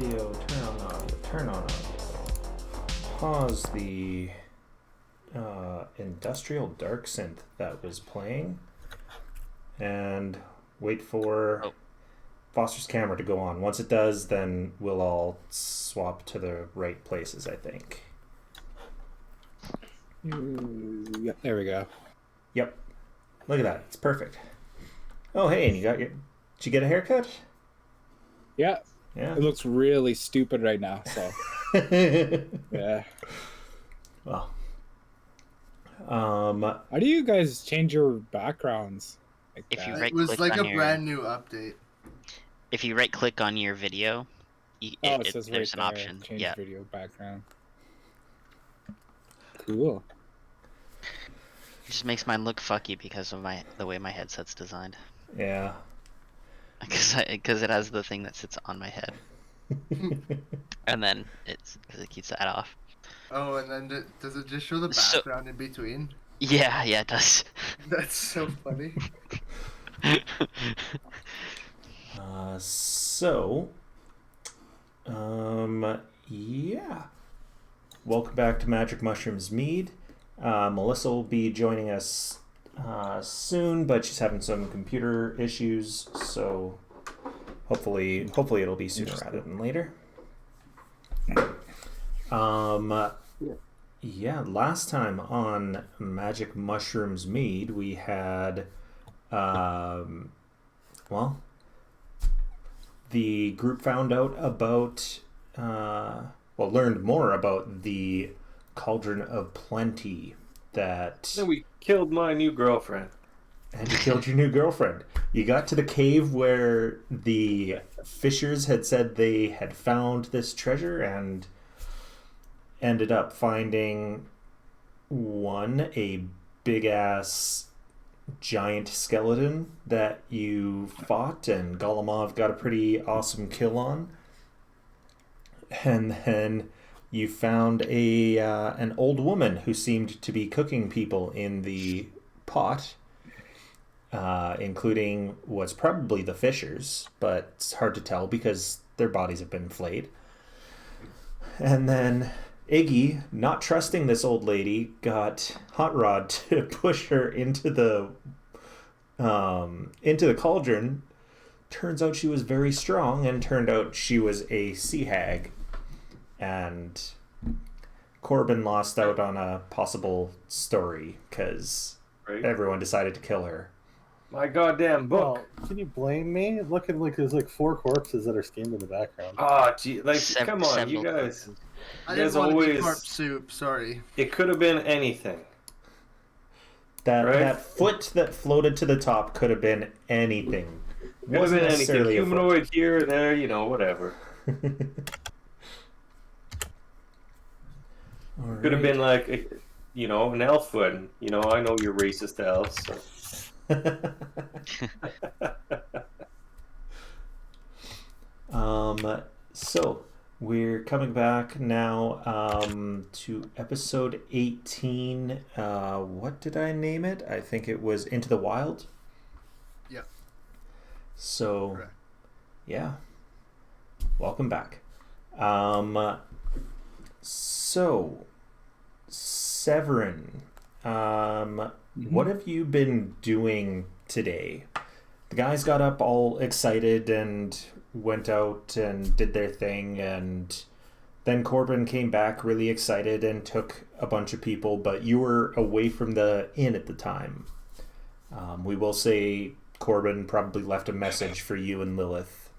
Audio, turn on audio. Pause the industrial dark synth that was playing and wait for Foster's camera to go on. Once it does, then we'll all swap to the right places, I think. Yep, there we go. Yep. Look at that. It's perfect. Oh, hey, and did you get a haircut? Yeah. Yeah. It looks really stupid right now, so. Yeah. Well. How do you guys change your backgrounds? Like if you it was like a brand new update. If you right click on your video, it says there's right an there, option. change Yeah. video background. Cool. It just makes mine look fucky because of the way my headset's designed. Yeah. Because it has the thing that sits on my head. And then it keeps that off. Oh, and then does it just show the background in between? Yeah, it does. That's so funny. Yeah. Welcome back to Magic Mushrooms Mead. Melissa will be joining us soon, but she's having some computer issues, so hopefully it'll be sooner rather than later. Yeah, last time on Magic Mushrooms Mead, we had, the group found out about, learned more about the Cauldron of Plenty that... Then we killed my new girlfriend. And you killed your new girlfriend. You got to the cave where the fishers had said they had found this treasure and ended up finding a big-ass giant skeleton that you fought, and Golemov got a pretty awesome kill on. And then you found an old woman who seemed to be cooking people in the pot, including what's probably the fishers, but it's hard to tell because their bodies have been flayed. And then Iggy, not trusting this old lady, got Hot Rod to push her into the into the cauldron. Turns out she was very strong, and turned out she was a sea hag. And Korbin lost out on a possible story because everyone decided to kill her. My goddamn book. Well, can you blame me? Looking like there's like 4 corpses that are skinned in the background. Oh, gee, like, come on, you guys. I You didn't guys want to always. be carp soup. Sorry. It could have been anything. That foot that floated to the top could have been anything. Could have been anything. Humanoid here, there, you know, whatever. Could have been like, you know, an elf foot. You know, I know you're racist to elves. So. So we're coming back now to episode 18. What did I name it? I think it was Into the Wild. Yeah. So, Correct. yeah. Welcome back. So, Severin, what have you been doing today? The guys got up all excited and went out and did their thing, and then Korbin came back really excited and took a bunch of people, but you were away from the inn at the time. We will say Korbin probably left a message for you and Lilith.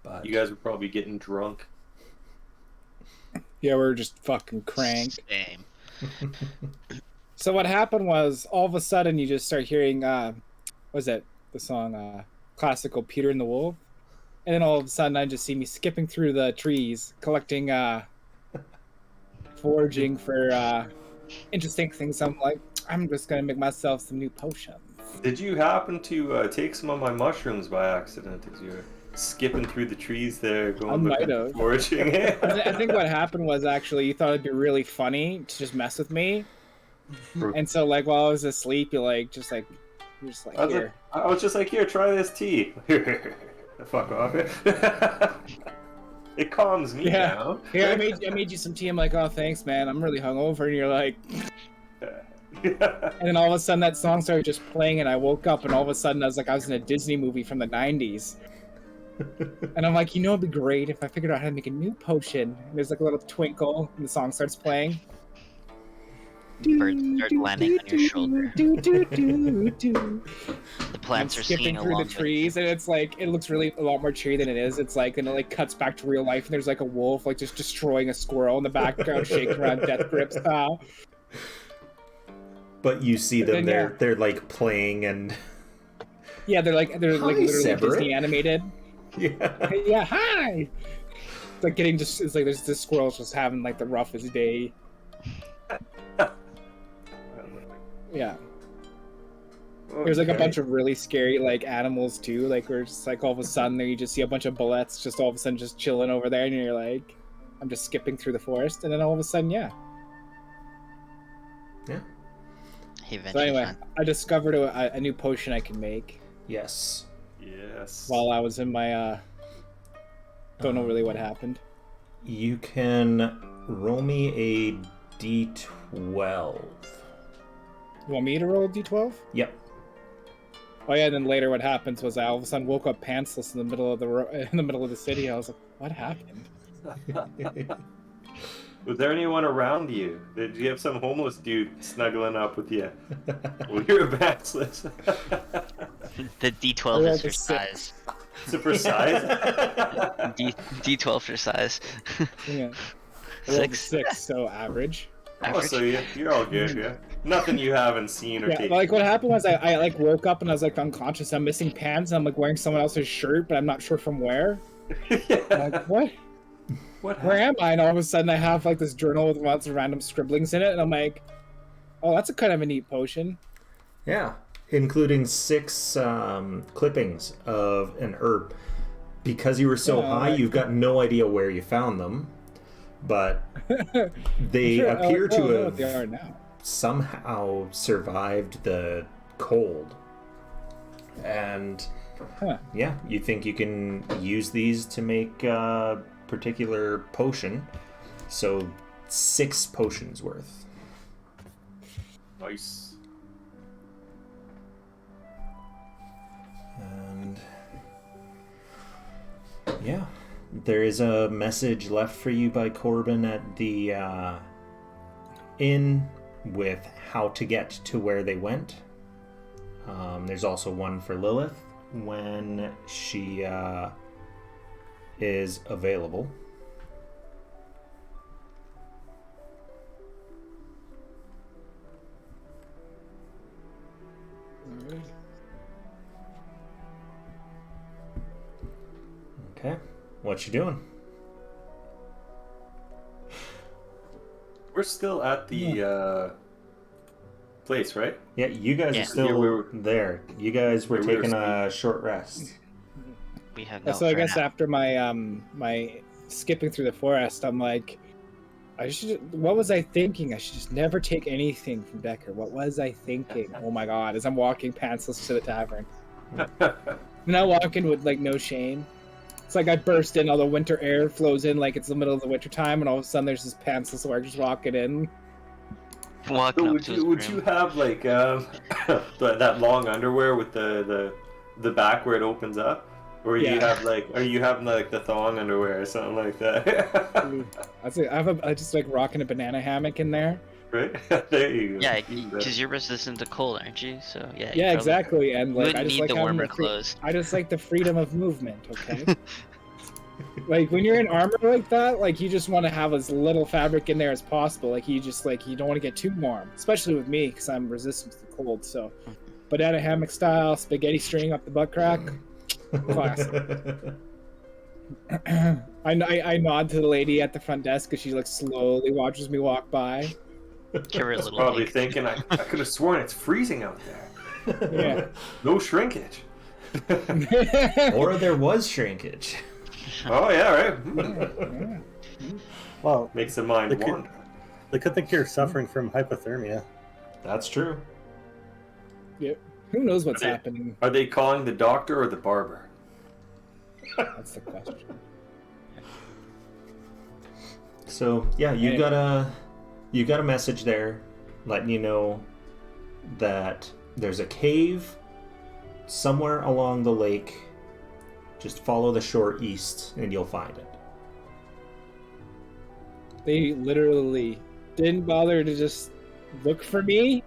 But You guys were probably getting drunk. Yeah, we're just fucking cranked. Same. So what happened was, all of a sudden, you just start hearing, what was it? The song, classical Peter and the Wolf. And then all of a sudden, I just see me skipping through the trees, collecting, foraging for, interesting things. I'm like, I'm just gonna make myself some new potions. Did you happen to take some of my mushrooms by accident as you were skipping through the trees there, going might looking have. foraging? I think what happened was, actually, you thought it'd be really funny to just mess with me. And so, like, while I was asleep, you're just like, here. I was just like, here, try this tea. Fuck off. It calms me down. Here, I made you some tea. I'm like, oh, thanks, man. I'm really hungover. And you're like... And then all of a sudden, that song started just playing, and I woke up, and all of a sudden, I was in a Disney movie from the 90s. And I'm like, it'd be great if I figured out how to make a new potion. And there's like a little twinkle, and the song starts playing. Birds start landing on your shoulder. The plants are skipping singing through along the trees, and it's like, it looks really a lot more cheery than it is. It's like, and it like cuts back to real life, and there's like a wolf like just destroying a squirrel in the background, shaking around death grips. But you see them, then, they're like playing, and yeah, they're like literally Severin. Disney animated. Yeah. Yeah, hi. It's like it's like there's this squirrel's just having like the roughest day. Yeah. Okay. There's like a bunch of really scary like animals too. Like we're just like all of a sudden there you just see a bunch of bullets just all of a sudden just chilling over there, and you're like, I'm just skipping through the forest, and then all of a sudden, yeah. So anyway, I discovered a new potion I can make. Yes. Yes. While I was in my don't know really what happened. You can roll me a d12. You want me to roll a d12? Yep. Oh yeah, and then later what happens was I all of a sudden woke up pantsless in the middle of the city. I was like, what happened? Was there anyone around you? Did you have some homeless dude snuggling up with you? Well, you're pantsless. The D12 is for size. Is it for size? D12 for size. Yeah. Six. So average. Oh, so you're all good, yeah. Nothing you haven't seen or taken. Like what happened was I like woke up and I was like unconscious. I'm missing pants. And I'm like wearing someone else's shirt, but I'm not sure from where. Yeah. I'm like, what? Where am I? And all of a sudden I have like this journal with lots of random scribblings in it, and I'm like, oh, that's a kind of a neat potion. Yeah, including 6 clippings of an herb. Because you were so high, you've got no idea where you found them, but they appear to have somehow survived the cold. And yeah, you think you can use these to make particular potion, so 6 potions worth. Nice. And yeah, there is a message left for you by Korbin at the inn with how to get to where they went. There's also one for Lilith when she is available. Okay, what you doing? We're still at the place, right? Yeah, you guys Yeah. are still Yeah, we were- there. You guys were we were taking a short rest. We have no. So I for guess now. after my my skipping through the forest, I'm like, what was I thinking? I should just never take anything from Deckard. What was I thinking? Oh my god! As I'm walking pantsless to the tavern, I'm not walking with like no shame. It's like I burst in, all the winter air flows in like it's the middle of the winter time, and all of a sudden there's this pantsless orc just walking in. Walking So up to his would room. you have like that long underwear with the back where it opens up, or Yeah. you have like, are you having like the thong underwear or something like that? I just like rocking a banana hammock in there. Right there you go. Yeah, Even better. because you're resistant to cold, aren't you? So yeah. you Yeah, probably exactly. And like I wouldn't just need like the having warmer the free- clothes. I just like the freedom of movement. Okay. Like when you're in armor like that, like you just want to have as little fabric in there as possible. Like you don't want to get too warm, especially with me because I'm resistant to the cold. So, banana hammock style, spaghetti string up the butt crack, classic. I nod to the lady at the front desk because she like slowly watches me walk by. Give her a little Probably peek. thinking I could have sworn it's freezing out there. Yeah. No shrinkage. Or there was shrinkage. Oh yeah, right. Hmm. Well, Makes the mind They could- wander. they could think you're suffering from hypothermia. That's true. Who knows what's Okay. happening? Are they calling the doctor or the barber? That's the question. So yeah, you got a message there letting you know that there's a cave somewhere along the lake. Just follow the shore east and you'll find it. They literally didn't bother to just look for me.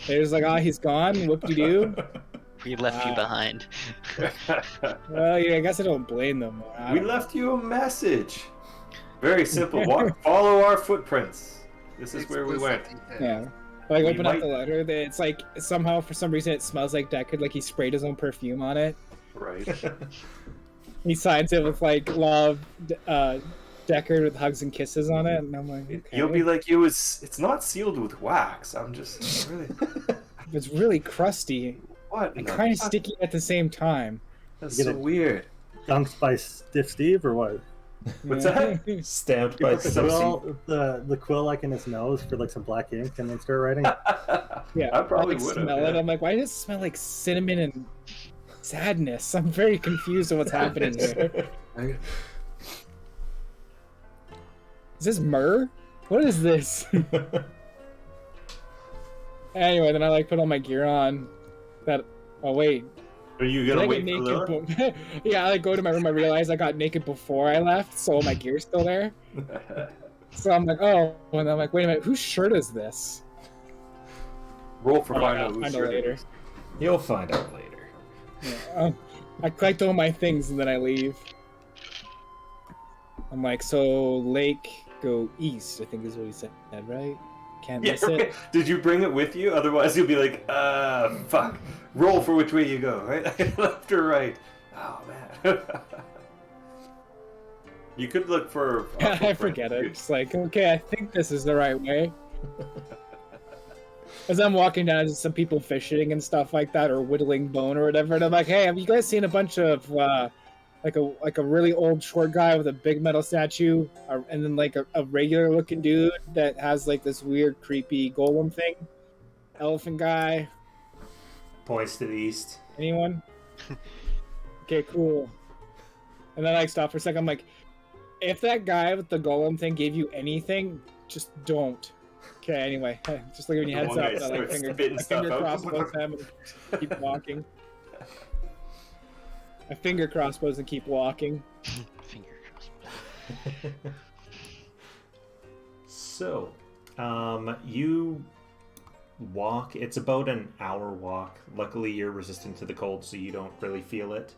They're just like, he's gone. What do you do? We left you Wow. behind. Well, yeah, I guess I don't blame them. I We don't know. left you a message. Very simple. Follow our footprints. This is where we went. Yeah. Like We open up might- the letter. It's like somehow for some reason it smells like Deckard. Like he sprayed his own perfume on it. Right. He signs it with like love, Deckard with hugs and kisses on it, and I'm like, okay. You'll be like, it's not sealed with wax. I'm just really. It's really crusty What? and the kind of fuck? sticky at the same time. That's Get so it. weird. Dunked by Stiff Steve or what? What's Yeah. Stamped You by put the some quill, the quill like in his nose for like some black ink and then start writing. Yeah, I probably like, would smell have. it. I'm like, why does it smell like cinnamon and sadness? I'm very confused on what's happening here. Is this myrrh? What is this? Anyway, then I like put all my gear on. Oh wait, Are you did gonna I get wait for Lilith? naked? Yeah, I like go to my room. I realize I got naked before I left, so my gear's still there. So I'm like, oh, and I'm like, wait a minute, whose shirt is this? Roll for Oh, find I'll out who's find out shirt it later. is. You'll find out later. Yeah, I collect all my things and then I leave. I'm like, so lake go east, I think is what he said, right? Can't Yeah, miss it. right. Did you bring it with you? Otherwise, you'll be like, fuck. Roll for which way you go, right? Left or right? Oh, man. You could look for. I forget it. It's like, okay, I think this is the right way. As I'm walking down, there's some people fishing and stuff like that, or whittling bone or whatever, and I'm like, hey, have you guys seen a bunch of like a really old short guy with a big metal statue, and then like a regular looking dude that has like this weird creepy golem thing? Elephant guy. Points to the east. Anyone? Okay, cool. And then I stop for a second. I'm like, if that guy with the golem thing gave you anything, just don't. Okay, anyway, just like when you The heads one up, guy and I like starts finger spitting stuff out. cross both them and keep walking. I finger crossbows and keep walking. Finger crossbow. So, you walk. It's about an hour walk. Luckily, you're resistant to the cold, so you don't really feel it.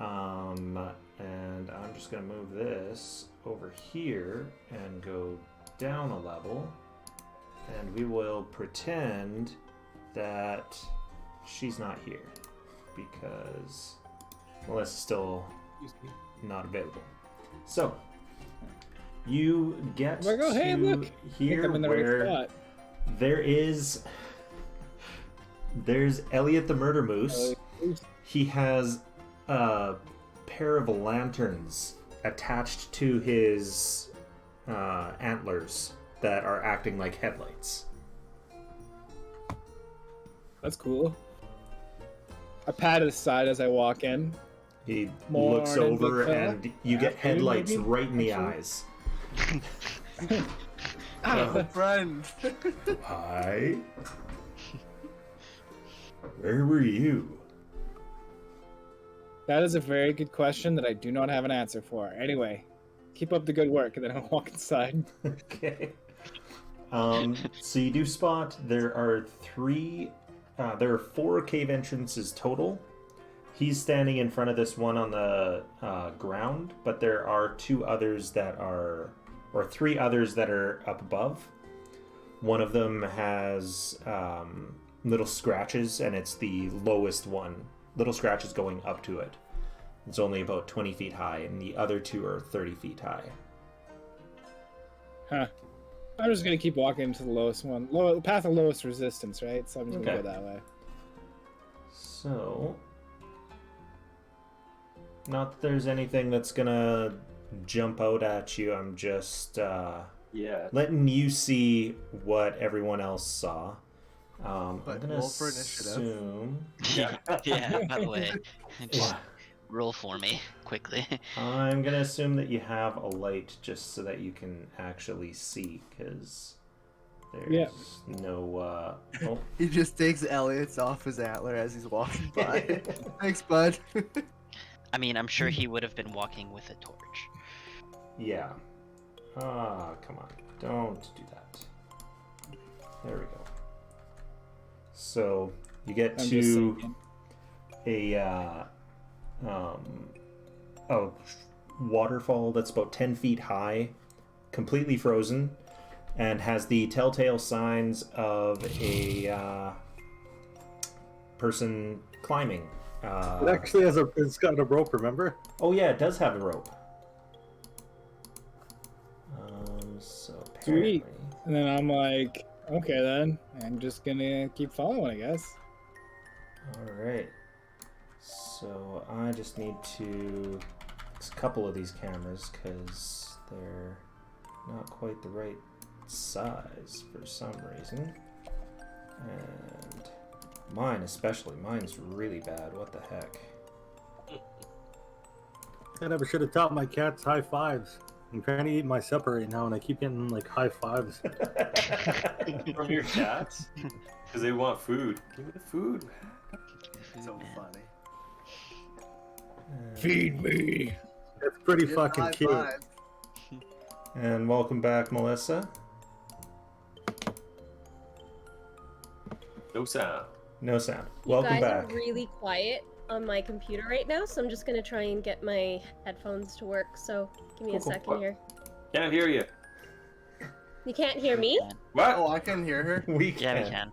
And I'm just going to move this over here and go down a level. And we will pretend that she's not here because Melissa's still not available. So, you get Oh, hey, to look. here I'm in the where right spot. there's Elliot the Murder Moose. He has a pair of lanterns attached to his antlers that are acting like headlights. That's cool. I pat his side as I walk in. He Morning, looks over big fella. and you get Afternoon, headlights maybe? right in the Actually. eyes. Oh, friend. Hi. Where were you? That is a very good question that I do not have an answer for. Anyway, keep up the good work, and then I'll walk inside. Okay. So you do spot there are there are 4 cave entrances total. He's standing in front of this one on the ground, but there are 3 others that are up above. One of them has little scratches, and it's the lowest one. Little scratches going up to it. It's only about 20 feet high, and the other 2 are 30 feet high. Huh. I'm just gonna keep walking to the lowest one. Path of lowest resistance, right? So I'm just gonna Okay. go that way. So, not that there's anything that's gonna jump out at you. I'm just Yeah. letting you see what everyone else saw. I'm But gonna roll for initiative. assume. Yeah, by the way. Just Yeah. roll for me, quickly. I'm gonna assume that you have a light just so that you can actually see, because there's Yeah. no. Oh. He just takes Elliot's off his antler as he's walking by. Thanks, bud. I mean, I'm sure he would have been walking with a torch. Yeah. Ah, come on. Don't do that. There we go. So you get I'm just to saying. a waterfall that's about 10 feet high, completely frozen, and has the telltale signs of a person climbing. It actually has it's got a rope, remember? Oh yeah, it does have a rope. So Sweet. apparently, And then I'm like, okay then. I'm just gonna keep following, I guess. all right. So I just need to fix a couple of these cameras because they're not quite the right size for some reason. And mine especially. Mine's really bad. What the heck? I never should have taught my cats high fives. I'm trying to eat my supper right now, and I keep getting like high fives. From your cats? Because they want food. Give me the food. So Man. funny. Feed me. It's pretty Give fucking high cute. five. And welcome back, Melissa. No sound. No sound. You Welcome guys back. are really quiet on my computer right now, so I'm just gonna try and get my headphones to work. So give me a Cool. second here. Can't hear you. You can't hear me? What? Oh, I can hear her. We Yeah, we can.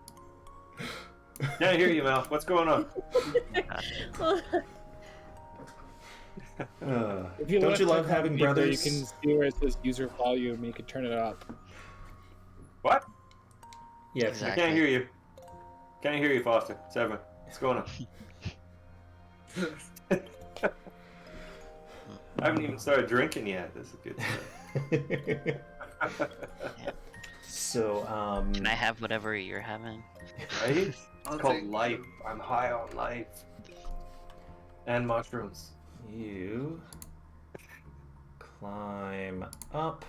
Can't hear you, Mel. What's going on? Well, If you Don't left you love click on having speaker, brothers? You can see where it says user volume, and you can turn it up. What? Yeah. Exactly. I can't hear you. Can't hear you, Foster. Seven. What's going on? I haven't even started drinking yet. This is good stuff. So, Can I have whatever you're having? Right? It's I'll called take- life. I'm high on life. And mushrooms. you climb up,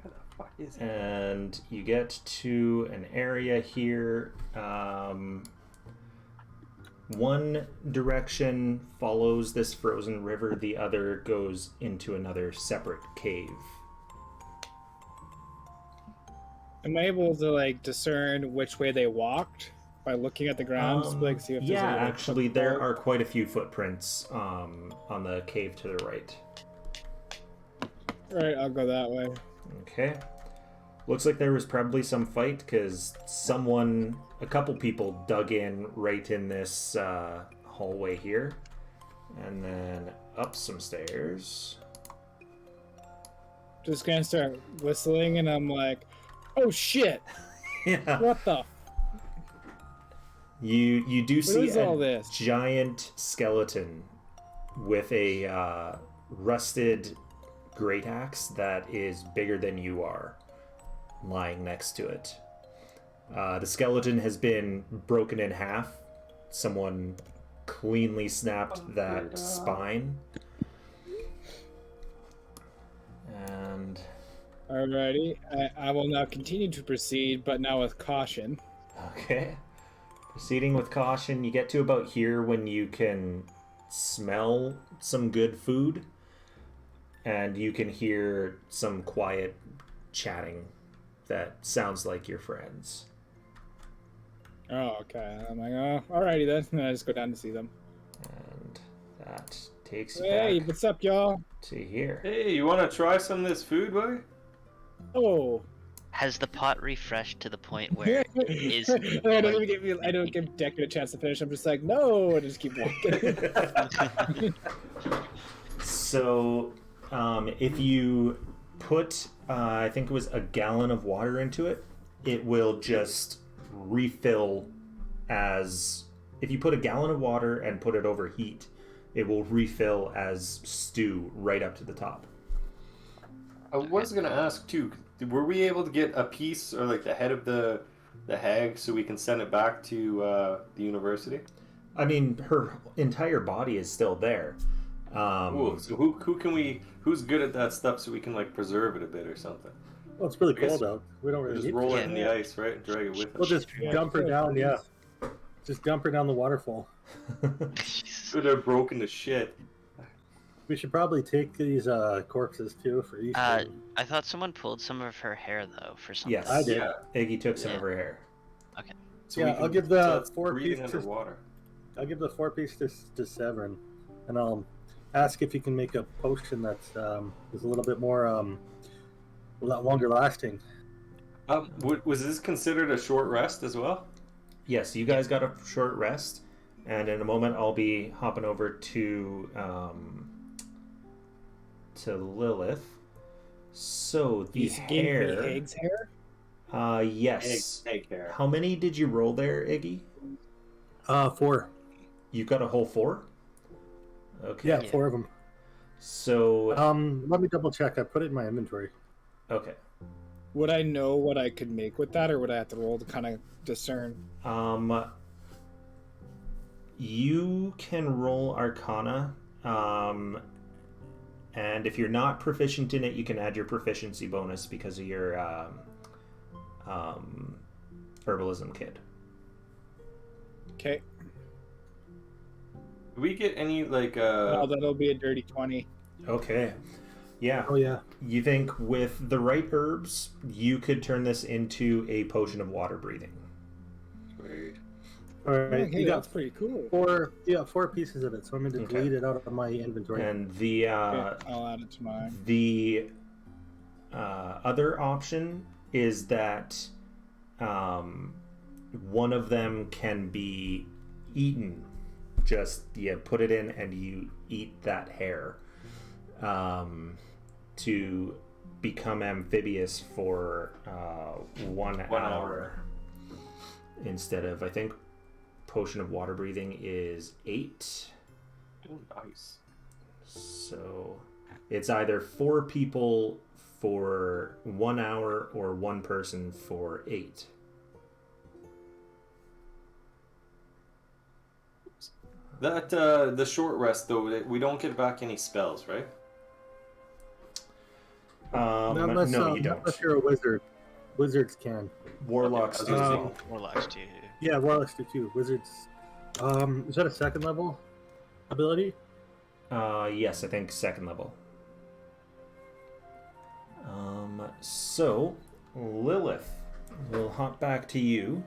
Where the fuck is it? and you get to an area here One direction follows this frozen river, the other goes into another separate cave. Am I able to like discern which way they walked by looking at the ground? Just like see if there's Yeah, any, like, actually, there footfall? are quite a few footprints on the cave to the right. All right, I'll go that way. Okay. Looks like there was probably some fight because a couple people dug in right in this hallway here. And then up some stairs. Just gonna start whistling, and I'm like, "Oh shit! Yeah. What the? You do see is all a this? giant skeleton with a rusted great axe that is bigger than you are lying next to it. The skeleton has been broken in half. Someone cleanly snapped that spine. And Alrighty, I will now continue to proceed, but now with caution. okay. Proceeding with caution, you get to about here when you can smell some good food, and you can hear some quiet chatting that sounds like your friends. Oh, okay. I'm like, oh, alrighty then. And I just go down to see them. And that takes you Hey, back what's up, y'all? to here. Hey, you want to try some of this food, buddy? Oh. Has the pot refreshed to the point where it is? I don't give Deckard a chance to finish. I'm just like, no, and just keep walking. So, if you put, I think it was a gallon of water into it, it will just refill as... If you put a gallon of water and put it over heat, it will refill as stew right up to the top. I was gonna ask too. Were we able to get a piece or like the head of the hag so we can send it back to the university? I mean, her entire body is still there. Cool. So who can we? Who's good at that stuff so we can like preserve it a bit or something? Well, it's really I guess cold out. We don't We'll really just need roll to. it in the ice, right, and drag it with We'll us. just dump her down, yeah. Just dump her down the waterfall. So they're broken to shit. We should probably take these corpses too for Easthaven. I thought someone pulled some of her hair though for something. Yes, I did. Yeah. Iggy took some of her hair. So Yeah, we can, I'll give the so it's 4 breathing pieces. underwater. I'll give the 4 pieces to Severin, and I'll ask if he can make a potion that's is a little bit more a lot longer lasting. Was this considered a short rest as well? Yes, you guys got a short rest, and in a moment I'll be hopping over to Lilith. So the He's giving me hair. Egg's hair? Yes. Egg hair. How many did you roll there, Iggy? 4. You got a whole 4? Okay. Yeah, 4 of them. So Let me double check. I put it in my inventory. okay. Would I know what I could make with that, or would I have to roll to kind of discern? You can roll Arcana, and if you're not proficient in it, you can add your proficiency bonus because of your herbalism kit. Okay. Do we get any like Oh, that'll be a dirty 20. Okay. Yeah. Oh yeah. You think with the right herbs, you could turn this into a potion of water breathing. All right. Okay, You got that's pretty cool. 4. Yeah, 4 pieces of it. So I'm going to Okay. delete it out of my inventory. And the Okay, I'll add it to mine. the other option is that one of them can be eaten. Just you put it in and you eat that hair to become amphibious for 1 hour instead of, I think, potion of water breathing is 8. Oh, nice. So it's either 4 people for 1 hour or 1 person for 8. That the short rest though, we don't get back any spells, right? Not unless, no, you not don't. unless you're a wizard. Wizards can. Warlocks Okay, do. I was Warlocks too. Yeah, warlocks do too. Wizards Is that a second level ability? Yes, I think second level. So Lilith, we'll hop back to you.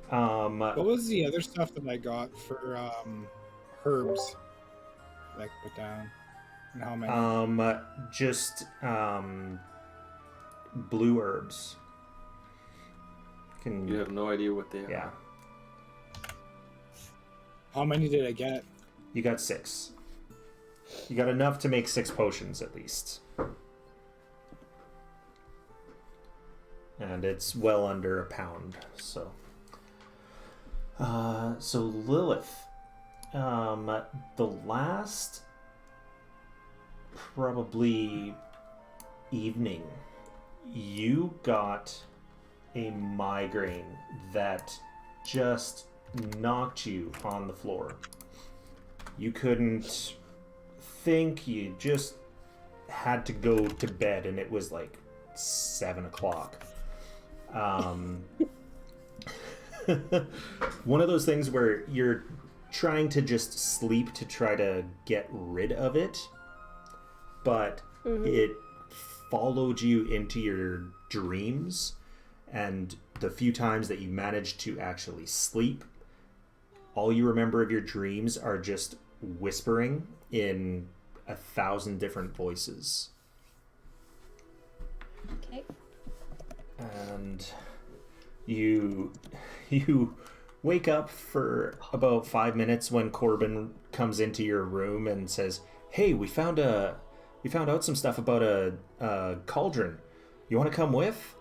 What was the other stuff that I got for herbs that I could put down? And how many? Just blue herbs. You have no idea what they are. Yeah. How many did I get? You got 6. You got enough to make 6 potions at least. And it's well under a pound, so. So Lilith, the last probably evening, you got a migraine that just knocked you on the floor. You couldn't think, you just had to go to bed, and it was like 7 o'clock. One of those things where you're trying to just sleep to try to get rid of it, but it followed you into your dreams, and the few times that you managed to actually sleep, all you remember of your dreams are just whispering in 1,000 different voices. Okay. And you wake up for about 5 minutes when Korbin comes into your room and says, "Hey, we found out some stuff about a cauldron. You want to come with?"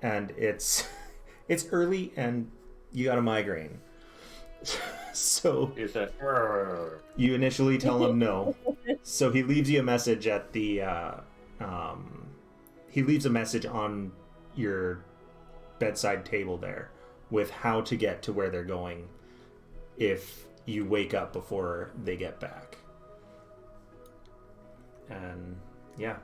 And it's early and you got a migraine. So Is that? you initially tell him no. So he leaves you a message at the he leaves a message on your bedside table there with how to get to where they're going if you wake up before they get back. And yeah,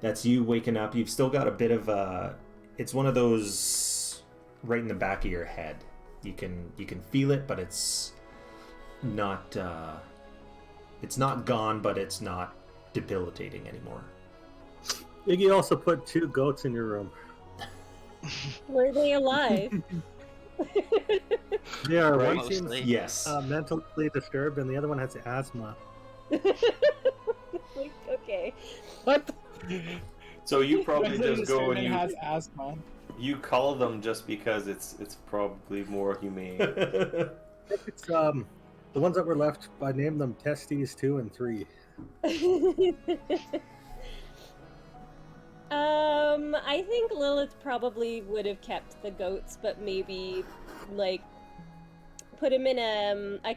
that's you waking up. You've still got a bit of it's one of those right in the back of your head. You can feel it, but it's not gone, but it's not debilitating anymore. Iggy also put 2 goats in your room. Were they alive? They are Right. one seems Mostly. Yes. mentally disturbed, and the other one has asthma. Like, okay. What? So you probably Mentally just go disturbed and has asthma. you call them just because it's probably more humane. It's the ones that were left. I named them Testes 2 and 3. I think Lilith probably would have kept the goats, but maybe, like, put him in a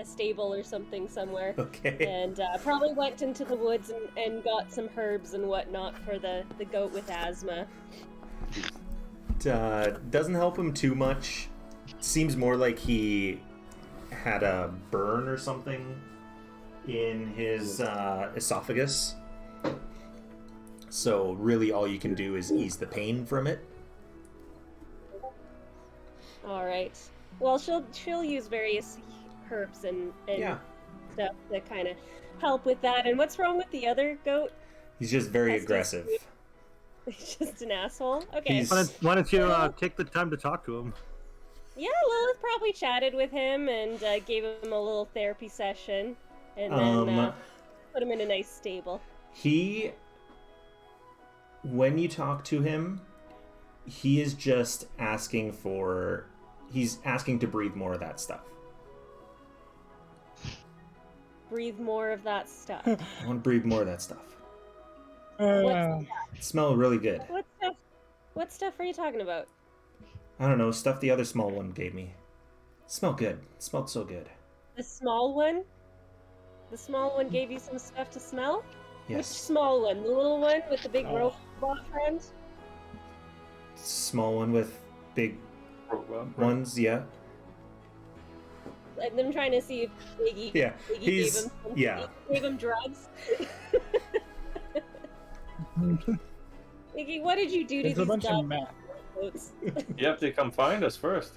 stable or something somewhere. Okay. And probably went into the woods and got some herbs and whatnot for the goat with asthma. It doesn't help him too much. Seems more like he had a burn or something in his esophagus. So really all you can do is ease the pain from it. All right. Well, she'll use various herbs and Yeah. stuff to kind of help with that. And what's wrong with the other goat? He's just very That's just aggressive. He's just an asshole. Okay. He's- Why don't you take the time to talk to him? Yeah, Lilith probably chatted with him and gave him a little therapy session, and then put him in a nice stable. When you talk to him, he is just asking he's asking to breathe more of that stuff. Breathe more of that stuff. I want to breathe more of that stuff. What's It smells really good. What stuff? What stuff are you talking about? I don't know, stuff the other small one gave me. It smelled good. It smelled so good. The small one? The small one gave you some stuff to smell? Which Yes. small one? The little one with the big robot friend? Small one with big Well, ones, yeah. I'm trying to see if Iggy, Yeah, Iggy he's- yeah. gave him drugs. Iggy, what did you do to It's a these bunch of dog meth. goats? you have to come find us first.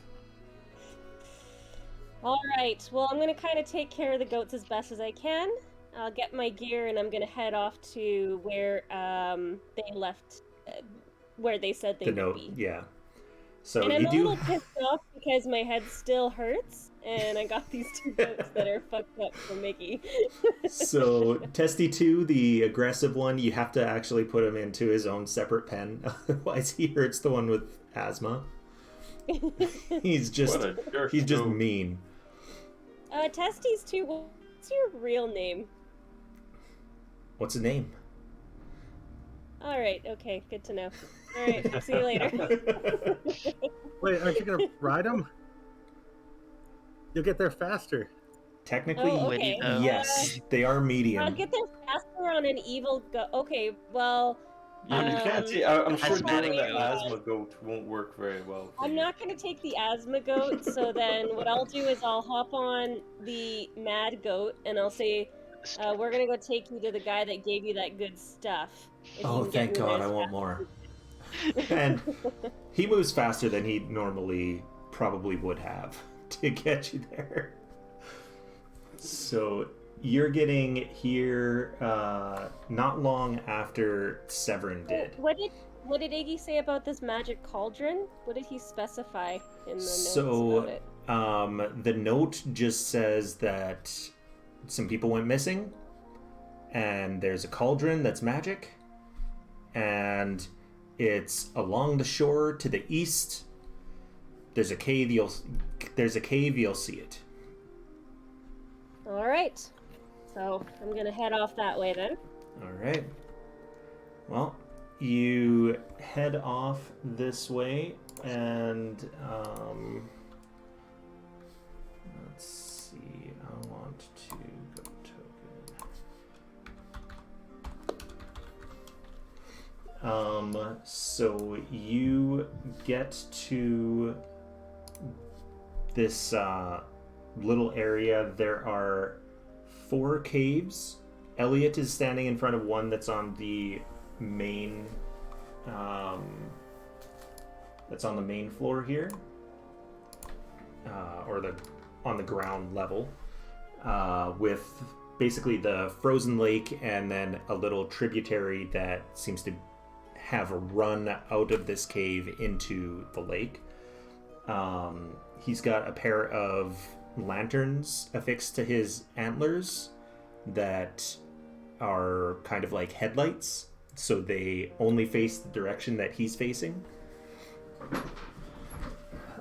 All right. Well, I'm gonna kind of take care of the goats as best as I can. I'll get my gear and I'm gonna head off to where they left, where they said they The would note, be. yeah. So And I'm you a do. little pissed off because my head still hurts, and I got these two goats that are fucked up from Mickey. So Testy 2, the aggressive one, you have to actually put him into his own separate pen, otherwise he hurts the one with asthma. He's just What a jerk he's just goat. mean. Testes too. What's your real name? What's his name? All right. Okay. Good to know. All right. See you later. Wait, aren't you gonna ride them? You'll get there faster. Technically, Oh, Would okay. you know? yes, they are I'll medium. get there faster on an evil goat. Okay. Well, You can't see. I'm sure Asthmatic doing the goat. asthma goat won't work very well. For I'm you. not gonna take the asthma goat. So then, what I'll do is I'll hop on the mad goat, and I'll say, "We're gonna go take you to the guy that gave you that good stuff." if you Oh, can get thank me God, there I as want fast more. And he moves faster than he normally probably would have to get you there. So you're getting here not long after Severin did. What did Iggy say about this magic cauldron? What did he specify in the notes So about it? the note just says that some people went missing, and there's a cauldron that's magic, and it's along the shore to the east. There's a cave. You'll see it. All right. So I'm gonna head off that way then. All right. Well, you head off this way, and let's see. I want to go token. So you get to this little area. There are 4 caves. Elliot is standing in front of one that's on the main floor here, or on the ground level, with basically the frozen lake and then a little tributary that seems to have a run out of this cave into the lake. He's got a pair of lanterns affixed to his antlers that are kind of like headlights, so they only face the direction that he's facing.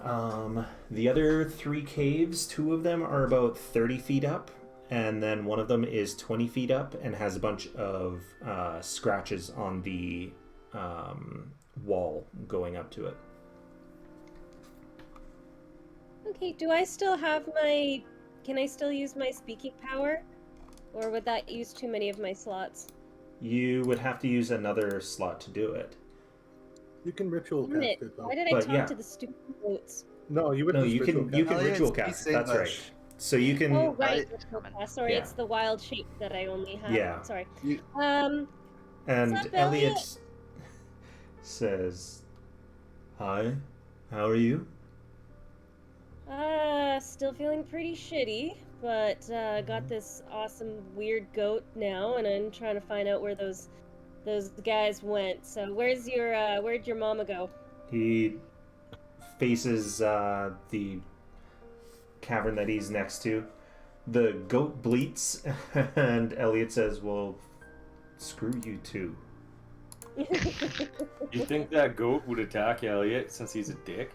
The other 3 caves, 2 of them are about 30 feet up, and then one of them is 20 feet up and has a bunch of scratches on the wall going up to it. Okay. Do I still have my? Can I still use my speaking power, or would that use too many of my slots? You would have to use another slot to do it. You can ritual Damn cast it. it though. Why did I But talk yeah. to the stupid goats? No, you would. No, just you ritual can cast. ritual Elliot's cast. Beast That's Bush. right. So you can. Oh right. Sorry, Yeah. it's the wild shape that I only have. Yeah. Sorry. You- And What's up, Elliot Elliot? says, "Hi, how are you?" Still feeling pretty shitty, but got this awesome weird goat now, and I'm trying to find out where those guys went. So where'd your mama go? He faces the cavern that he's next to. The goat bleats, and Elliot says, "Well, screw you too." You think that goat would attack Elliot since he's a dick?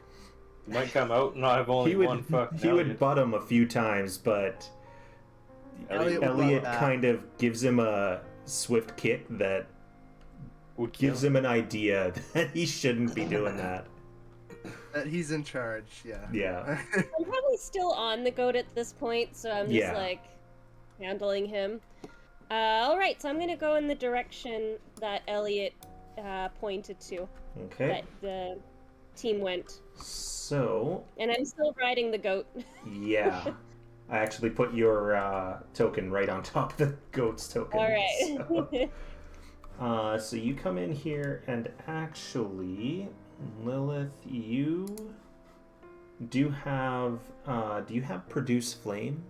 He might come out and I've only one fucking He would Elliot. butt him a few times, but Elliot would Elliot butt back. kind of gives him a swift kick that Would kill gives him an idea that he shouldn't be doing that. That he's in charge, yeah. Yeah. I'm probably still on the goat at this point, so I'm just Yeah. like handling him. All right, so I'm gonna go in the direction that Elliot pointed to, Okay. that the team went, So, and I'm still riding the goat. yeah. I actually put your token right on top of the goat's token. All right. So you come in here, and actually, Lilith, you do you have produce flame?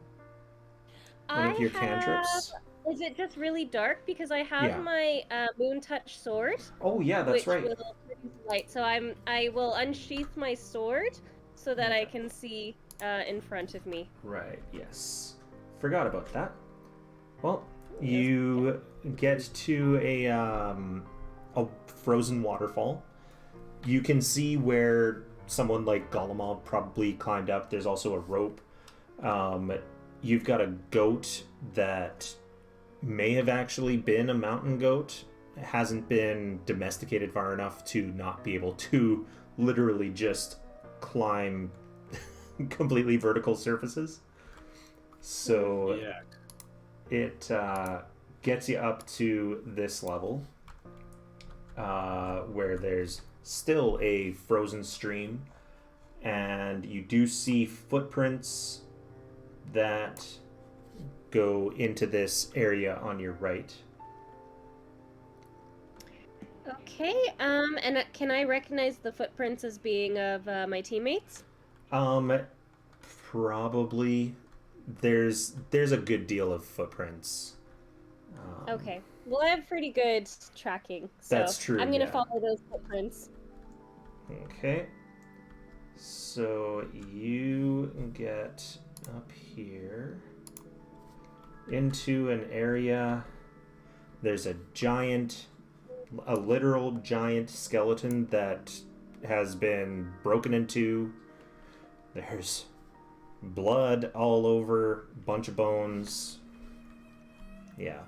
One of your cantrips? Is it just really dark? Because I have Yeah. my moon touch sword. Oh yeah, that's which right. will produce light. So I will unsheath my sword so that I can see in front of me. Right, yes. Forgot about that. Well, you get to a frozen waterfall. You can see where someone like Golemon probably climbed up. There's also a rope. You've got a goat that may have actually been a mountain goat. It hasn't been domesticated far enough to not be able to literally just climb completely vertical surfaces. So it gets you up to this level where there's still a frozen stream, and you do see footprints that go into this area on your right. Okay, and can I recognize the footprints as being of my teammates? Probably. There's a good deal of footprints. Okay. Well, I have pretty good tracking, so That's true, I'm gonna yeah. follow those footprints. Okay. So you get up here into an area. There's a literal giant skeleton that has been broken into. There's blood all over, bunch of bones. Yeah,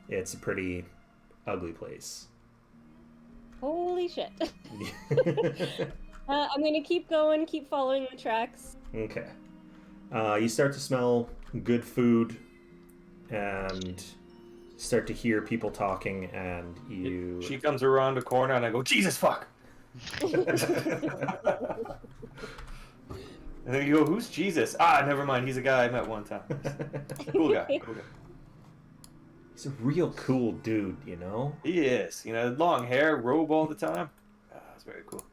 it's a pretty ugly place. Holy shit. I'm gonna keep going, keep following the tracks. Okay. You start to smell good food and start to hear people talking, and you... She comes around the corner and I go, Jesus fuck! And then you go, who's Jesus? Ah, never mind, he's a guy I met one time. Cool guy. He's a real cool dude, you know? He is. You know, long hair, robe all the time. Ah, that's very cool.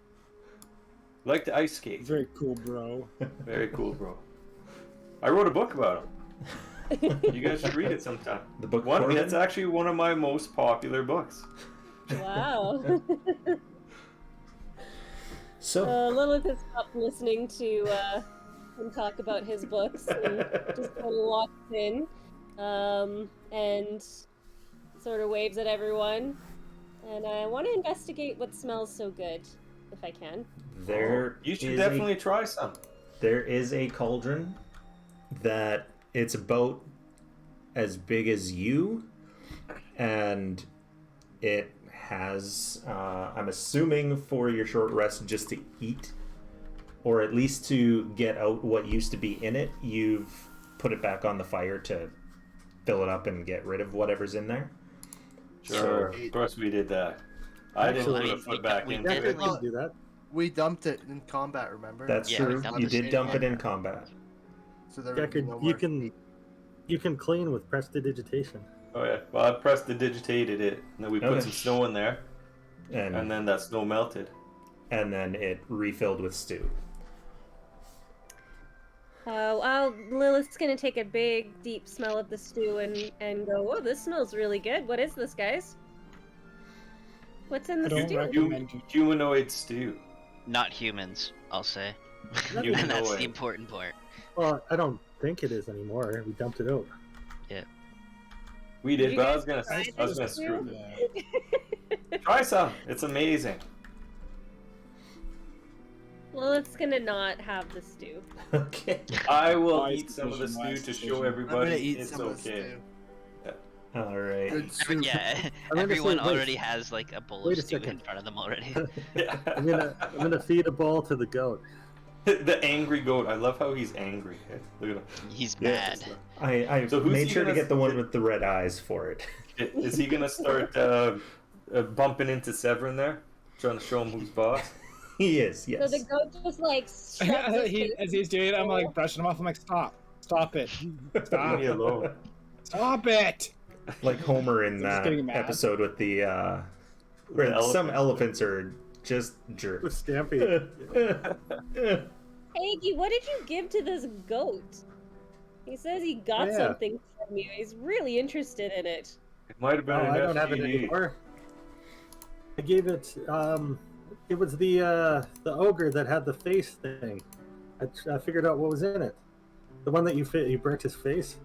Like to ice skate. Very cool, bro. Very cool, bro. I wrote a book about him. You guys should read it sometime. The book One, Korbin? it's actually one of my most popular books. Wow. So... Lilith has stopped listening to him talk about his books and just kind of walks in and sort of waves at everyone. And I want to investigate what smells so good, if I can. You should definitely try some. There is a cauldron that it's about as big as you, and it has, I'm assuming for your short rest, just to eat, or at least to get out what used to be in it. You've put it back on the fire to fill it up and get rid of whatever's in there. Sure, of course we did that. I didn't put a foot back we into Yeah, it. we can do that. We dumped it in combat, remember? That's Yeah, true. we dumped You it did in dump it in combat. combat. So there would be Deckard, no you more- can clean with prestidigitation. Oh yeah, well I prestidigitated it, and then we put Okay. some snow in there, And and then that snow melted. then it refilled with stew. Well, Lilith's gonna take a big, deep smell of the stew and go, oh, this smells really good. What is this, guys? What's in the I don't stew? recommend you. Humanoid stew. Not humans, I'll say. Humanoid. And that's the important part. Well, I don't think it is anymore. We dumped it out. We Did did, you but I guys was gonna, try I was gonna this screw stew? it. Try some. It's amazing. Lilith's gonna not have the stew. Okay. I will Wise eat some of the decision, stew wise to show decision. I'm everybody gonna eat it's some of the okay. stew. All right. Good soup. Yeah, gonna everyone say, wait. already has like a bowl Wait of a stew in second. front of them already. I'm gonna feed a ball to the goat. The angry goat. I love how he's angry. Look at him. He's Yeah. mad. I So who's made he sure to gonna- get the one with the red eyes for it. Is he gonna start bumping into Severin there, trying to show him who's boss? He is, So yes. the goat just like shoves his face As he's doing it, I'm like brushing him off. I'm like, stop it, Leave stop, me alone. stop it. Like Homer in Just that getting mad. episode with the where The some elephants. elephants are just With jerks. Stampy. Iggy, what did you give to this goat? He says he got Yeah. something from you. He's really interested in it. It might have been Oh, an I don't have it FGD. anymore. I gave it. It was the ogre that had the face thing. I figured out what was in it. The one that you burnt his face.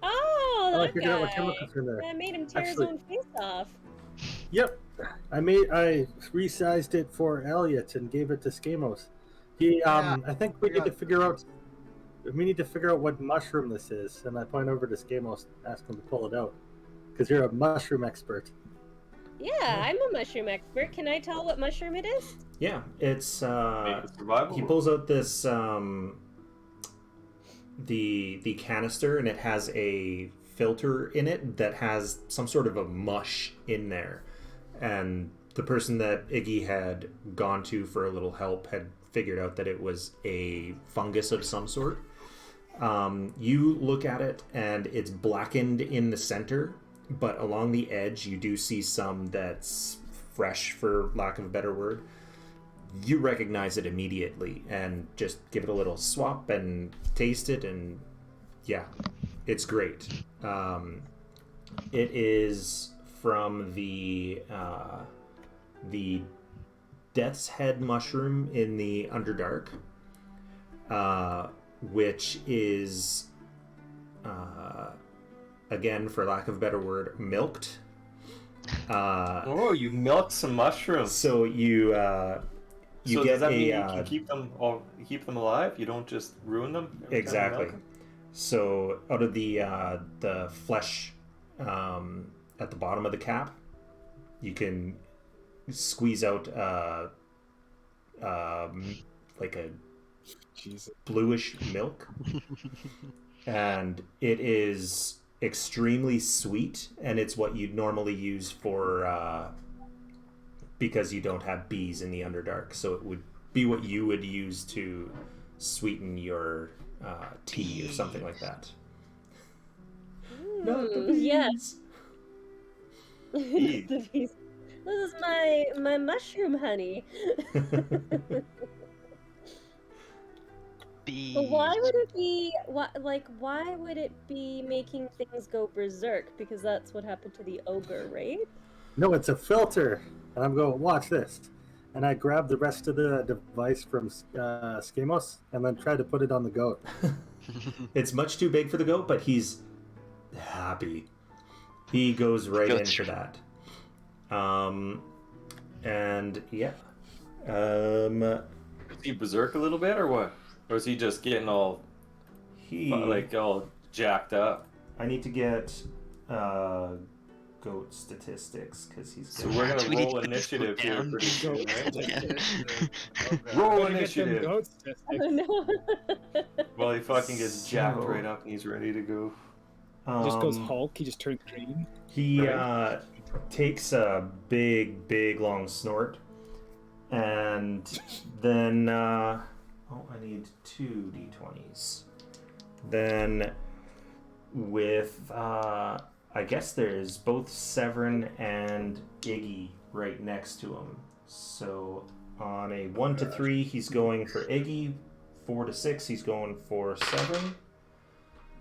Oh, I that figured out what guy. chemicals are in there. That made him tear Actually- his own face off. Yep. I resized it for Elliot and gave it to Skamos. I think we need to figure out. We need to figure out what mushroom this is, and I point over to Skamos, ask him to pull it out, because you're a mushroom expert. Yeah, I'm a mushroom expert. Can I tell what mushroom it is? Yeah, it's Make it survival. he pulls out this the canister, and it has a filter in it that has some sort of a mush in there, and the person that Iggy had gone to for a little help had figured out that it was a fungus of some sort. You look at it and it's blackened in the center, but along the edge you do see some that's fresh, for lack of a better word. You recognize it immediately and just give it a little swap and taste it, and yeah, it's great. It is from the Death's Head mushroom in the Underdark, which is, again, for lack of a better word, milked. Oh, you milk some mushrooms. So you So get does that mean you a can keep them alive? You don't just ruin them? every time you exactly. milk them? So out of the flesh at the bottom of the cap, you can squeeze out like a Jesus. bluish milk, and it is extremely sweet, and it's what you'd normally use for because you don't have bees in the Underdark, so it would be what you would use to sweeten your tea or something like that. Not the bees. Yes. Eat. The bees. This is my mushroom honey. Bees. But why would it be why would it be making things go berserk? Because that's what happened to the ogre, right? No, it's a filter. And I'm going, watch this. And I grab the rest of the device from Skamos and then try to put it on the goat. It's much too big for the goat, but he's happy. He goes right in for that. And yeah. Is he berserk a little bit, or what? Or is he just getting all all jacked up? I need to get goat statistics because he's. So we're gonna We need roll to get this initiative goat here down. pretty soon, right? Yeah. Roll Gotta get them initiative. goats Oh tested. no. Well, he fucking gets jacked So- right up and he's ready to go. Just goes Hulk. He just turns green. He Right. takes a big long snort, and then I need 2 d20s. Then with I guess there's both Severin and Iggy right next to him. So on a 1 to 3, he's going for Iggy. 4 to 6, he's going for Severin.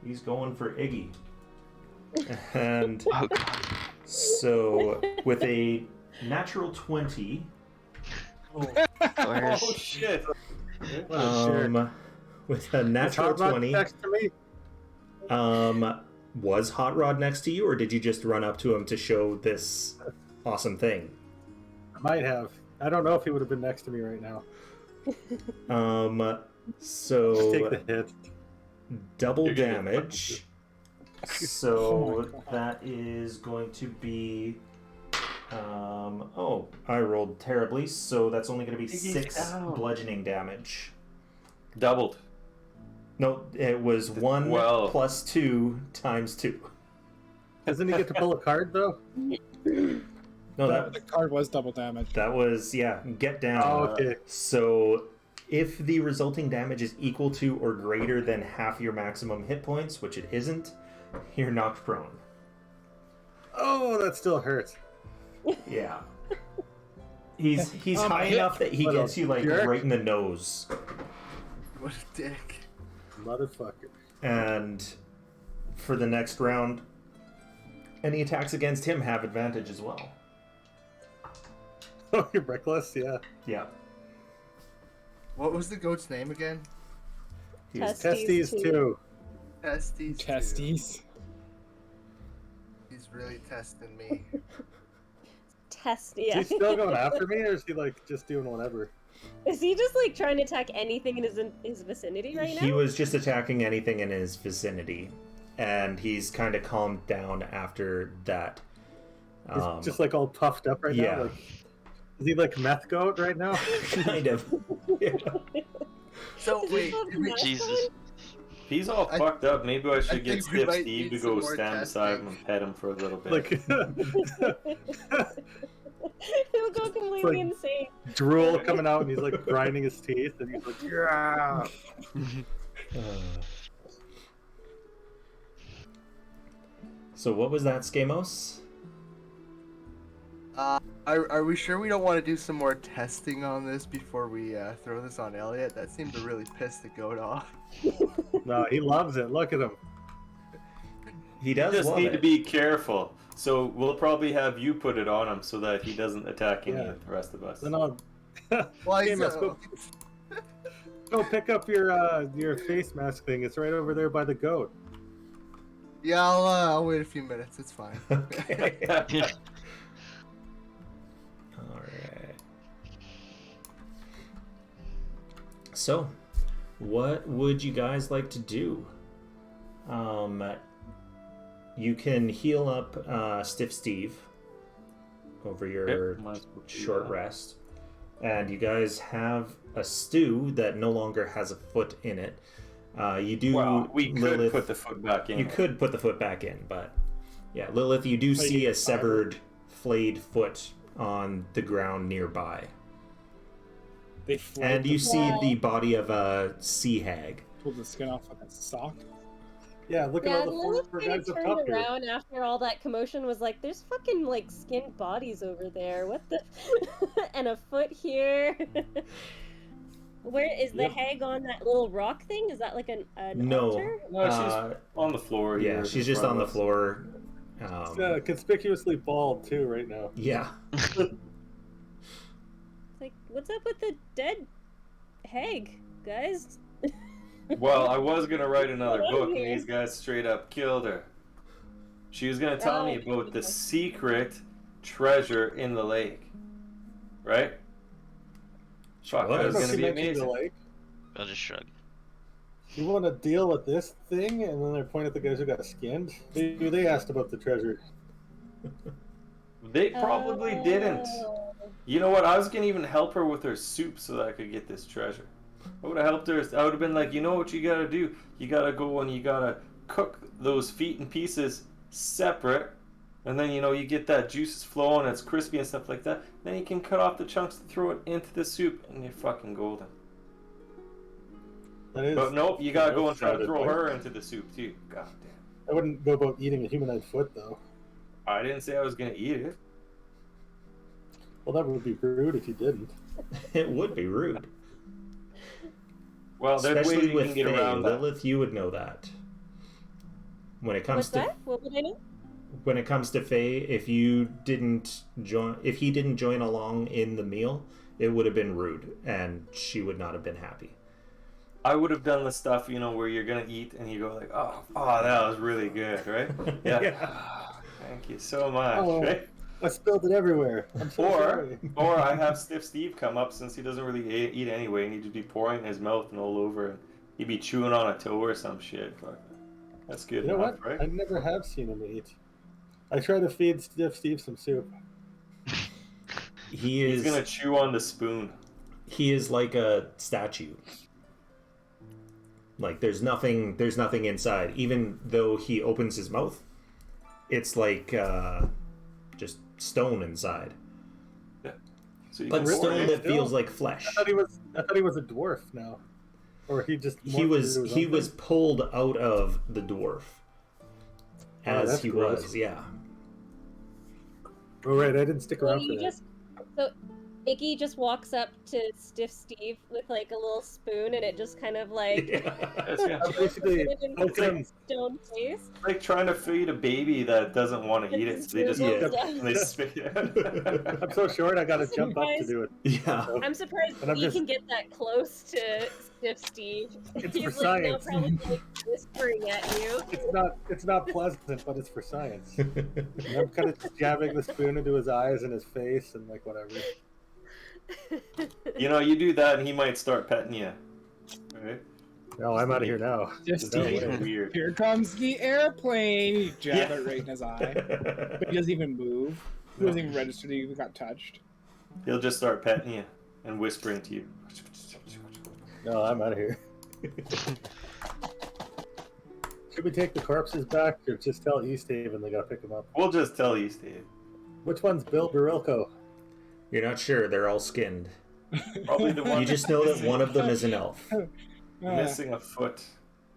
He's going for Iggy. And Oh, God. so with a natural 20, Where's- Oh shit! What a jerk. with a natural Hot Rod 20, next to me? was Hot Rod next to you, or did you just run up to him to show this awesome thing? I might have. I don't know if he would have been next to me right now. So Just take the hit. double You're gonna- damage. Oh So my God. that is going to be. I rolled terribly, so that's only going to be Iggy's 6 down. bludgeoning damage. Doubled. No, it was 1 Well- plus 2 times 2. Doesn't he get to pull a card, though? No, The that card was double damage. was, yeah, get down. Oh, okay. So if the resulting damage is equal to or greater than half your maximum hit points, which it isn't, you're knocked prone. Oh, that still hurts. Yeah. He's high hit. enough that he What a gets you like jerk. right in the nose. What a dick. Motherfucker. And for the next round, any attacks against him have advantage as well. Oh, you're reckless? Yeah. Yeah. What was the goat's name again? Testes too. Testes. Testes. He's really testing me. Yeah. Is he still going after me, or is he like just doing whatever? Is he just like trying to attack anything in his vicinity right now? He was just attacking anything in his vicinity, and he's kind of calmed down after that. He's just like all puffed up right yeah. now. Like, is he like meth goat right now? Kind of. Yeah. So wait, Jesus. He's all fucked up. Maybe I should get think we Stiff might Steve need to go some more stand beside him testing. and pet him for a little bit. Like He'll go completely like- insane. drool coming out, and he's like grinding his teeth, and he's like, yeah. So what was that, Skamos? Are we sure we don't want to do some more testing on this before we throw this on Elliot? That seemed to really piss the goat off. No, he loves it. Look at him. He You does just love need it. to be careful. So we'll probably have you put it on him so that he doesn't attack any Yeah. of the rest of us. Then I'll Why Okay, is let's go pick up your face mask thing. It's right over there by the goat. Yeah, I'll wait a few minutes. It's fine. Okay. Alright. So, what would you guys like to do? You can heal up Stiff Steve over your Yep, might as well do short that. rest. And you guys have a stew that no longer has a foot in it. You do. Well, we could Lilith, put the foot back in. You could put the foot back in, but yeah, Lilith, you do see a severed, flayed foot on the ground nearby, They flayed and you the- see the body of a sea hag. pulled the skin off like a sock. Yeah, look Yeah, at all the Lilith four kind guys of up top turned here. around after all that commotion. Was like, "There's fucking like skinned bodies over there. What the?" And a foot here. Where is the Yep. hag on that little rock thing? Is that like an No, altar? No, she's on the floor. yeah, here she's in just front on the of us. floor. He's conspicuously bald too right now. Yeah, It's like, what's up with the dead hag, guys? Well, I was gonna write another Hello book, and here. these guys straight up killed her. She was gonna tell me Oh, about the okay. secret treasure in the lake, right? Fuck, that was She gonna be mentioned the amazing. lake. I'll just shrug. You want to deal with this thing, and then they point at the guys who got skinned. They asked about the treasure. They probably didn't. Oh. You know what? I was gonna even help her with her soup so that I could get this treasure. I would have helped her. I would have been like, you know what you gotta do? You gotta go and you gotta cook those feet in pieces separate, and then you get that juices flowing, and it's crispy and stuff like that. Then you can cut off the chunks and throw it into the soup, and you're fucking golden. That is. But nope, you gotta go and try to Sounded throw like- her into the soup too. God damn. I wouldn't go about eating a humanoid foot though. I didn't say I was gonna eat it. Well, that would be rude if you didn't. it would be rude, Well, there's ways especially you with can get Faye. around that. Lilith, you would know that. When it comes What's to that? What would I do? when it comes to Faye, if he didn't join along in the meal, it would have been rude, and she would not have been happy. I would have done the stuff, where you're gonna eat and you go like, oh, that was really good, right? Yeah. Yeah. Thank you so much, Oh. right? I spilled it everywhere. I'm so sorry. Or I have Stiff Steve come up since he doesn't really eat anyway, and he'd just be pouring in his mouth and all over, and he'd be chewing on a toe or some shit. Fuck. That's good You know enough, what? right? I never have seen him eat. I try to feed Stiff Steve some soup. He's He's gonna chew on the spoon. he is like a statue. Like there's nothing inside. Even though he opens his mouth, it's like just stone inside. So you But can pour stone it that in. feels like flesh. I thought he was a dwarf now, or he just He morphed was into his he own was thing? pulled out of the dwarf Oh, as that's he gross. was. Yeah. Oh right, I didn't stick So around for you that. just so Iggy just walks up to Stiff Steve with like a little spoon, and it just kind of like Yeah. Basically, it's okay. stone face. Like trying to feed a baby that doesn't want to eat it, so they just Yeah. and they spit it. I'm so short, I gotta jump up to Surprise. do it. Yeah. I'm surprised And I'm he just- can get that close to Stiff Steve. It's He's for like now science. probably like whispering at you. It's not pleasant, but it's for science. And I'm kind of jabbing the spoon into his eyes and his face and like whatever. You know, you do that, and he might start petting you. Right? No, I'm out of here now. Just No Steve. way. Weird. Here comes the airplane. You jab Yeah. it right in his eye. But he doesn't even move. He doesn't even register that he got touched. He'll just start petting you and whispering to you. No, I'm out of here. Should we take the corpses back or just tell Easthaven they gotta pick them up? We'll just tell Easthaven. Which one's Bill Barilko? You're not sure. They're all skinned. Probably the one You just know that one of them is an elf. missing a foot,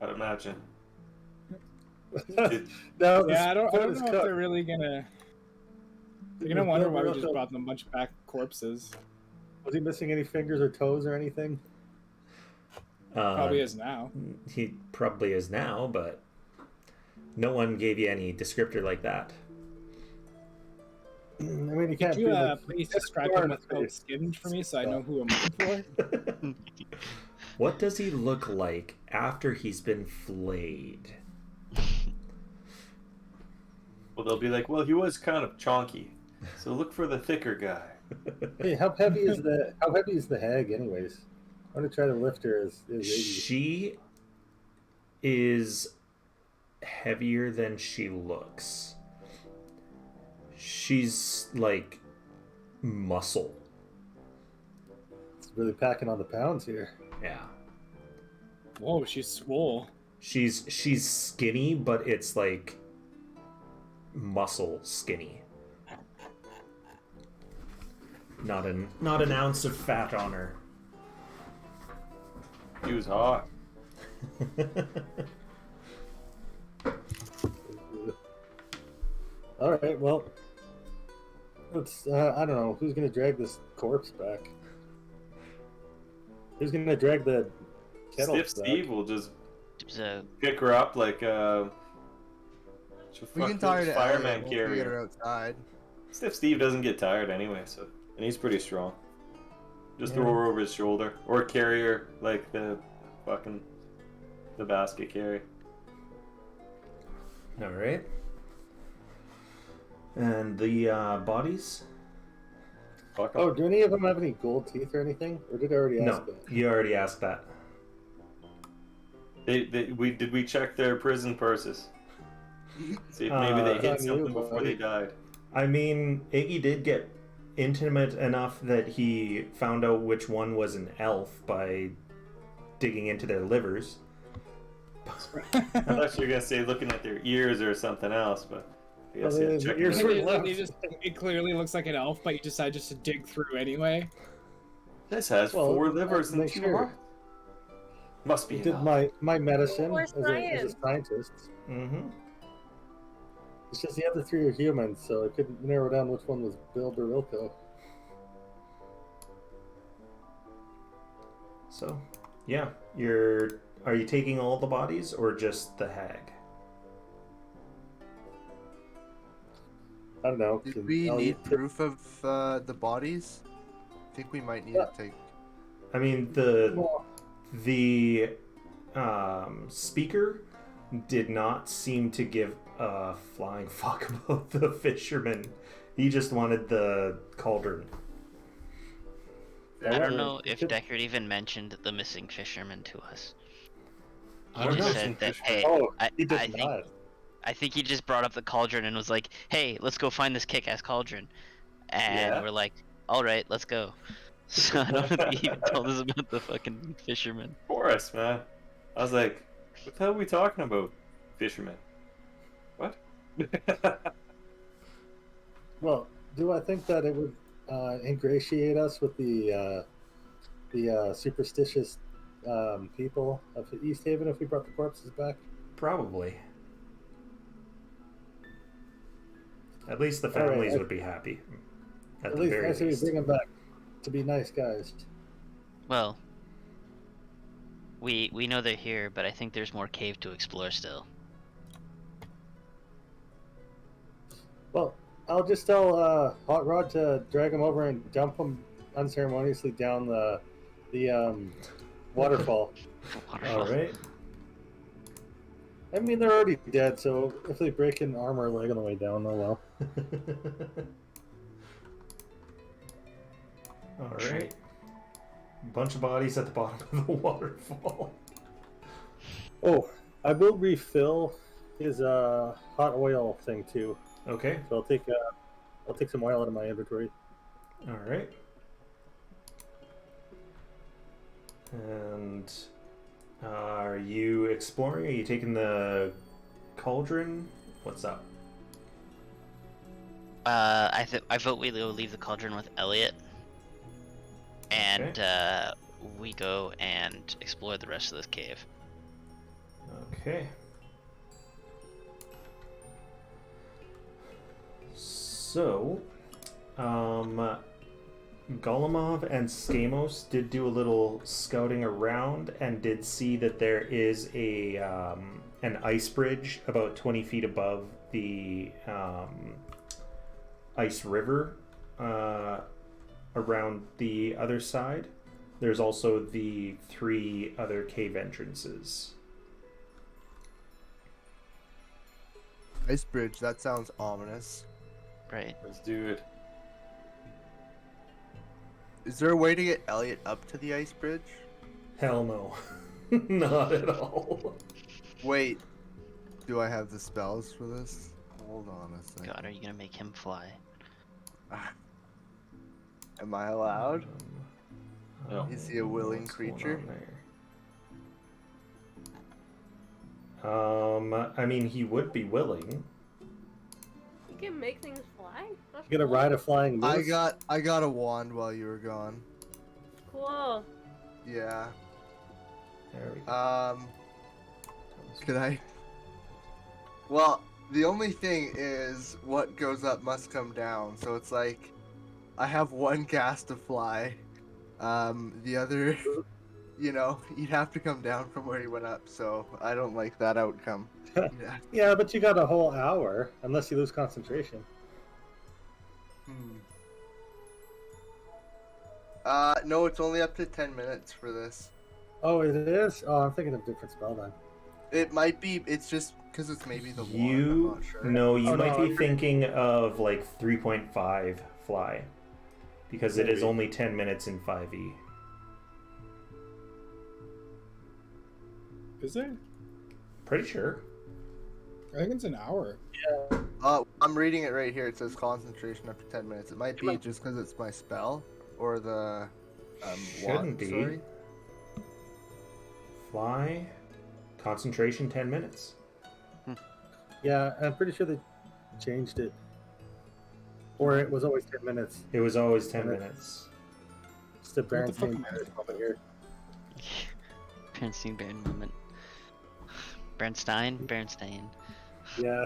I'd imagine. No, Yeah, I don't foot know is if cooked. they're really gonna. They're gonna wonder why we just brought them a bunch of back corpses. Was he missing any fingers or toes or anything? Probably is now. He probably is now, but no one gave you any descriptor like that. I mean, you can't Could you be like, please describe him without skin for me so I know who I'm looking for? What does he look like after he's been flayed? Well, they'll be like, well, he was kind of chonky, so look for the thicker guy. hey, how heavy is the hag, anyways? I'm gonna try to lift her as Iggy. She is heavier than she looks. She's like muscle. It's really packing on the pounds here. Yeah. Whoa, she's swole. She's skinny, but it's like muscle skinny. Not an ounce of fat on her. He was hot. All right, well, let's. I don't know who's gonna drag this corpse back. Who's gonna drag the kettle Stiff back? Steve will just So, pick her up like We can tie her to fireman Elliot. We'll get her carrier. outside. Stiff Steve doesn't get tired anyway, so and he's pretty strong. Just Yeah. throw her over his shoulder or carry her like the basket carry. All right. And the bodies? Fuck Oh, off. do any of them have any gold teeth or anything? Or did I already ask No, that? you already asked that. Did we check their prison purses? See if maybe they on hid you, something before buddy. they died. I mean, Iggy did get intimate enough that he found out which one was an elf by digging into their livers. I thought you were gonna say looking at their ears or something else, but I guess Well, yeah, the checking ears their- were It, left. it clearly looks like an elf, but you decide just to dig through anyway. This has Well, 4 livers and make 2 sure. hearts. Must be I did enough. my medicine More as a science. scientist. Mm-hmm. It's just the other 3 are humans, so I couldn't narrow down which one was Bill Barilko. So, yeah, are you taking all the bodies or just the hag? I don't know. Did can we Elliot need take- proof of the bodies? I think we might need to take. I mean, Well, the speaker did not seem to give a flying fuck about the fisherman. He just wanted the cauldron. I Yeah, don't know if could- Deckard even mentioned the missing fisherman to us. I He don't just know. said that, hey, Oh, I, he did I think not. I think he just brought up the cauldron and was like, hey, let's go find this kick-ass cauldron. And Yeah. we're like, alright, let's go. So I don't think he even told us about the fucking fisherman. Forest, man. I was like, what the hell are we talking about? Fisherman. What? Well, do I think that it would ingratiate us with the superstitious people of Easthaven if we brought the corpses back? Probably. At least the All right, families I- would be happy. At At the least I very say we least. bring them back. to be nice guys. Well, we know they're here, but I think there's more cave to explore still. Well, I'll just tell Hot Rod to drag him over and dump him unceremoniously down the waterfall. All right. I mean, they're already dead, so if they break an arm or leg on the way down, oh well. All right. Bunch of bodies at the bottom of the waterfall. Oh, I will refill his hot oil thing too. Okay. So I'll take some oil out of my inventory. All right. And are you exploring? Are you taking the cauldron? What's up? I vote we leave the cauldron with Elliot, and we go and explore the rest of this cave. Okay. So, Golemov and Skamos did do a little scouting around and did see that there is a an ice bridge about 20 feet above the ice river around the other side. There's also the 3 other cave entrances. Ice bridge, that sounds ominous. Right. Let's do it. Is there a way to get Elliot up to the ice bridge? Hell no. Not at all. Wait, do I have the spells for this? Hold on a second. God, are you gonna make him fly? Am I allowed? No. Is he a willing What's going creature? on there? I mean, he would be willing. You can make things fly? That's You gonna cool. ride a flying moose? I got a wand while you were gone. Cool. Yeah. There we go. Could I? Well, the only thing is what goes up must come down. So it's like I have one cast to fly. The other, you know, you'd have to come down from where you went up. So I don't like that outcome. Yeah. Yeah, but you got a whole hour, unless you lose concentration. No, it's only up to 10 minutes for this. Oh, it is? Oh, I'm thinking of a different spell then. It might be. It's just because it's maybe the wand. I'm You not sure. no, you Oh, might no, be thinking of like 3.5 fly, because it is Maybe. only 10 minutes in 5e. Is there? Pretty sure. I think it's an hour. I'm reading it right here. It says concentration up to 10 minutes. It might be just because it's my spell or the Shouldn't wand, be. sorry. Fly, concentration 10 minutes. Yeah, I'm pretty sure they changed it. Or it was always 10 minutes. It was always 10 minutes. It's the What the fuck Berenstain am I Bears moment here. Bernstein Baron moment. Bernstein. Yeah.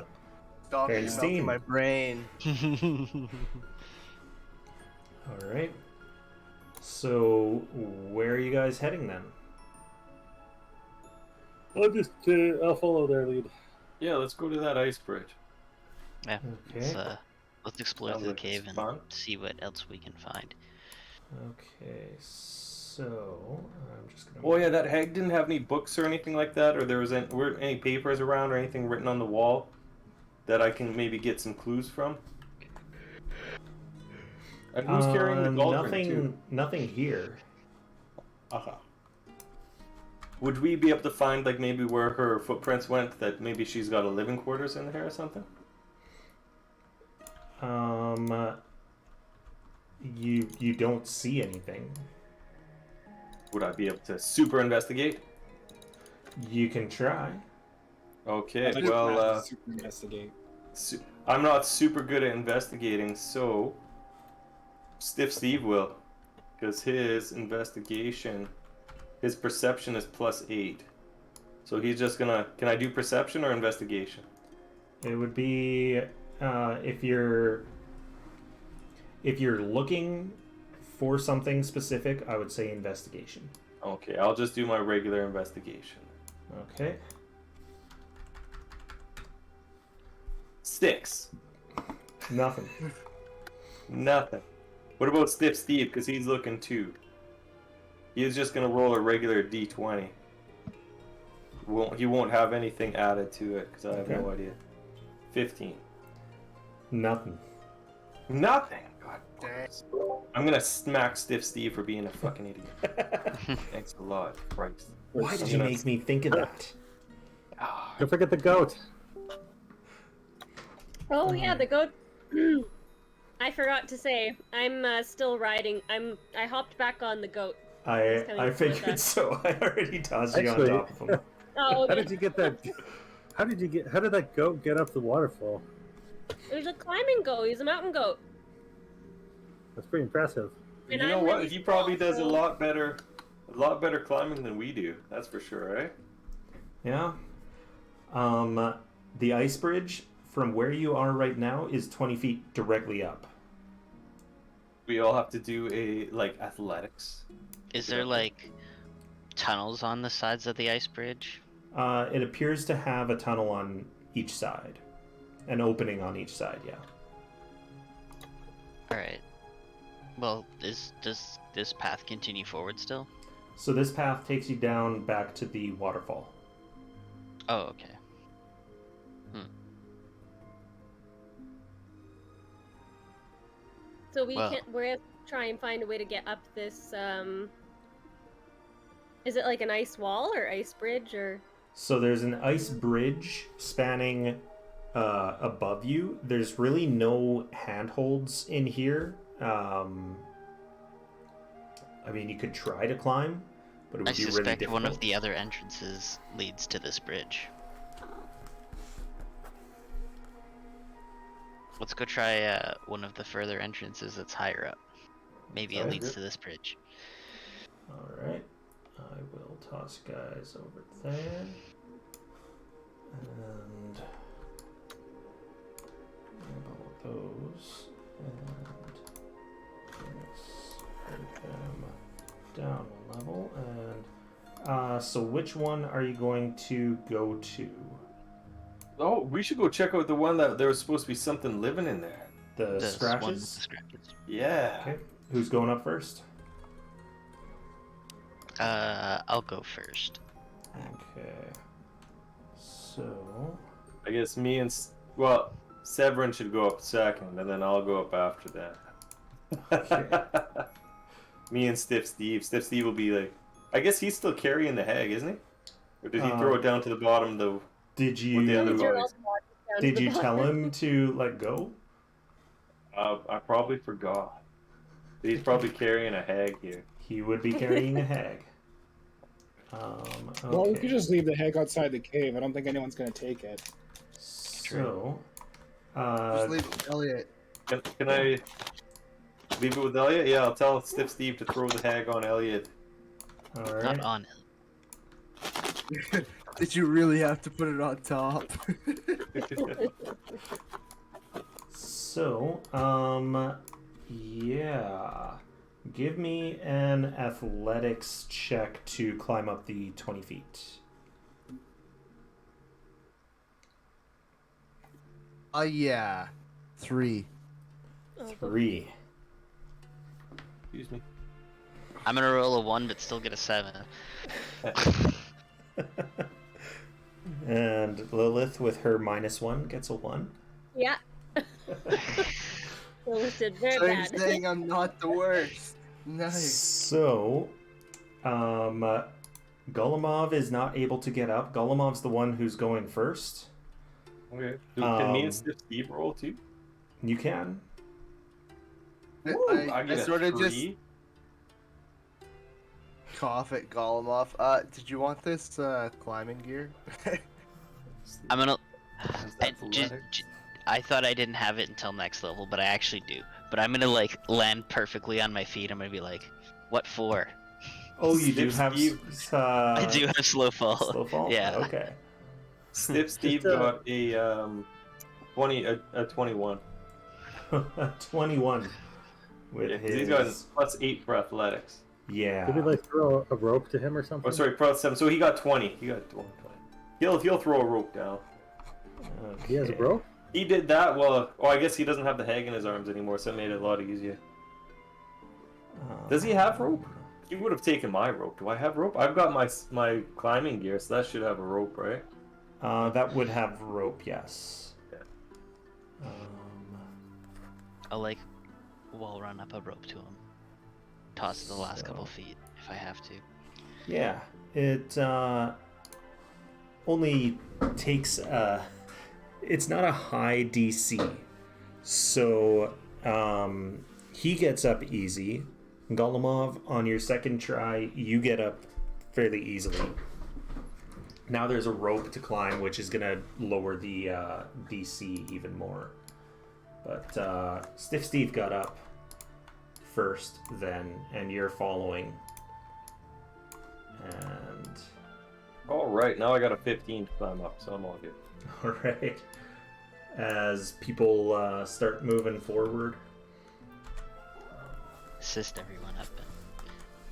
Stop Bernstein. melting my brain. All right. So, where are you guys heading then? I'll follow their lead. Yeah, let's go to that ice bridge. Yeah. Okay. Let's explore Sounds the like cave it's and fun. see what else we can find. Okay, so I'm just gonna. Oh yeah, that hag didn't have any books or anything like that, or there was weren't any papers around or anything written on the wall that I can maybe get some clues from. And who's carrying the cauldron too? Nothing here. Would we be able to find like maybe where her footprints went? That maybe she's got a living quarters in there or something. You don't see anything. Would I be able to super investigate? You can try. Okay, I'd like well, to super investigate. I'm not super good at investigating, so Stiff Steve will, because his investigation, his perception is +8. So he's just gonna. Can I do perception or investigation? It would be if you're looking for something specific, I would say investigation. Okay, I'll just do my regular investigation. Okay. 6. Nothing. Nothing. What about Stiff Steve? Because he's looking too. He's just gonna roll a regular d20. He won't have anything added to it because I have no idea. 15. Nothing. Nothing. God damn. I'm gonna smack Stiff Steve for being a fucking idiot. Thanks a lot, Christ. Why did you make me think of that? Don't forget the goat. Oh yeah, the goat. I forgot to say, I'm still riding. I hopped back on the goat. I figured so. I already tossed you on top of him. Oh, okay. How did you get that? How did that goat get up the waterfall? It was a climbing goat. He's a mountain goat. That's pretty impressive. You And know I'm what? really He probably small, does a so- lot better climbing than we do. That's for sure, right? Yeah. The ice bridge from where you are right now is 20 feet directly up. We all have to do athletics. Is there like tunnels on the sides of the ice bridge? It appears to have a tunnel on each side. An opening on each side, yeah. Alright. Well, does this path continue forward still? So this path takes you down back to the waterfall. Oh, okay. So we're Well. gonna try and find a way to get up this. Is it like an ice wall or ice bridge or? So there's an ice bridge spanning above you. There's really no handholds in here. I mean, you could try to climb, but it I would be really suspect difficult. one of the other entrances leads to this bridge. Let's go try one of the further entrances that's higher up. Maybe it Sounds leads good. to this bridge. Alright. I will toss guys over there. And grab all of those. And yes, put them down one level. And so which one are you going to go to? Oh, we should go check out the one that there was supposed to be something living in there. The This one with scratches? the scratches. Yeah. Okay. Who's going up first? I'll go first. Okay. So I guess Severin should go up second, and then I'll go up after that. Okay. Me and Stiff Steve. Stiff Steve will be like, I guess he's still carrying the hag, isn't he? Or did he throw it down to the bottom? Did With the other you bodies? did you tell him to let go? I probably forgot. He's probably carrying a hag here. He would be carrying a hag. Well, we okay. could just leave the hag outside the cave. I don't think anyone's gonna take it. So, Just leave it, Elliot. Can I leave it with Elliot? Yeah, I'll tell Stiff Steve to throw the hag on Elliot. all Not right. on it. Did you really have to put it on top? So, yeah. Give me an athletics check to climb up the 20 feet. Yeah. 3. 3. Excuse me. I'm gonna roll a 1 but still get a 7. And Lilith with her -1 gets a 1. Yeah. Lilith did very So you're bad. saying I'm not the worst. Nice. So, Golemov is not able to get up. Golemov's the one who's going first. Okay. Can me Um, and Stiff Steve roll too? You can. I I get a sort of just 3. cough at Golemov. Did you want this climbing gear? I'm gonna. Is I, that just, athletic? I thought I didn't have it until next level, but I actually do. But I'm gonna like land perfectly on my feet. I'm gonna be like, "What for?" Oh, you do Stiff have Steve. I do have slow fall. slow fall? Yeah. Okay. Stiff Steve Just, got a 21. 21. with Yeah, 'cause his. he's got +8 for athletics. Yeah. Did we like throw a rope to him or something? Oh, sorry, +7. So he got 20. He got 20. He'll throw a rope down. Okay. He has a rope? He did that. Well, I guess he doesn't have the hag in his arms anymore, so it made it a lot easier. Does he have rope? He would have taken my rope. Do I have rope? I've got my climbing gear, so that should have a rope, right? That would have rope, yes. Yeah. I'll wall run up a rope to him. Toss it the last couple feet if I have to. Yeah, it only takes it's not a high DC, so he gets up easy. Golemov, on your second try, you get up fairly easily. Now there's a rope to climb, which is gonna lower the DC even more. But Stiff Steve got up first then, and you're following. And All right, now I got a 15 to climb up, so I'm all good. all right, as people start moving forward. Assist everyone up and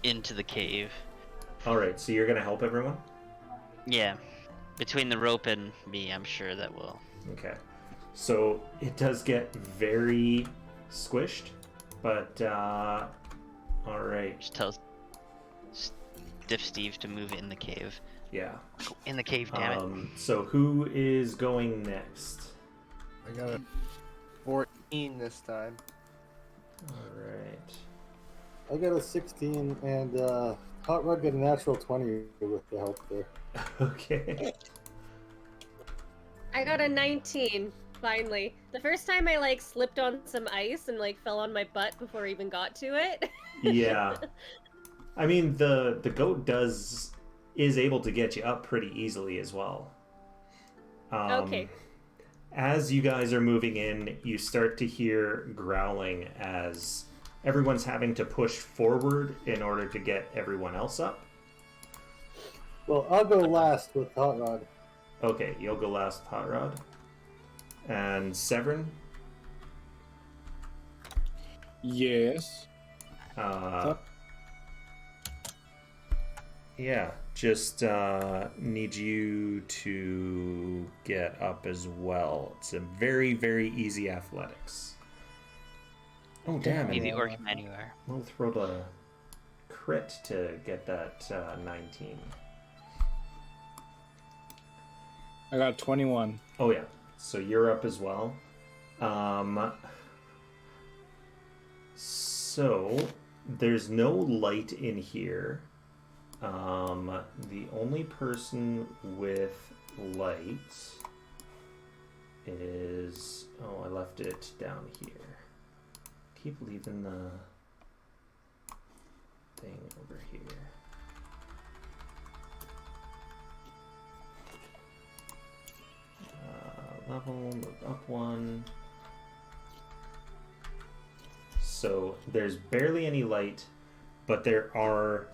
into the cave. All right, so you're gonna help everyone. Yeah, between the rope and me, I'm sure that will. Okay, so it does get very squished, but all right. Just tell Stiff Steve to move in the cave. Yeah. Go in the cave, damn it. So who is going next? I got a 14 this time. All right. I got a 16, and Hot Rod got a natural 20 with the help there. Okay. I got a 19, finally. The first time I slipped on some ice and fell on my butt before I even got to it. Yeah. I mean, the goat is able to get you up pretty easily as well. Okay. As you guys are moving in, you start to hear growling as everyone's having to push forward in order to get everyone else up. Well, I'll go last with Hot Rod. Okay, you'll go last, Hot Rod. And Severin? Yes. Yeah, just need you to get up as well. It's a very, very easy athletics. Oh, damn Be it. the orc man you are. We'll throw the crit to get that 19. I got 21. Oh, yeah. So you're up as well. So there's no light in here. The only person with light is... Oh, I left it down here. Keep leaving the thing over here. Level, move up one. So there's barely any light, but there are...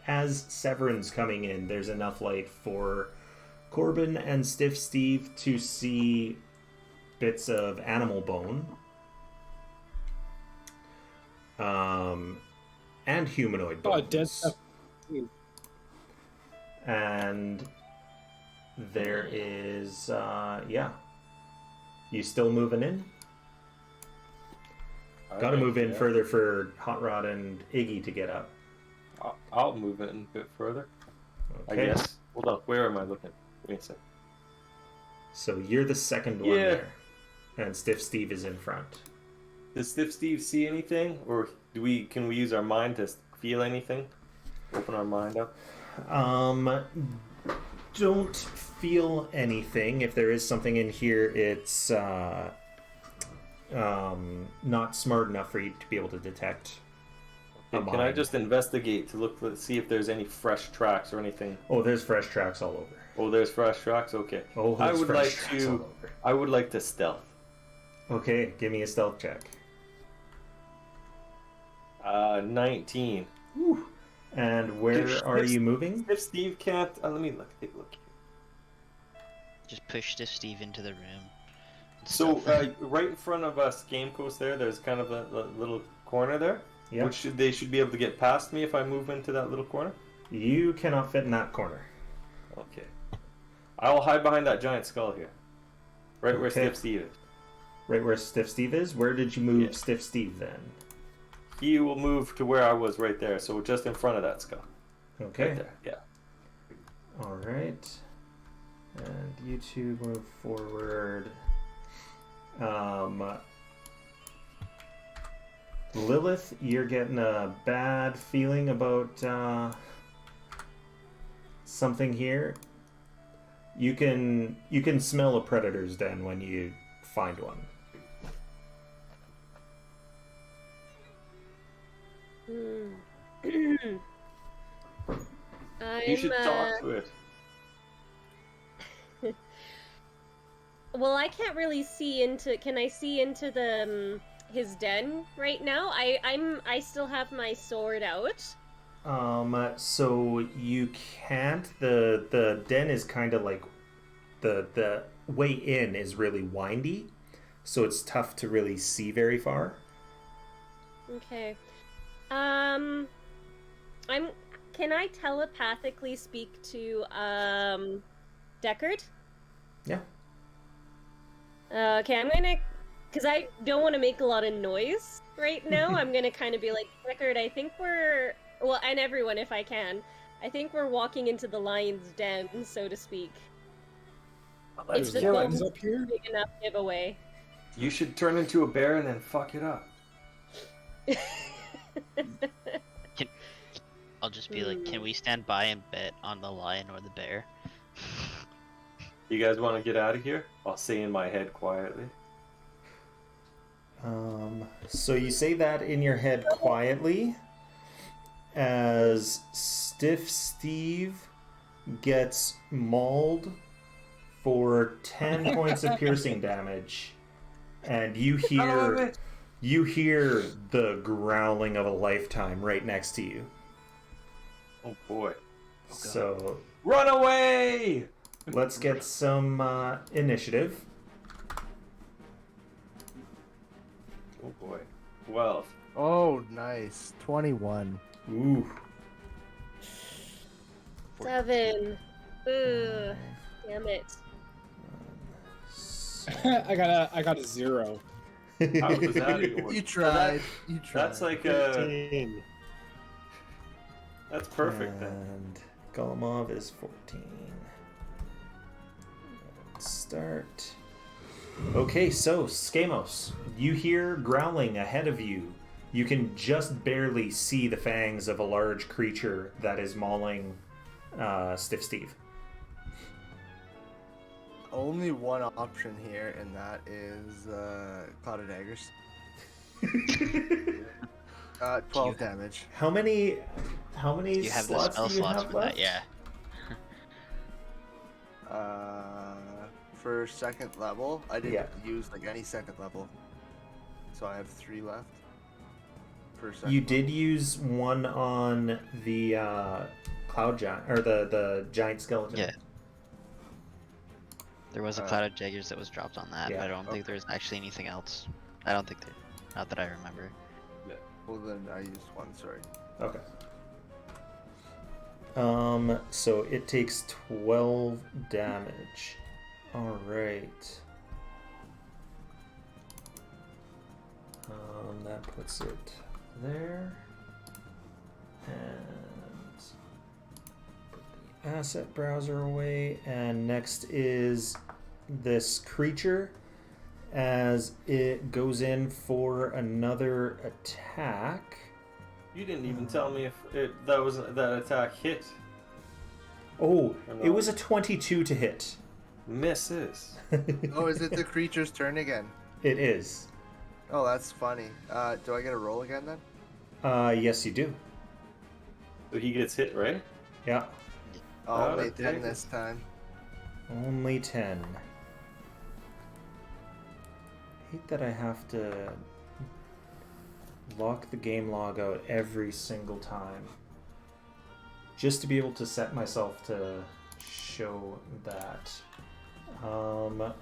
As Severin's coming in, there's enough light for Korbin and Stiff Steve to see bits of animal bone. And humanoid bones. Oh, dead stuff. And there is, yeah. You still moving in? Got to move in further for Hot Rod and Iggy to get up. I'll move it a bit further. Okay. I guess. Hold on. Where am I looking? Wait a sec. So you're the second one there, and Stiff Steve is in front. Does Stiff Steve see anything, or can we use our mind to feel anything? Open our mind up. Don't feel anything. If there is something in here, it's not smart enough for you to be able to detect. Okay, can I just investigate to see if there's any fresh tracks or anything? Oh, there's fresh tracks all over. Oh, there's fresh tracks. Okay. Oh, I there's would fresh like tracks all over. I would like to stealth. Okay, give me a stealth check. 19. Whew. And where are you moving? If Steve can't, let me take a look here. Just push Stiff Steve into the room. So stuff. right in front of us, Game Coast there's kind of a little corner there. Yeah. Which they should be able to get past me if I move into that little corner? You cannot fit in that corner. Okay. I'll hide behind that giant skull here. Right where Okay. Stiff Steve is. Right where Stiff Steve is? Where did you move Yeah. Stiff Steve then? He will move to where I was right there, so just in front of that skull. Okay. Right there, yeah. Alright. And you two move forward. Lilith, you're getting a bad feeling about something here. You can smell a predator's den when you find one. You should talk to it. Well, I can't really see into. Can I see into the his den right now? I still have my sword out. So you can't. The den is kind of like the way in is really windy, so it's tough to really see very far. Okay. Can I telepathically speak to Deckard? Yeah. Okay, I'm gonna, because I don't want to make a lot of noise right now. I'm gonna kind of be like, Deckard, I think we're, well, and everyone if I can, I think we're walking into the lion's den, so to speak. There's It's just lions not up here. big enough giveaway. You should turn into a bear and then fuck it up. I'll just be like, can we stand by and bet on the lion or the bear? You guys want to get out of here? I'll say in my head quietly. So you say that in your head quietly as Stiff Steve gets mauled for 10 points of piercing damage, and you hear the growling of a lifetime right next to you. Oh boy. So Run away! let's get some initiative. Oh boy. 12. Oh, nice. 21. Ooh. 7. Ugh. Damn it. I got a 0. How does that even work? You tried. You tried. That's like 15. that's perfect then. And Golemov is 14. Let's start. Okay, so Skamos, you hear growling ahead of you. You can just barely see the fangs of a large creature that is mauling Stiff Steve. Only one option here, and that is Cloud of Daggers. 12 damage. How many You have the slots spell do you slots have for left? that, yeah. For second level, I didn't Yeah. use like any second level, so I have 3 left. For second You level. did use one on the cloud giant or the giant skeleton. Yeah. There was a cloud of jaggers that was dropped on that, Yeah, but I don't think there's actually anything else. I don't think there. Not that I remember. Well, then I used 1. Sorry. Okay. So it takes 12 damage. All right. That puts it there. And put the asset browser away. And next is this creature as it goes in for another attack. You didn't even tell me if that attack hit. Oh, Or it not. was a 22 to hit. Misses. Oh, is it the creature's turn again? It is. Oh, that's funny. Do I get a roll again then? Yes, you do. So he gets hit, right? Yeah. Oh, Oh, only 10 dang. this time. Only 10. Hate that I have to lock the game log out every single time. Just to be able to set myself to show that.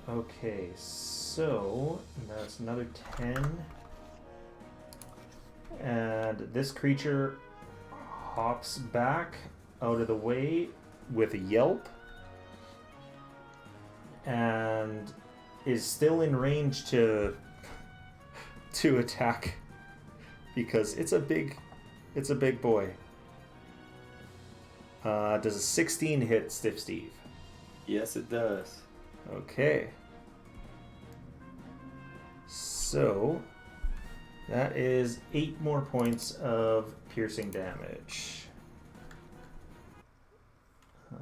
Okay, so that's another 10. And this creature hops back out of the way with a yelp and is still in range to attack because it's a big boy. Does a 16 hit Stiff Steve? Yes, it does. Okay. So that is 8 more points of piercing damage. So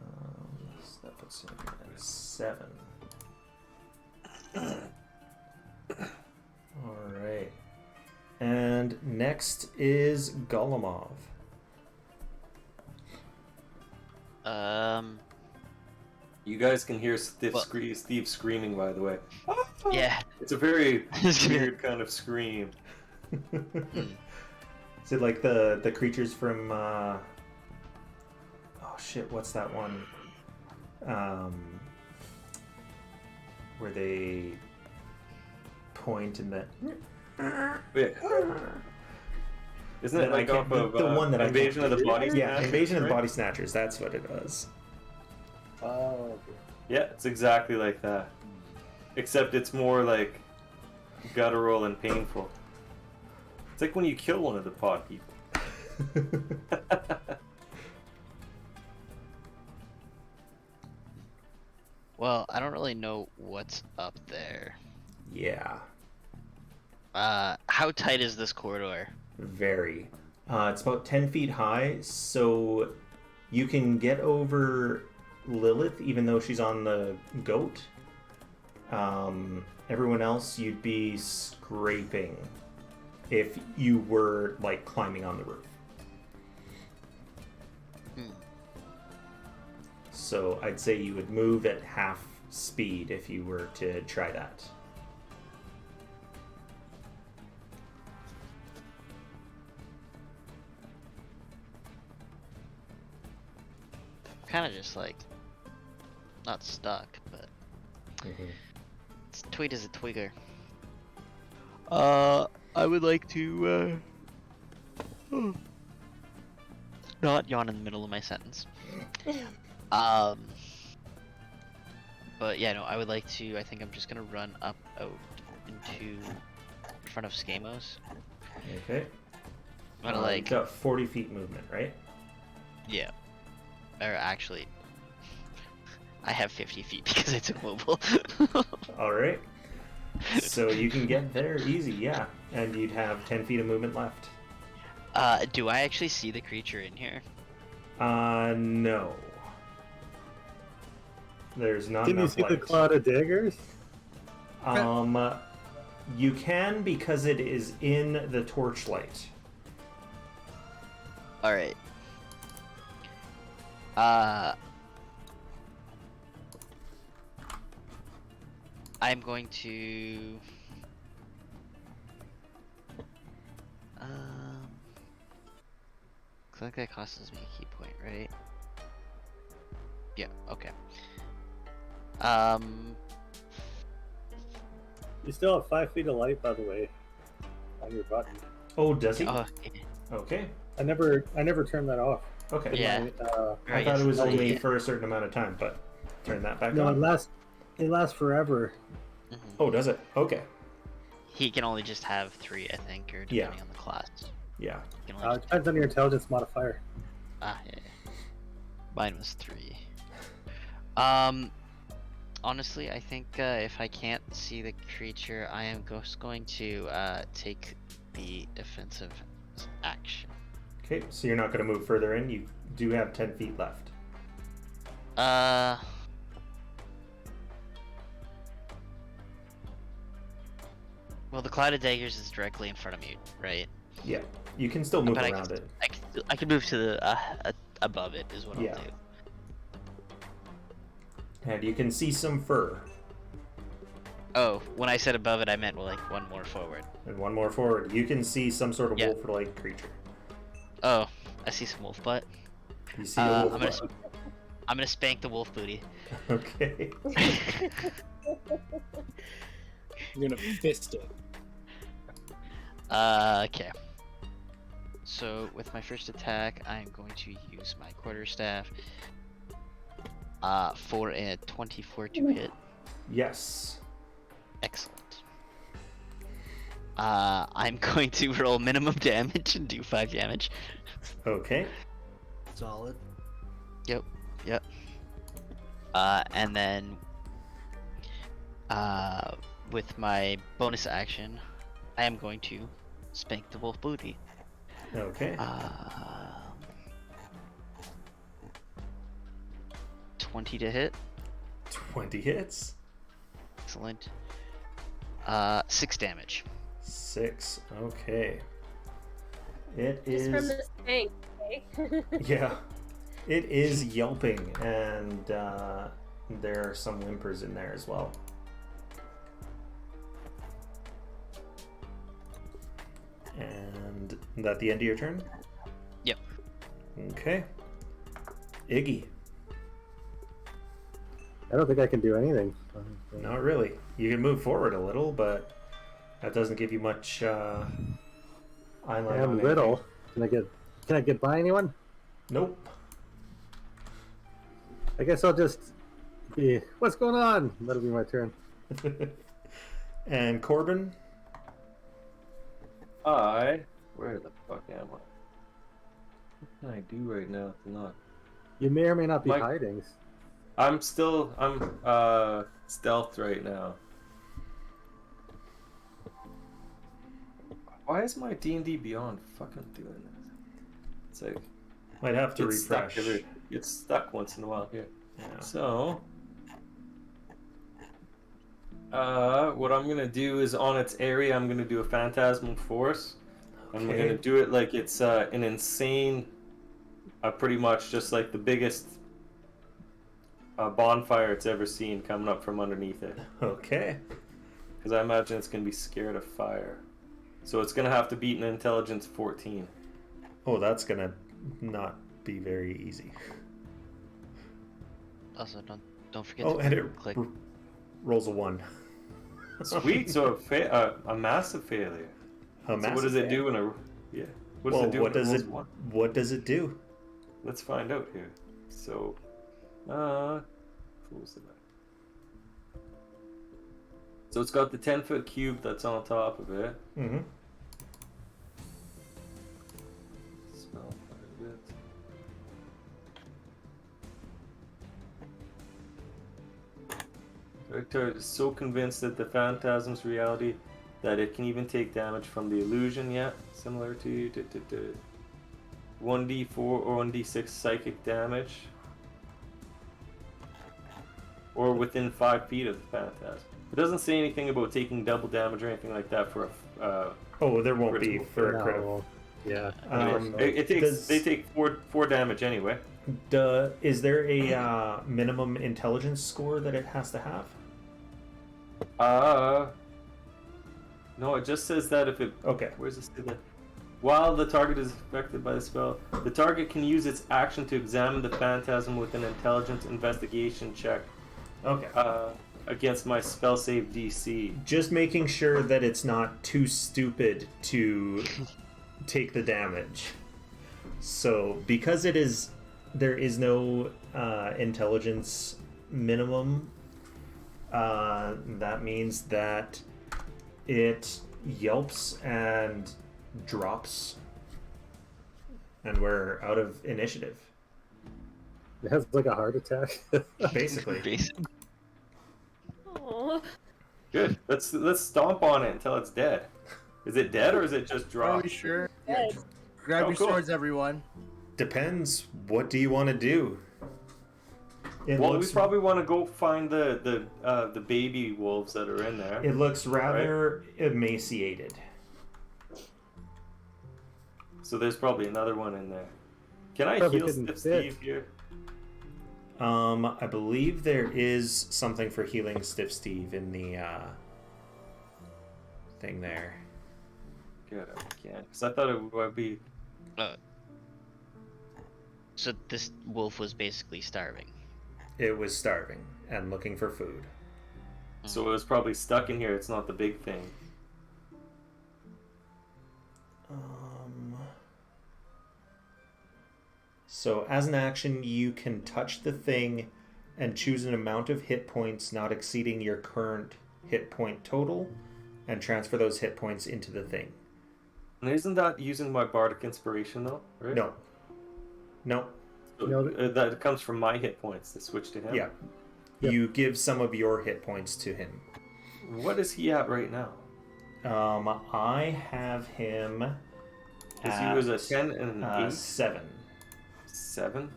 that puts him at 7. Alright. And next is Golemov. You guys can hear Steve screaming, by the way. Yeah. It's a very weird kind of scream. Is it like the creatures from oh shit, what's that one? Where they point and that Yeah. Isn't it like off of the one that Invasion of the Body Snatchers? Yeah, Invasion of the right? Body Snatchers, that's what it was. Oh, okay. Yeah, it's exactly like that. Except it's more like guttural and painful. It's like when you kill one of the pod people. Well, I don't really know what's up there. Yeah, How tight is this corridor? very. It's about 10 feet high, so you can get over Lilith even though she's on the goat. Everyone else you'd be scraping if you were like climbing on the roof. So I'd say you would move at half speed if you were to try that. Kind of just like not stuck, but it's tweet is a twigger. I would like to not yawn in the middle of my sentence. But yeah, no, I would like to. I think I'm just gonna run up out into in front of Skamos. Okay. I'm gonna like You've got 40 feet movement, right? yeah, or actually, I have 50 feet because I took mobile. All right. So you can get there easy, yeah. And you'd have 10 feet of movement left. Do I actually see the creature in here? No. There's not Didn't you enough see the light. cloud of daggers? You can because it is in the torchlight. All right. I'm going to. Looks like that costs me a key point, right? Yeah. Okay. You still have 5 feet of light, by the way, on your button. Oh, does he? Oh, Okay. I never turned that off. Okay. yeah. I thought it was only for a certain amount of time, but turn that back No, on. it lasts forever. Oh, does it? Okay. He can only just have 3, I think, or depending on the class. Yeah. He can only It depends on your intelligence modifier. yeah. Mine was 3. Honestly, I think if I can't see the creature, I am just going to take the defensive action. Okay, so you're not going to move further in. You do have 10 feet left. Well, the cloud of daggers is directly in front of me, right? Yeah. You can still move But around it. I can move to the above it is what Yeah. I'll do. And you can see some fur. Oh, when I said above it, I meant like one more forward. And one more forward. You can see some sort of Yeah. wolf-like creature. Oh, I see some wolf butt. You see a wolf I'm gonna butt. I'm gonna spank the wolf booty. Okay. You're gonna fist it. Okay. So with my first attack, I'm going to use my quarterstaff. For a 24 to hit. Yes. Excellent. I'm going to roll minimum damage and do 5 damage. Okay. Solid. Yep. And then, with my bonus action, I am going to spank the wolf booty. Okay. 20 to hit. 20 hits. Excellent. 6 damage. 6. Okay. It Just is. from the spank, okay? Yeah. It is yelping, and there are some whimpers in there as well. And is that the end of your turn? Yep. Okay. Iggy. I don't think I can do anything. Not really. You can move forward a little, but that doesn't give you much eyeline on I'm anything. little. Can I get by anyone? Nope. I guess I'll just be. What's going on? That'll be my turn. And Korbin? Where the fuck am I? What can I do right now to not? You may or may not be Mike- hiding. I'm stealthed right now. Why is my D&D Beyond fucking doing this? It's like Might have to it's refresh. It's stuck once in a while here. Yeah. So what I'm gonna do is on its area I'm gonna do a phantasmal force. And we're Okay. gonna do it like it's an insane pretty much just like the biggest bonfire it's ever seen coming up from underneath it. Okay. Because I imagine it's going to be scared of fire. So it's going to have to beat an intelligence 14. Oh, that's gonna not be very easy. Also, don't forget Oh, to and it click. rolls a 1. Sweet, so a massive failure. A So what does it do when a... Yeah. What does Well, it do what when does rolls it? one? What does it do? Let's find out here. So... Fools the back. So it's got the 10-foot cube that's on top of it. Mm-hmm. Smell quite a bit. Deckard is so convinced that the phantasm's reality that it can even take damage from the illusion yet, similar to 1d4 or 1d6 psychic damage. Or within 5 feet of the phantasm. It doesn't say anything about taking double damage or anything like that for a Oh, there won't be critical. for a critical. No. Yeah. it takes does- they take four damage anyway. Is there a minimum intelligence score that it has to have? No, it just says that if it... Okay. Where's it say that? While the target is affected by the spell, the target can use its action to examine the phantasm with an intelligence investigation check Okay. against my spell save DC. Just making sure that it's not too stupid to take the damage. So, because there is no intelligence minimum, that means that it yelps and drops, and we're out of initiative. It has like a heart attack. Basically. Aw. Good. Let's stomp on it until it's dead. Is it dead or is it just Are dropped? we sure? Good. Grab Oh, your cool. swords, everyone. Depends. What do you want to do? It Well, looks, we probably want to go find the baby wolves that are in there. It looks rather emaciated. So there's probably another one in there. Can I Probably heal couldn't Stiff fit. Steve here? I believe there is something for healing Stiff Steve in the thing there. Good, I can. Because I thought it would be... So this wolf was basically starving. It was starving and looking for food. So it was probably stuck in here. It's not the big thing. So as an action, you can touch the thing and choose an amount of hit points not exceeding your current hit point total and transfer those hit points into the thing. And isn't that using my bardic inspiration though? Right? No. No. So, that comes from my hit points to switch to him? Yeah. Yep. You give some of your hit points to him. What is he at right now? I have him Because he was a 10 and an 8? 7. 7?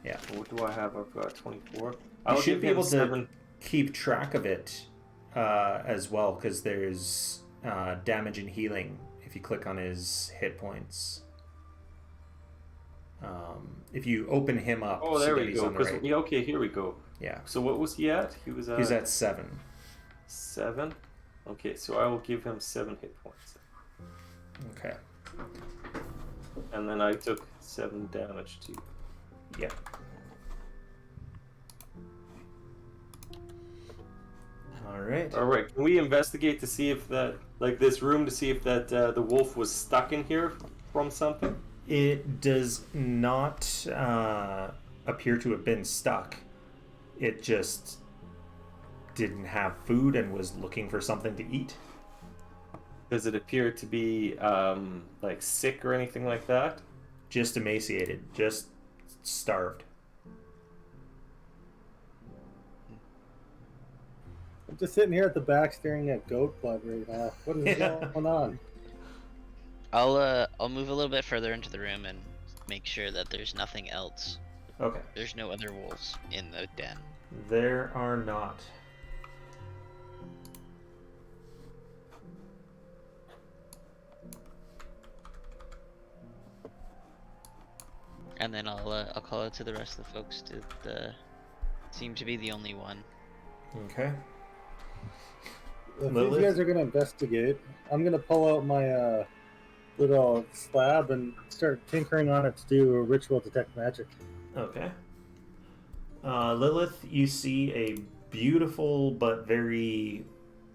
Yeah. What do I have? I've got 24. You should be able to keep track of it as well, because there's damage and healing if you click on his hit points. If you open him up, oh, there so we go. right. Yeah, okay, here we go. Yeah. So what was he at? He was at 7. 7? Okay, so I will give him 7 hit points. Okay. And then I took 7 damage too. Yeah. Alright. Alright, can we investigate to see if that, like this room, to see if that the wolf was stuck in here from something? It does not appear to have been stuck. It just didn't have food and was looking for something to eat. Does it appear to be like sick or anything like that? Just emaciated, just starved. I'm just sitting here at the back staring at goat blood right now. What is going on? I'll move a little bit further into the room and make sure that there's nothing else. Okay. There's no other wolves in the den. There are not. And then I'll call out to the rest of the folks to seem to be the only one. Okay. If these guys are gonna investigate, I'm gonna pull out my little slab and start tinkering on it to do a ritual detect magic. Okay. Lilith, you see a beautiful but very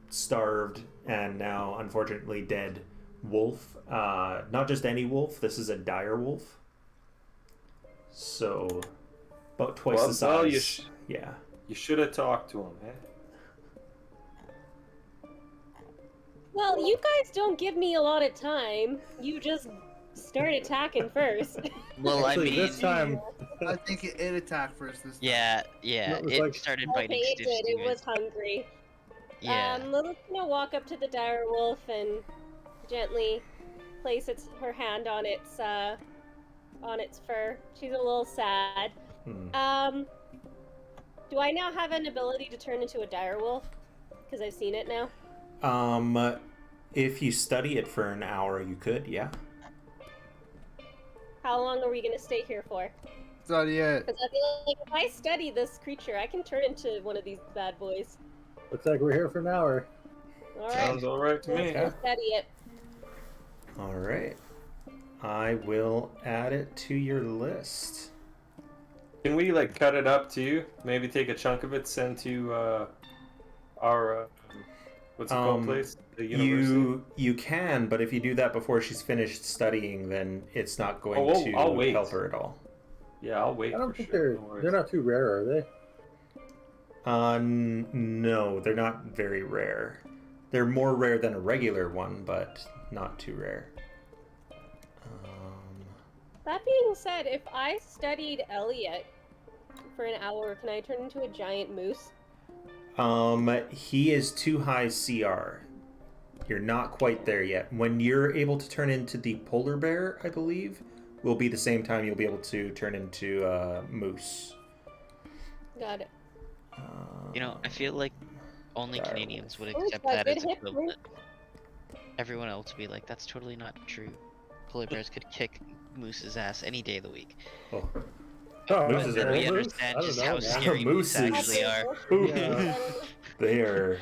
starved and now unfortunately dead wolf. Not just any wolf, this is a dire wolf. So, about twice the size. Yeah. You should have talked to him, eh? Well, you guys don't give me a lot of time. You just start attacking first. Well, Actually, I mean, this time, I think it attacked first this time. yeah, No, it was it like- started Okay, biting it Stiff did. It Stewart. was hungry. Yeah. Lilith's gonna walk up to the dire wolf and gently place her hand on its fur. She's a little sad. Do I now have an ability to turn into a dire wolf? Because I've seen it now. If you study it for an hour, you could, yeah. How long are we gonna stay here for? Study it. Because I feel like if I study this creature, I can turn into one of these bad boys. looks like we're here for an hour. All right. Sounds alright to me. Let's study it. Alright. I will add it to your list. Can we like cut it up too? Maybe take a chunk of it, send to our what's it called place? The university. You can, but if you do that before she's finished studying, then it's not going I'll to wait. help her at all. Yeah, I'll wait. I don't for think sure. No worries. they're not too rare, are they? No, they're not very rare. They're more rare than a regular one, but not too rare. That being said, if I studied Elliot for an hour, can I turn into a giant moose? He is too high CR. You're not quite there yet. When you're able to turn into the polar bear, I believe, will be the same time you'll be able to turn into a moose. Got it. You know, I feel like only Dire Canadians would Oh, accept I that did as hit equivalent. Everyone else would be like, that's totally not true. Polar bears could kick moose's ass any day of the week. Oh. Oh, Mooses Then are we moose? understand I don't just know, how man. scary moose Mooses. actually are. Yeah. They are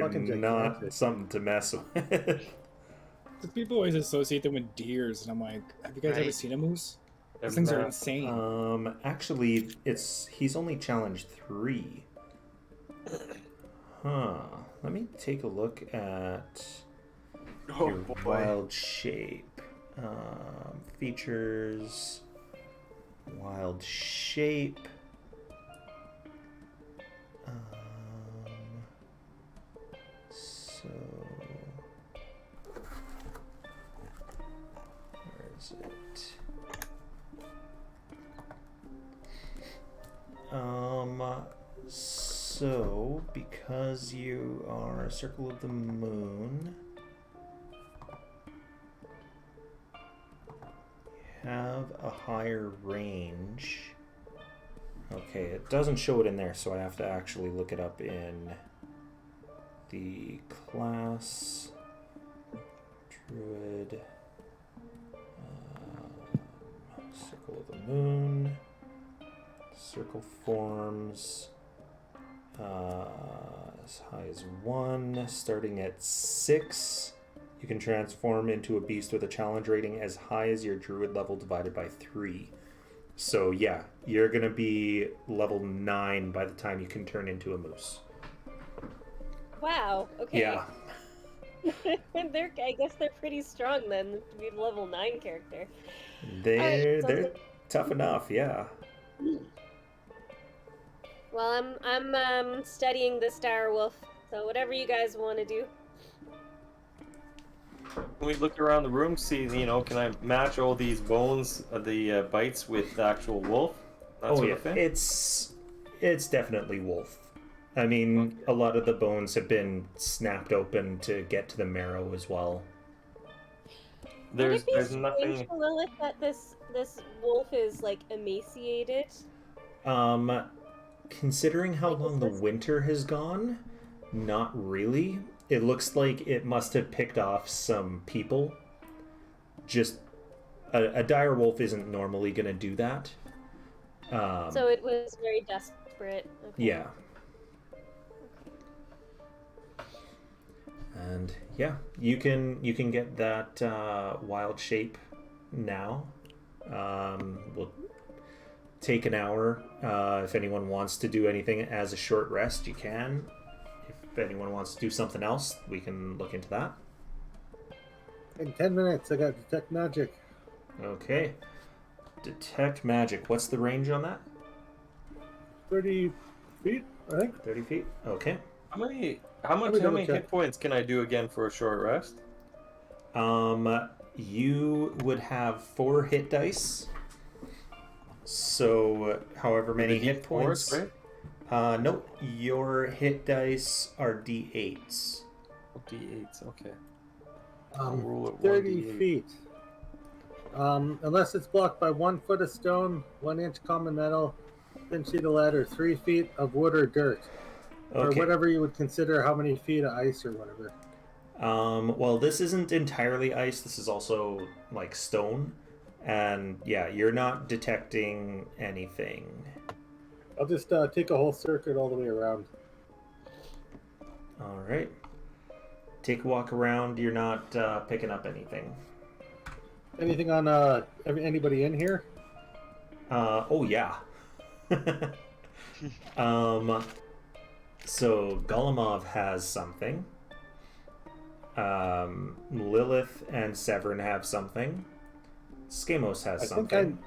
Fucking not gigantic. something to mess with. People always associate them with deers, and I'm like, have you guys ever Right. seen a moose? These things are insane. Actually, he's only challenged 3. Huh. Let me take a look at your wild shape. Features. Wild shape. So where is it? So because you are a circle of the moon, you have a higher range. Okay, it doesn't show it in there, so I have to actually look it up in the class. Druid. Circle of the moon. Circle forms. As high as 1. Starting at 6. You can transform into a beast with a challenge rating as high as your druid level divided by 3. So yeah, you're gonna be level 9 by the time you can turn into a moose. Wow. Okay. Yeah. I guess they're pretty strong then to be a level 9 character. They're tough enough, yeah. Well, I'm studying the Star Wolf, so whatever you guys want to do. Can we look around the room, see, can I match all these bones, the bites with the actual wolf? That sort of thing? It's definitely wolf. I mean, a lot of the bones have been snapped open to get to the marrow as well. There's Would it be nothing. strange, Lilith, that this wolf is like emaciated? Considering how long the winter has gone, not really. It looks like it must have picked off some people. Just a dire wolf isn't normally going to do that. So it was very desperate. Okay. Yeah. And yeah, you can get that wild shape now. We'll take an hour. If anyone wants to do anything as a short rest, you can. If anyone wants to do something else, we can look into that. In 10 minutes, I got Detect Magic. Okay. Detect Magic. What's the range on that? 30 feet, I think. 30 feet? Okay. How many hit points can I do again for a short rest? You would have 4 hit dice. So, however many hit points. Right? No, your hit dice are D8s. D8s, okay. 30 feet. Unless it's blocked by 1 foot of stone, 1 inch common metal, 10 feet of ladder, 3 feet of wood or dirt. Or whatever you would consider how many feet of ice or whatever. Well, this isn't entirely ice. This is also like stone. And yeah, you're not detecting anything. I'll just take a whole circuit all the way around. All right. Take a walk around. You're not picking up anything. Anything on anybody in here? Oh yeah. So Golemov has something. Lilith and Severin have something. Skamos has something.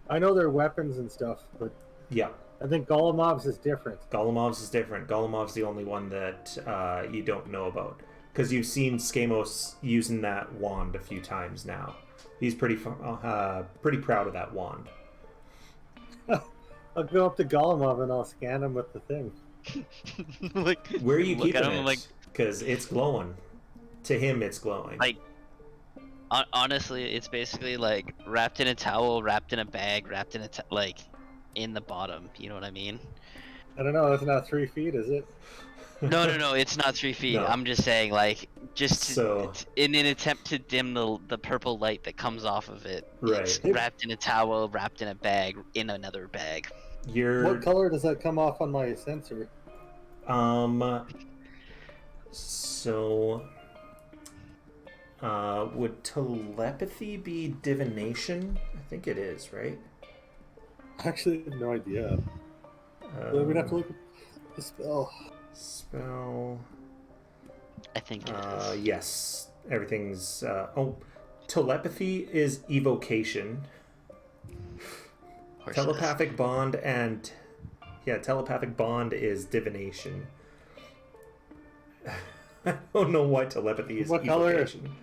I know they're weapons and stuff, but yeah, I think Golemov's is different. Golemov's is different. Golemov's the only one that you don't know about, because you've seen Skamos using that wand a few times now. He's pretty proud of that wand. I'll go up to Golemov and I'll scan him with the thing. Like, where are you keeping it? Because it's glowing. To him, it's glowing. Like, honestly, it's basically like wrapped in a towel, wrapped in a bag, wrapped in like in the bottom. You know what I mean? I don't know. That's not 3 feet, is it? No, it's not 3 feet. No. I'm just saying, like, in an attempt to dim the purple light that comes off of it. Right. It's wrapped in a towel, wrapped in a bag, in another bag. What color does that come off on my sensor? Would telepathy be divination? I think it is, right? I actually have no idea. We'd have to look at the spell. Spell. I think it is. Yes. Everything's. Telepathy is evocation. Telepathic bond and. Yeah, telepathic bond is divination. I don't know why telepathy is What evocation. color?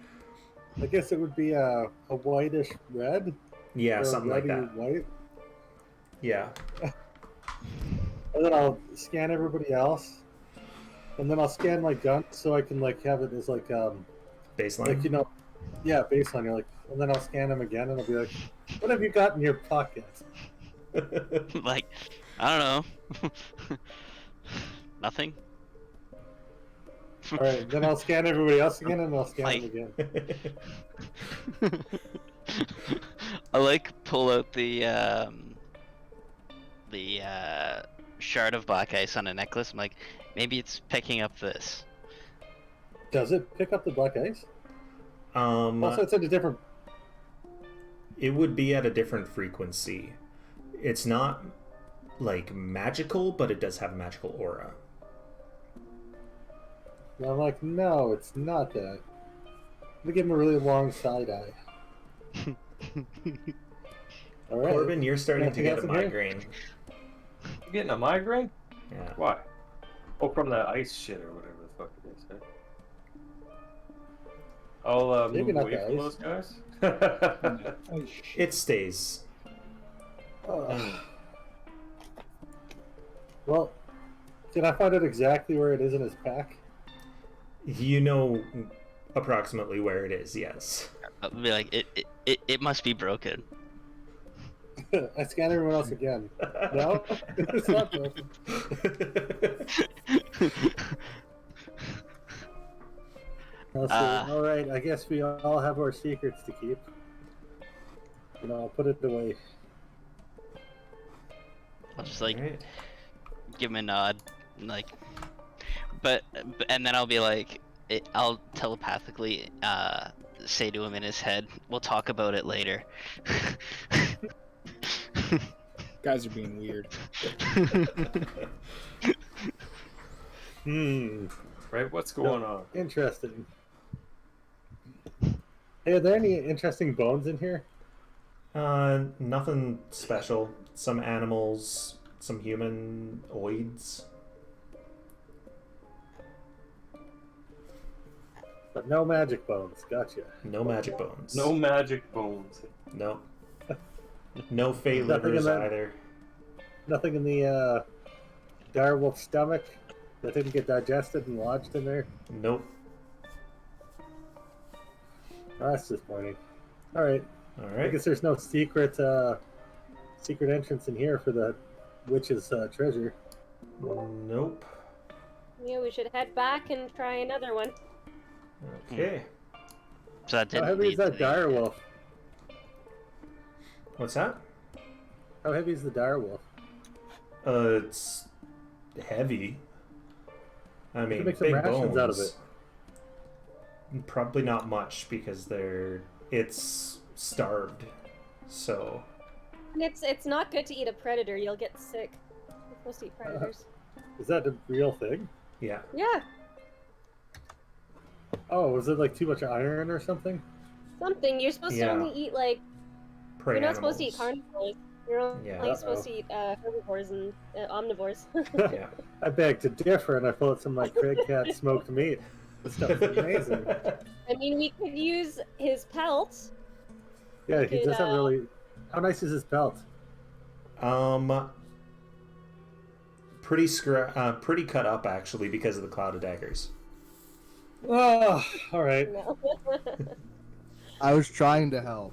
I guess it would be a whitish red. Yeah, or something like reddy that. White. Yeah. And then I'll scan everybody else, and then I'll scan my gun so I can like have it as like Baseline. like yeah, baseline. You're like, and then I'll scan them again, and I'll be like, what have you got in your pocket? Like, I don't know. Nothing. All right, then I'll scan everybody else again, and I'll scan them again. I like pull out the shard of black ice on a necklace. I'm like, maybe it's picking up this. Does it pick up the black ice? Also, it's at a different. It would be at a different frequency. It's not like magical, but it does have a magical aura. And I'm like, no, it's not that. Let me give him a really long side eye. All right. Korbin, you're starting to get a else in here? migraine. You getting a migraine? Yeah. Why? Oh, from the ice shit or whatever the fuck it is. Eh? I'll Maybe move not away the from ice. those guys. Oh, shit. It stays. Well, can I find out exactly where it is in his pack? You know approximately where it is, yes. I'll be like, it must be broken. I scan everyone else again. No, it's not broken. All right, I guess we all have our secrets to keep. You know, I'll put it away. I'll just like Alright. give him a nod, like, but and then I'll be like, I'll telepathically say to him in his head, "We'll talk about it later." Guys are being weird. Right? What's going on? Interesting. Hey, are there any interesting bones in here? Nothing special. Some animals, some humanoids. But no magic bones. Gotcha. No magic bones. No magic bones. No. No fey Nothing livers in that- either. Nothing in the direwolf's stomach that didn't get digested and lodged in there. Nope. Oh, that's disappointing. All right. I Alright. guess there's no secret entrance in here for the witch's treasure. Nope. Yeah, we should head back and try another one. Okay. So that How didn't heavy lead is that to the- direwolf? What's that? How heavy is the direwolf? It's heavy. I mean, make some big rations bones. out of it. Probably not much because it's starved. So And it's not good to eat a predator. You'll get sick. You're supposed to eat predators. Is that a real thing? yeah. Yeah, Oh, was it like too much iron or something? something. You're supposed to Yeah. only eat like. Prey You're not animals. supposed to eat carnivores. You're only Yeah. supposed to eat herbivores and omnivores. Yeah. I beg to differ, and I pull out some like Craig Cat smoked meat. This stuff is amazing. I mean, we could use his pelt. Yeah, he Could, does have really. How nice is his belt? Pretty cut up actually because of the cloud of daggers. Oh, all right. No. I was trying to help.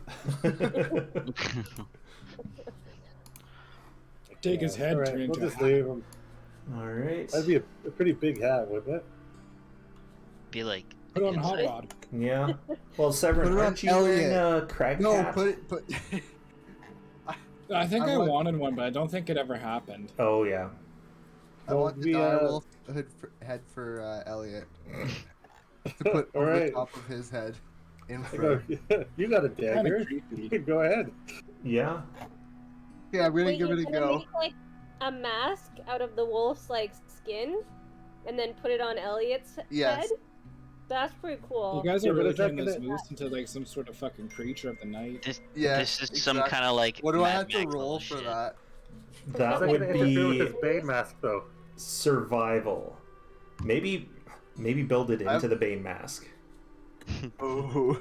Take his head, All right, turn we'll into a just hat. leave him. All right. That'd be a pretty big hat, wouldn't it? Be like, Put it on Hot inside. Rod. Yeah. Well, Severin, Put it on aren't you wearing Elliot. a crag No, cap? put. I think I I want- wanted one, but I don't think it ever happened. Oh yeah. I want the we, direwolf head for Elliot to put All over the right. top of his head. in frame. You got a dagger. Go ahead. Yeah. Yeah, I'm gonna Wait, give you're it a gonna go. make like a mask out of the wolf's like skin, and then put it on Elliot's Yes. head. That's pretty cool. You guys Yeah, are but really is that turning this gonna- moose into like some sort of fucking creature of the night. This Yes, is some exactly. kind of like. What do I Mad have to Max roll level for shit. that? That Is that would gonna interfere with be his Bane mask, though? survival. Maybe build it into I've- the Bane mask. Oh.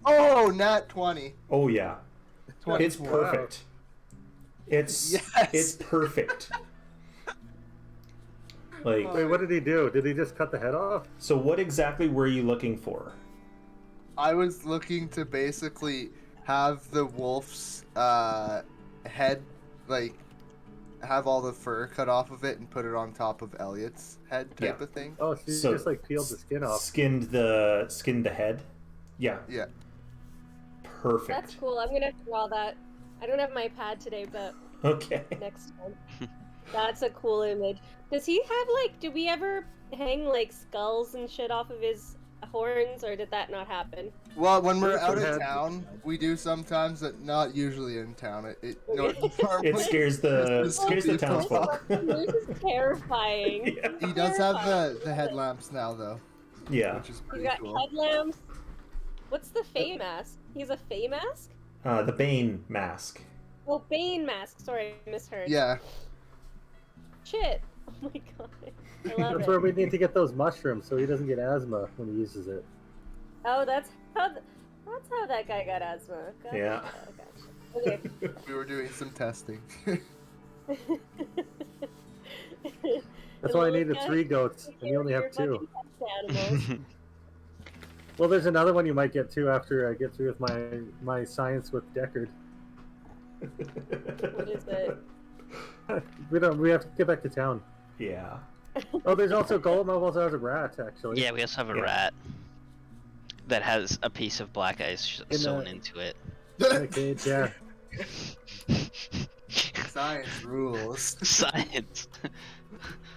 Oh, nat 20. Oh yeah. 20. It's perfect. It's Yes. it's perfect. Like, Wait, what did he do? Did he just cut the head off? so what exactly were you looking for? I was looking to basically have the wolf's head, like, have all the fur cut off of it and put it on top of Elliot's head type Yeah. of thing. Oh, so you So- just like peeled the skin off. Skinned the head. Yeah, Yeah. perfect. That's cool. I'm gonna draw that. I don't have my pad today, but Okay. next time. That's a cool image. Does he have like? Do we ever hang like skulls and shit off of his horns, or did that not happen? Well, when we're There's out some of head- town, we do sometimes, but not usually in town. It Normally, scares the townsfolk. This is terrifying. Yeah. he does have the headlamps now, though, Yeah. which is He's pretty got cool. headlamps. What's the Fae mask? He's a Fae mask? The Bane mask. Oh, Bane mask. Sorry, I misheard. Yeah. Shit. Oh my god. I love That's it. where we need to get those mushrooms so he doesn't get asthma when he uses it. Oh, that's how that guy got asthma. Gotcha, Yeah. gotcha. Okay. We were doing some testing. That's why I needed 3 goats, and you only have 2. Well, there's another one you might get to after I get through with my science with Deckard. What is it? We have to get back to town. Yeah. Oh, there's also Golem also has a rat, actually. Yeah, we also have a Yeah. rat that has a piece of black ice In sewn the- into it. In a cage, yeah. Science rules. Science.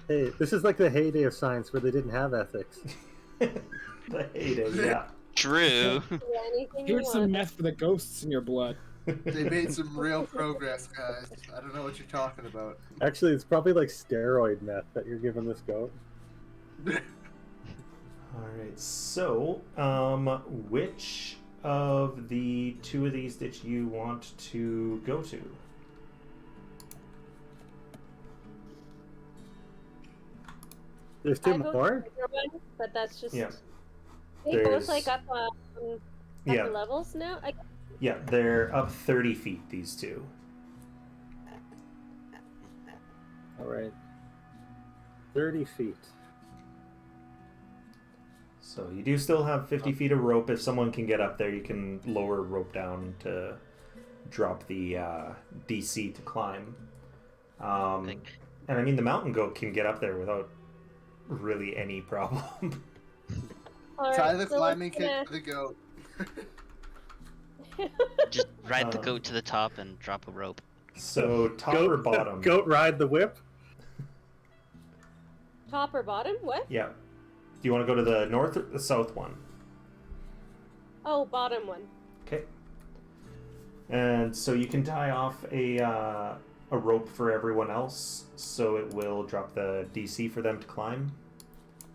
Hey, this is like the heyday of science where they didn't have ethics. The heyday, yeah. True. Do anything you Here's some want. meth for the ghosts in your blood. They made some real progress, guys. I don't know what you're talking about. Actually, it's probably like steroid meth that you're giving this goat. Alright, so, which of the 2 of these did you want to go to? There's 2 I vote more? for the bigger one, but that's just. Yeah. They There's- both like up Yeah. levels now. Yeah, they're up 30 feet, these 2. Alright. 30 feet. So you do still have 50 feet of rope. If someone can get up there, you can lower rope down to drop the DC to climb. And I mean, the mountain goat can get up there without really any problem. Try the climbing kick for the goat. Just ride the Um, goat to the top and drop a rope. So top or bottom? Goat ride the whip? Top or bottom? What? Yeah. Do you want to go to the north or the south one? Oh, bottom one. Okay. And so you can tie off a rope for everyone else, so it will drop the DC for them to climb.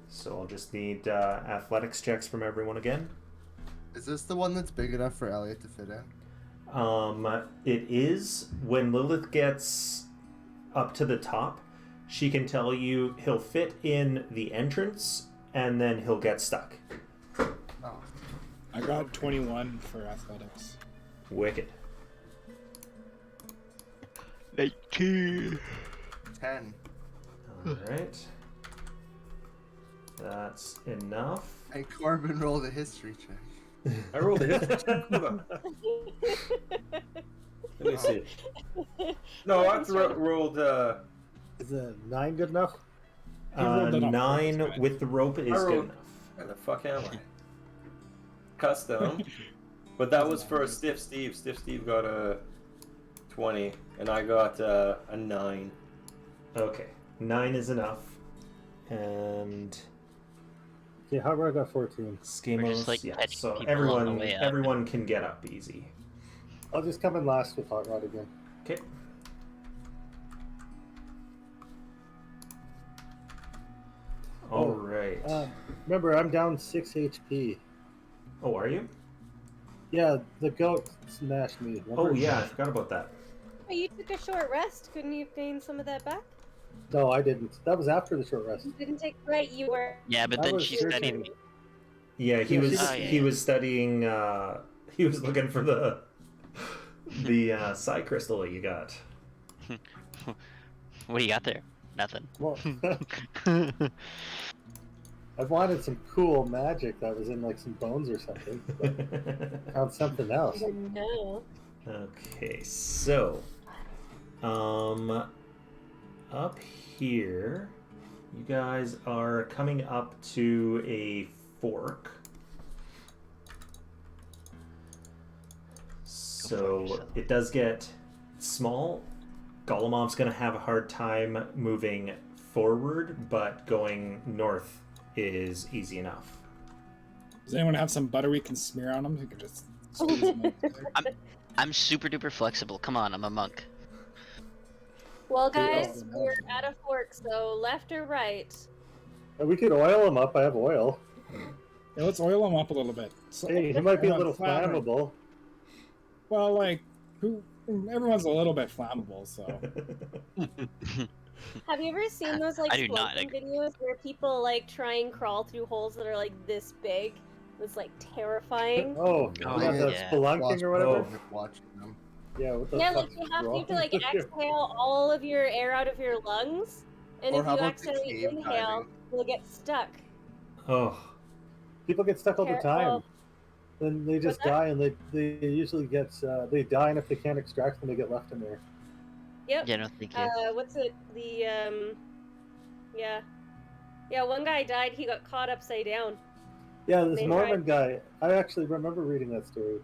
So I'll just need athletics checks from everyone again. Is this the one that's big enough for Elliot to fit in? It is. When Lilith gets up to the top, she can tell you he'll fit in the entrance, and then he'll get stuck. Oh. I got 21 for athletics. Wicked. 19. 10. Alright. That's enough. And Korbin rolled a history check. I rolled a hit. Hold on. Let me see. No, I rolled. Is a 9 good enough? You rolled it up 9 first, right? with the rope is I good rolled- enough. Where the fuck am I? Custom. But that was for Stiff Steve. Stiff Steve got a 20, and I got a 9. Okay, 9 is enough. And Okay, Hot Rod got 14. We're Skamos, just, like, yeah. catching So people on the way up. everyone can get up easy. I'll just come in last with Hot Rod again. Okay. All right. Remember, I'm down 6 HP. Oh, are you? Yeah, the goat smashed me. Remember? Oh, yeah, I forgot about that. Oh, you took a short rest. Couldn't you gain some of that back? No, I didn't. That was after the short rest. You didn't take right. You were. Yeah, but I then was she searching. studied. Yeah, he Yeah, was Oh, yeah, he yeah. was studying. He was looking for the psi crystal that you got. What do you got there? Nothing. Well, I wanted some cool magic that was in like some bones or something. But found something else. No. Okay, so up here, you guys are coming up to a fork. So it does get small. Golomov's going to have a hard time moving forward, but going north is easy enough. Does anyone have some butter we can smear on them? We could just squeeze them up there. I'm super duper flexible. Come on, I'm a monk. Well, guys, we're at a fork, so left or right? We could oil them up. I have oil. Yeah, let's oil them up a little bit. So, Hey, he might be a little Flammable. flammable. Well, like, everyone's a little bit flammable, so. Have you ever seen those like I do not spelunking agree. videos where people like try and crawl through holes that are like this big? It's like terrifying. Oh, Oh, yeah, the yeah. spelunking or whatever. Watching them. Yeah, what the Yeah, like fuck's you have wrong to like with you? exhale all of your air out of your lungs, and Or if how you about the accidentally cave inhale, diving? you'll get stuck. Oh, People get stuck all the time. Oh. Then they just What's that? die, and they usually get they die, and if they can't extract them, they get left in there. Yep. Yeah, no, thank you. What's it? Yeah, one guy died. He got caught upside down. Yeah, this They Mormon guy. I actually remember reading that story.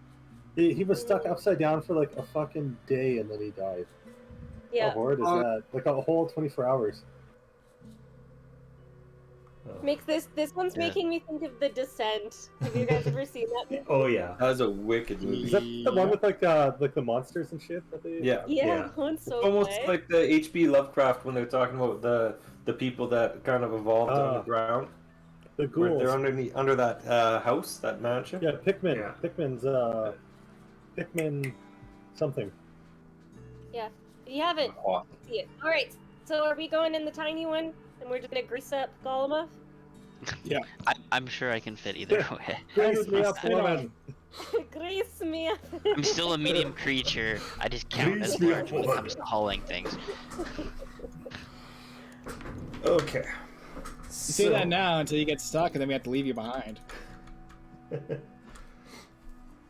He was stuck upside down for like a fucking day, and then he died. Yeah. How horrid is that? Like a whole 24 hours. Makes this one's Yeah. making me think of The Descent. Have you guys ever seen that? oh yeah. That was a wicked movie. Is that the one with like the monsters and shit that they? Yeah. Yeah, Yeah. that one's so Almost good. like the H.P. Lovecraft when they're talking about the people that kind of evolved underground. The Where ghouls. they're under that house, that mansion. Yeah, Pikmin. Yeah. Pikmin's Pikmin something. Yeah, you haven't Oh, see it. All right, so are we going in the tiny one, and we're just gonna grease up Gollumov? I'm sure I can fit either way. Grease me up, woman. Grease me up. I'm still a medium creature. I just count as Grease me large up, when it woman. comes to hauling things. Okay. You say that now until you get stuck, and then we have to leave you behind.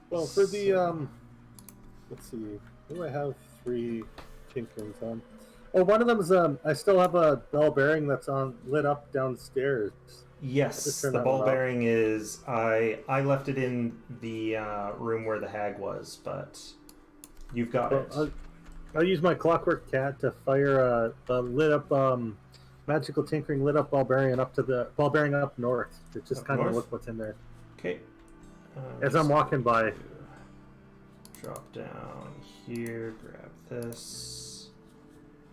Well, for the let's see. What do I have 3 tinkerings on? Oh, one of them is I still have a bell bearing that's on lit up downstairs. Yes, Just turn the that ball one off. bearing is. I left it in the room where the hag was, but you've got it. I'll use my clockwork cat to fire a lit up magical tinkering lit up ball bearing up to the ball bearing up north to just Up kind of north? look what's in there. Okay. As I'm walking by. Drop down here, grab this,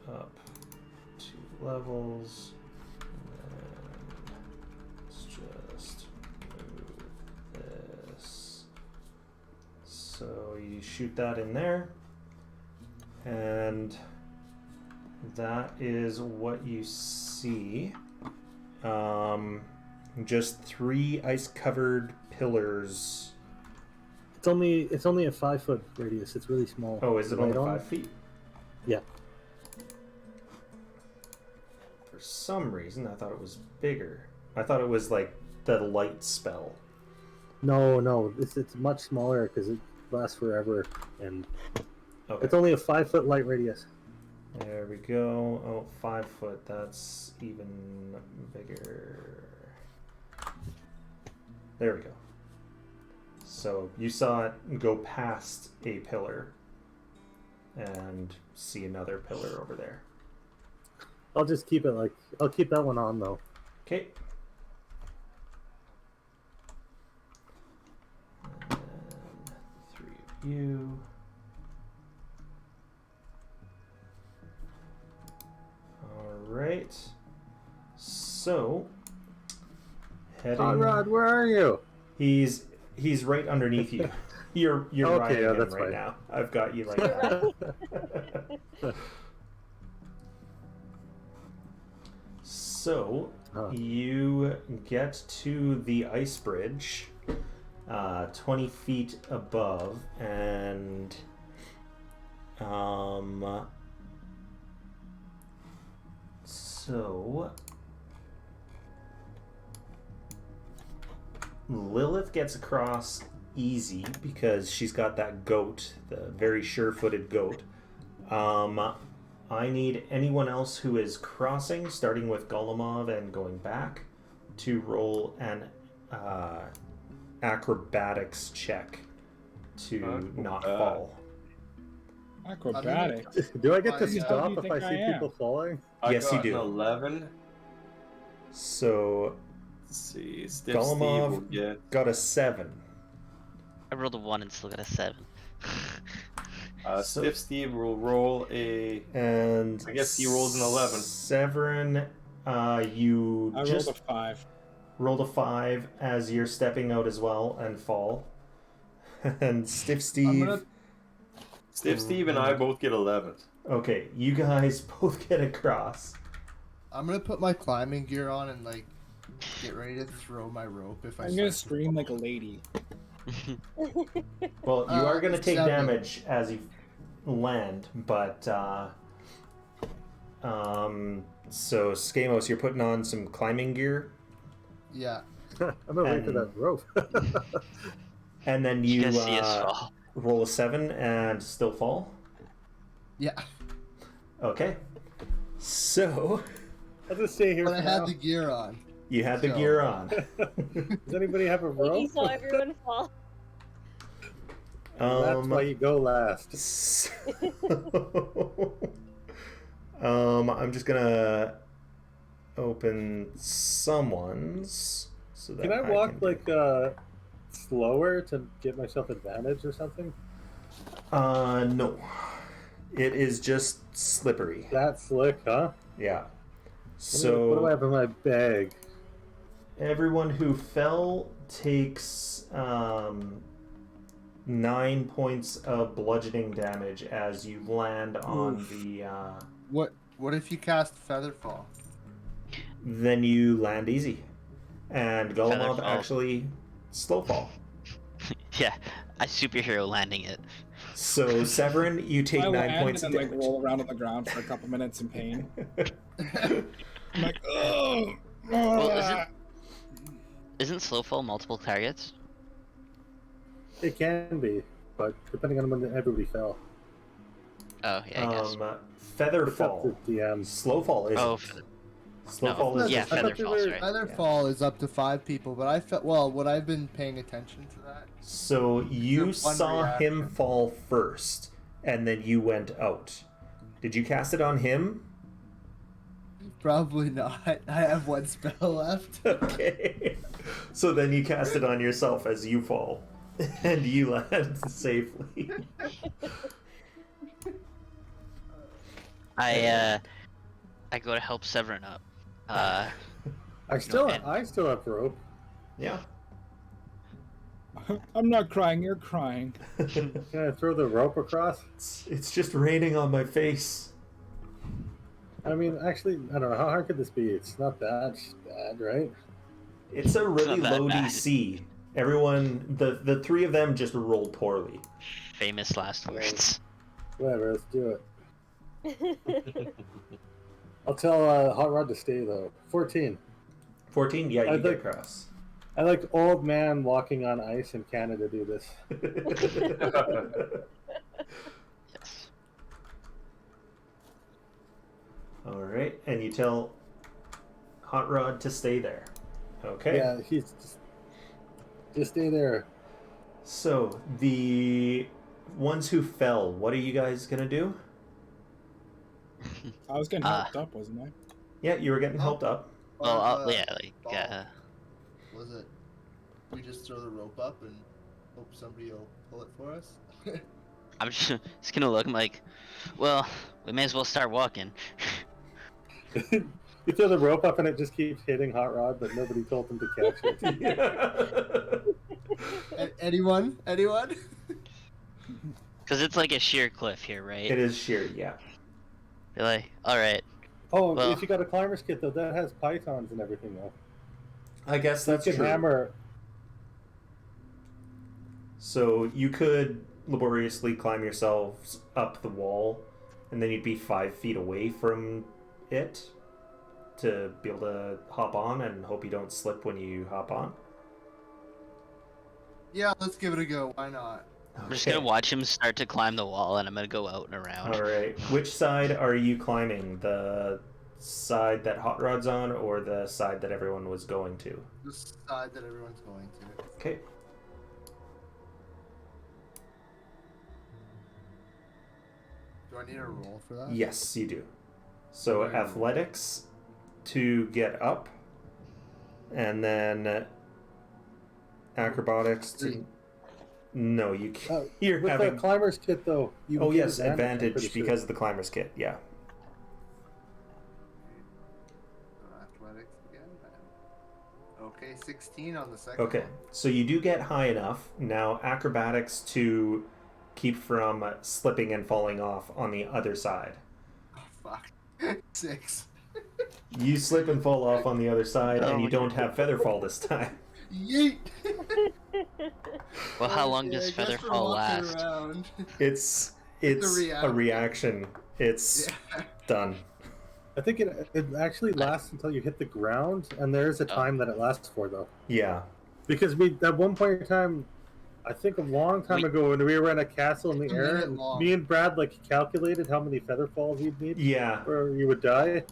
up 2 levels, and then let's just move this. So you shoot that in there, and that is what you see. Just 3 ice-covered pillars. It's only a 5-foot radius. It's really small. Oh, is it only Right on? 5 feet? Yeah. For some reason, I thought it was bigger. I thought it was like the light spell. No, it's much smaller because it lasts forever, and Okay. it's only a 5-foot light radius. There we go. Oh, 5 foot. That's even bigger. There we go. So you saw it go past a pillar and see another pillar over there. I'll just keep it I'll keep that one on though. Okay. you. Alright. So, heading... Conrad, where are you? He's right underneath you. You're Okay, riding yeah, him that's right fine. now. I've got you like that. So, you get to the ice bridge, 20 feet above, and so Lilith gets across easy because she's got that goat, the very sure-footed goat. I need anyone else who is crossing, starting with Golemov and going back, to roll an acrobatics check to not fall. Acrobatics. Do I get to How do you stop if think I I see am? people falling? Yes, you got do. An 11. So Let's see. Stiff Steve will Golemov get. got a 7. I rolled a 1 and still got a 7. Stiff Steve will roll a. And I guess he rolls an 11. Severin, you I just rolled a 5. rolled a 5 as you're stepping out as well and fall. And Stiff Steve. Stiff Steve and I both get 11. Okay, you guys both get across. I'm gonna put my climbing gear on and like get ready to throw my rope if I. I'm gonna start to scream like a lady. Well, you are going to take 7. damage as you land, but so Skamos, you're putting on some climbing gear, Yeah. I'm gonna wait for And- that rope. and then You you guys see us fall. roll a 7 and still fall. Yeah. Okay, so I'll just stay here But for I had now. the gear on. you had the So- gear on. Does anybody have a Iggy rope? saw everyone fall. That's why you go last. I'm just gonna open someone's so that Can I walk can do- like slower to give myself advantage or something? No. It is just slippery. That slick, huh? Yeah. What do I So have in my bag? everyone who fell takes 9 points of bludgeoning damage as you land on the. What if you cast Featherfall? Then you land easy, and Golemov Featherfall. actually slow fall. Yeah, I superhero landing it. So Severin, you take I 9 land points and of then like damage. roll around on the ground for a couple minutes in pain. I'm like, oh. Well, isn't slowfall multiple targets? It can be, but depending on when everybody fell. Oh, yeah, I guess. Feather It's up fall. to DM. Slow fall isn't. Oh, Slow fall is yeah, just- feather thought they falls, were- right? Featherfall is up to 5 people, but I felt what I've been paying attention to that. So you It's a one saw him reaction. fall first, and then you went out. Did you cast it on him? Probably not. I have 1 spell left. Okay. So then you cast it on yourself as you fall, and you land safely. I go to help Severin up. I still and- have rope. Yeah. I'm not crying, you're crying. Can I throw the rope across? It's just raining on my face. I mean, actually, I don't know. How hard could this be? It's not that bad, right? It's a really not that low bad. DC. Everyone, the 3 of them just rolled poorly. Famous last words. Whatever, let's do it. I'll tell Hot Rod to stay, though. 14. 14? Yeah, you I'd get like- across. I like old man walking on ice in Canada do this. Yes. Alright, and you tell Hot Rod to stay there. Okay. Yeah, he's just stay there. So, the ones who fell, what are you guys gonna do? I was getting helped up, wasn't I? Yeah, you were getting helped up. Well, Or, yeah, like, ball. Was it? We just throw the rope up and. Hope somebody will pull it for us. I'm just gonna look. I'm like, well, we may as well start walking. You throw the rope up and it just keeps hitting Hot Rod, but nobody told them to catch it. Yeah. Anyone? Anyone? Because it's like a sheer cliff here, right? It is sheer, yeah. You're like, all right. Oh, Well- if you got a climber's kit though, that has pythons and everything though. I guess that's You can true. hammer. So you could laboriously climb yourselves up the wall, and then you'd be 5 feet away from it to be able to hop on and hope you don't slip when you hop on. Yeah, let's give it a go. Why not? I'm just gonna watch him start to climb the wall, and I'm gonna go out and around. All right. Which side are you climbing? The side that Hot Rod's on, or the side that everyone was going to? The side that everyone's going to. Okay. Do I need a roll for that? Yes, you do. So Okay. athletics to get up, and then acrobatics to. Three. No, you can't. You're With having. the climber's kit though. You Oh get yes, I'm advantage pretty sure. because of the climber's kit. Yeah. Athletics again. Okay, 16 on the second Okay, one. so you do get high enough. Now acrobatics to keep from slipping and falling off on the other side. Oh, fuck. 6. You slip and fall off on the other side, and you Oh. don't have featherfall this time. Yeet! Well, how long Okay, does I guess we're Featherfall walking last? around. It's a a reaction. It's Yeah. done. I think it actually lasts until you hit the ground, and there is a time that it lasts for though. Yeah. Because we at one point in time, I think a long time ago when we were in a castle in the It's a air, minute long. me and Brad like calculated how many feather falls you'd need, Yeah. or you would die.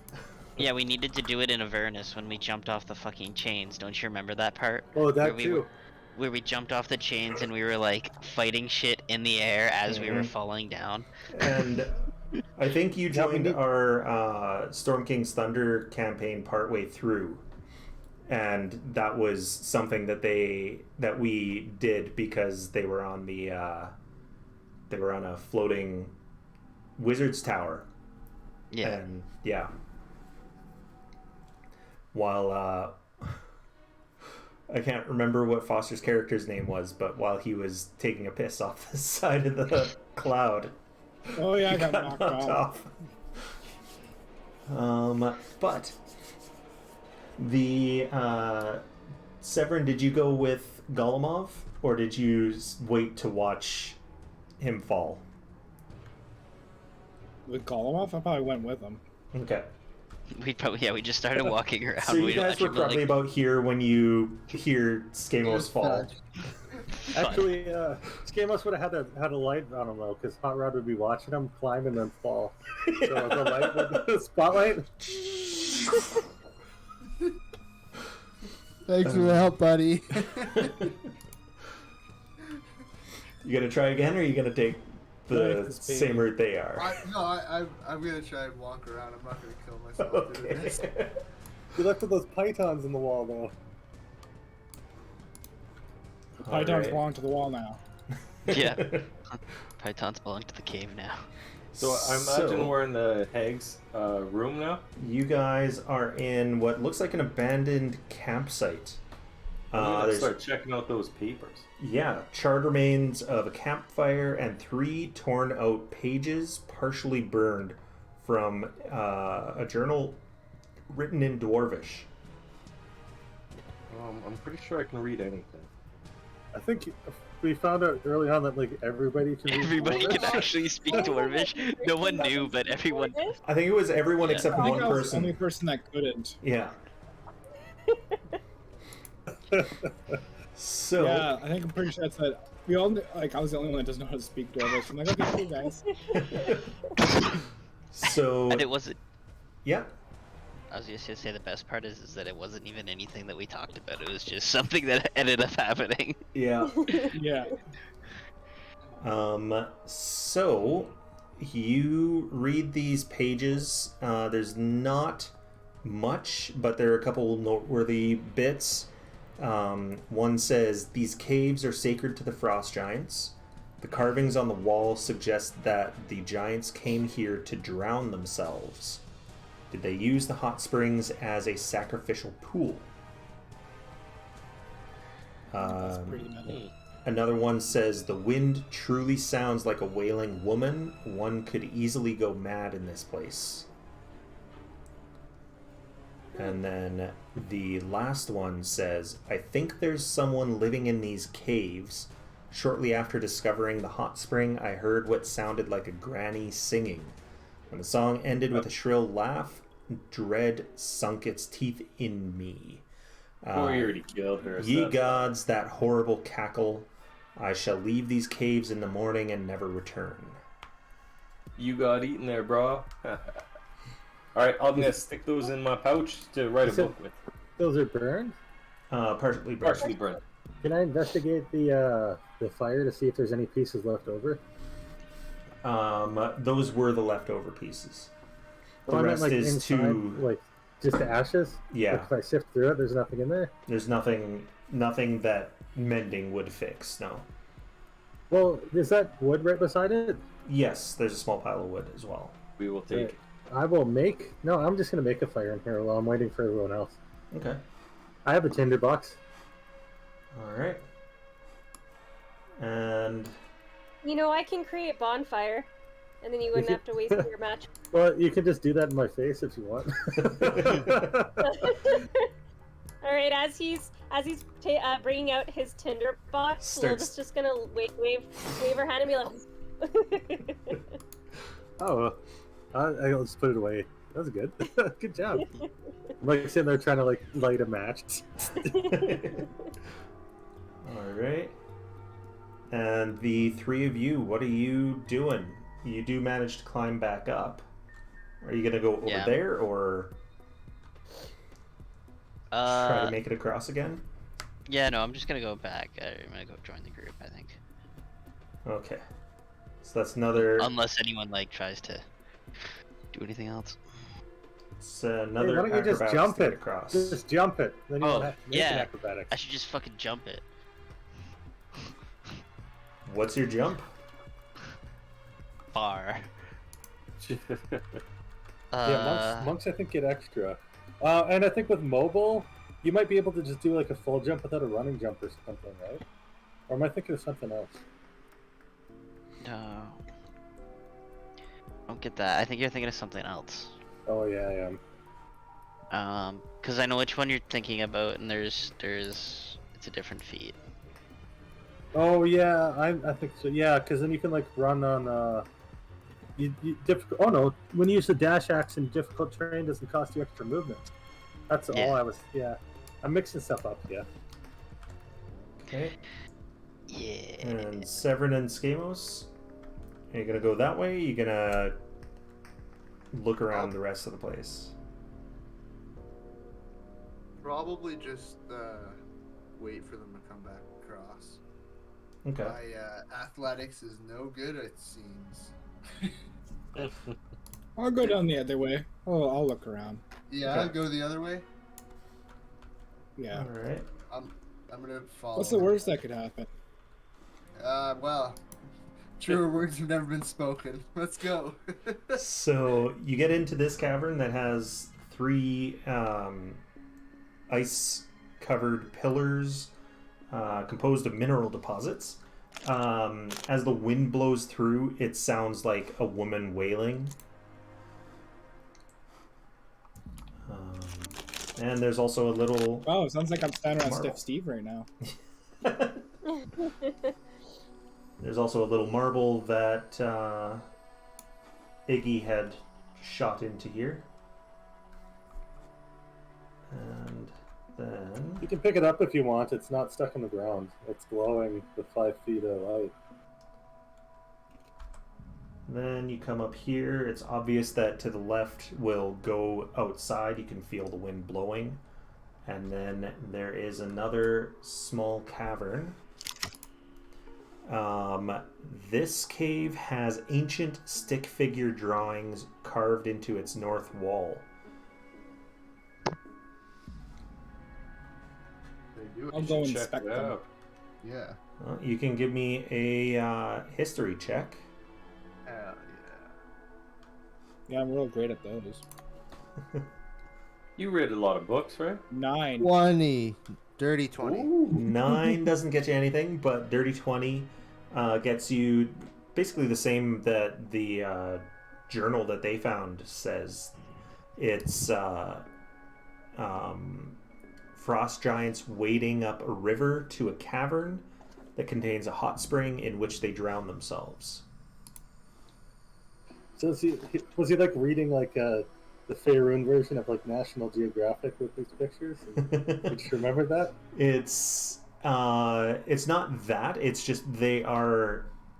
Yeah, we needed to do it in Avernus when we jumped off the fucking chains. Don't you remember that part? Oh, Where that we too. were- Where we jumped off the chains and we were like fighting shit in the air as we were Mhm. falling down. And I think you Yeah, we joined need- our Storm King's Thunder campaign partway through, and that was something that we did because they were on a floating wizard's tower. Yeah. And yeah. While I can't remember what Foster's character's name was, but while he was taking a piss off the side of the cloud, Oh yeah, I he got got knocked off. But the Severin, did you go with Golemov, or did you wait to watch him fall? With Golemov, I probably went with him. Okay. We just started walking around. So you We'd guys watch were him, probably like, about here when you hear Skamos Just fall. Actually, Skamos would have had a light on him though, because Hot Rod would be watching him climb and then fall. So the light, the spotlight. Thanks for the help, buddy. You gonna try again, or are you gonna take the Like this baby. same route they are? I'm gonna try and walk around. I'm not gonna kill myself doing this. Okay. You left with those pythons in the wall though. The pythons Alright. belong to the wall now. Yeah. Pythons belong to the cave now. So I imagine we're in the hag's room now. You guys are in what looks like an abandoned campsite. I'm gonna There's start checking out those papers. charred remains of a campfire and 3 torn out pages, partially burned, from a journal written in Dwarvish. I'm pretty sure I can read anything. I think we found out early on that like everybody can read Everybody Dwarvish. can actually speak Dwarvish. No one knew, but everyone. I think it was everyone Yeah. except I think one I was the only person. person that couldn't. Yeah. So Yeah, I think I'm pretty sure that's that. We all like I was the only one that doesn't know how to speak Dwarvish. I'm like, okay, cool guys. so And it wasn't. yeah. I was just gonna say the best part is that it wasn't even anything that we talked about. It was just something that ended up happening. Yeah. Yeah. So you read these pages. There's not much, but there are a couple noteworthy bits. One says, these caves are sacred to the frost giants. The carvings on the wall suggest that the giants came here to drown themselves. Did they use the hot springs as a sacrificial pool? That's pretty metal. Another one says, the wind truly sounds like a wailing woman. One could easily go mad in this place. And then the last one says, I think there's someone living in these caves. Shortly after discovering the hot spring, I heard what sounded like a granny singing. When the song ended with a shrill laugh, dread sunk its teeth in me. We already killed her. Ye gods, that horrible cackle. I shall leave these caves in the morning and never return. You got eaten there, bro. Alright, I'm gonna stick those in my pouch to write a book with. Those are burned? Partially burned. Partially burned. Can I investigate the fire to see if there's any pieces left over? Those were the leftover pieces. The I meant, rest like, is inside, to... like, just the ashes? Yeah. Like, if I sift through it, there's nothing in there? There's nothing that mending would fix, no. Well, is that wood right beside it? Yes, there's a small pile of wood as well. We will take it. I will make... No, I'm just going to make a fire in here while I'm waiting for everyone else. Okay. I have a tinder box. Alright. And... You know, I can create bonfire, and then you wouldn't have to waste your match. Well, you can just do that in my face if you want. All right, as he's bringing out his tinder box, Lila's just gonna wave her hand and be like. Oh, I'll just put it away. That was good. Good job. I'm like sitting there trying to like light a match. Alright. And the three of you, what are you doing? You do manage to climb back up. Are you gonna go over there, or try to make it across again? Yeah, no, I'm just gonna go back. I'm gonna go join the group, I think. Okay. So that's another... Unless anyone, like, tries to do anything else. It's another why don't you just acrobatics jump to get it? across. Just jump it. Then you don't have to make yeah. acrobatics. I should just fucking jump it. What's your jump? Far. Yeah, monks I think get extra. And I think with mobile, you might be able to just do like a full jump without a running jump or something, right? Or am I thinking of something else? No. I don't get that. I think you're thinking of something else. Oh yeah, I am. Because I know which one you're thinking about, and it's a different feat. Oh yeah, I think so. Yeah, because then you can like run on Oh no, when you use the dash axe in difficult terrain, doesn't cost you extra movement. That's all I was. Yeah, I'm mixing stuff up. Yeah. Okay. Yeah. And Severin and Skamos, are you gonna go that way? Or are you gonna look around the rest of the place? Probably just wait for them to come back across. Okay. My athletics is no good, it seems. I'll go down the other way. Oh, I'll look around. Yeah, Okay. I'll go the other way. Yeah. All right. I'm gonna follow. What's the worst that could happen? Well, truer words have never been spoken. Let's go. So you get into this cavern that has three ice-covered pillars composed of mineral deposits. As the wind blows through, it sounds like a woman wailing. And there's also a little... Oh, it sounds like I'm standing around Marble. Stiff Steve right now. There's also a little marble that Iggy had shot into here. And then... You can pick it up if you want. It's not stuck on the ground. It's glowing with 5 feet of light. Then you come up here. It's obvious that to the left will go outside. You can feel the wind blowing. And then there is another small cavern. This cave has ancient stick figure drawings carved into its north wall. Very I'll go inspect them. Yeah. You can give me a history check. Hell Yeah, I'm real great at those. You read a lot of books, right? 9. 20. Dirty 20. Ooh. 9 doesn't get you anything, but dirty 20 gets you basically the same that the journal that they found says. It's frost giants wading up a river to a cavern that contains a hot spring in which they drown themselves. So was he like reading like the Faerun version of like National Geographic with these pictures? Did you remember that? It's not that. It's just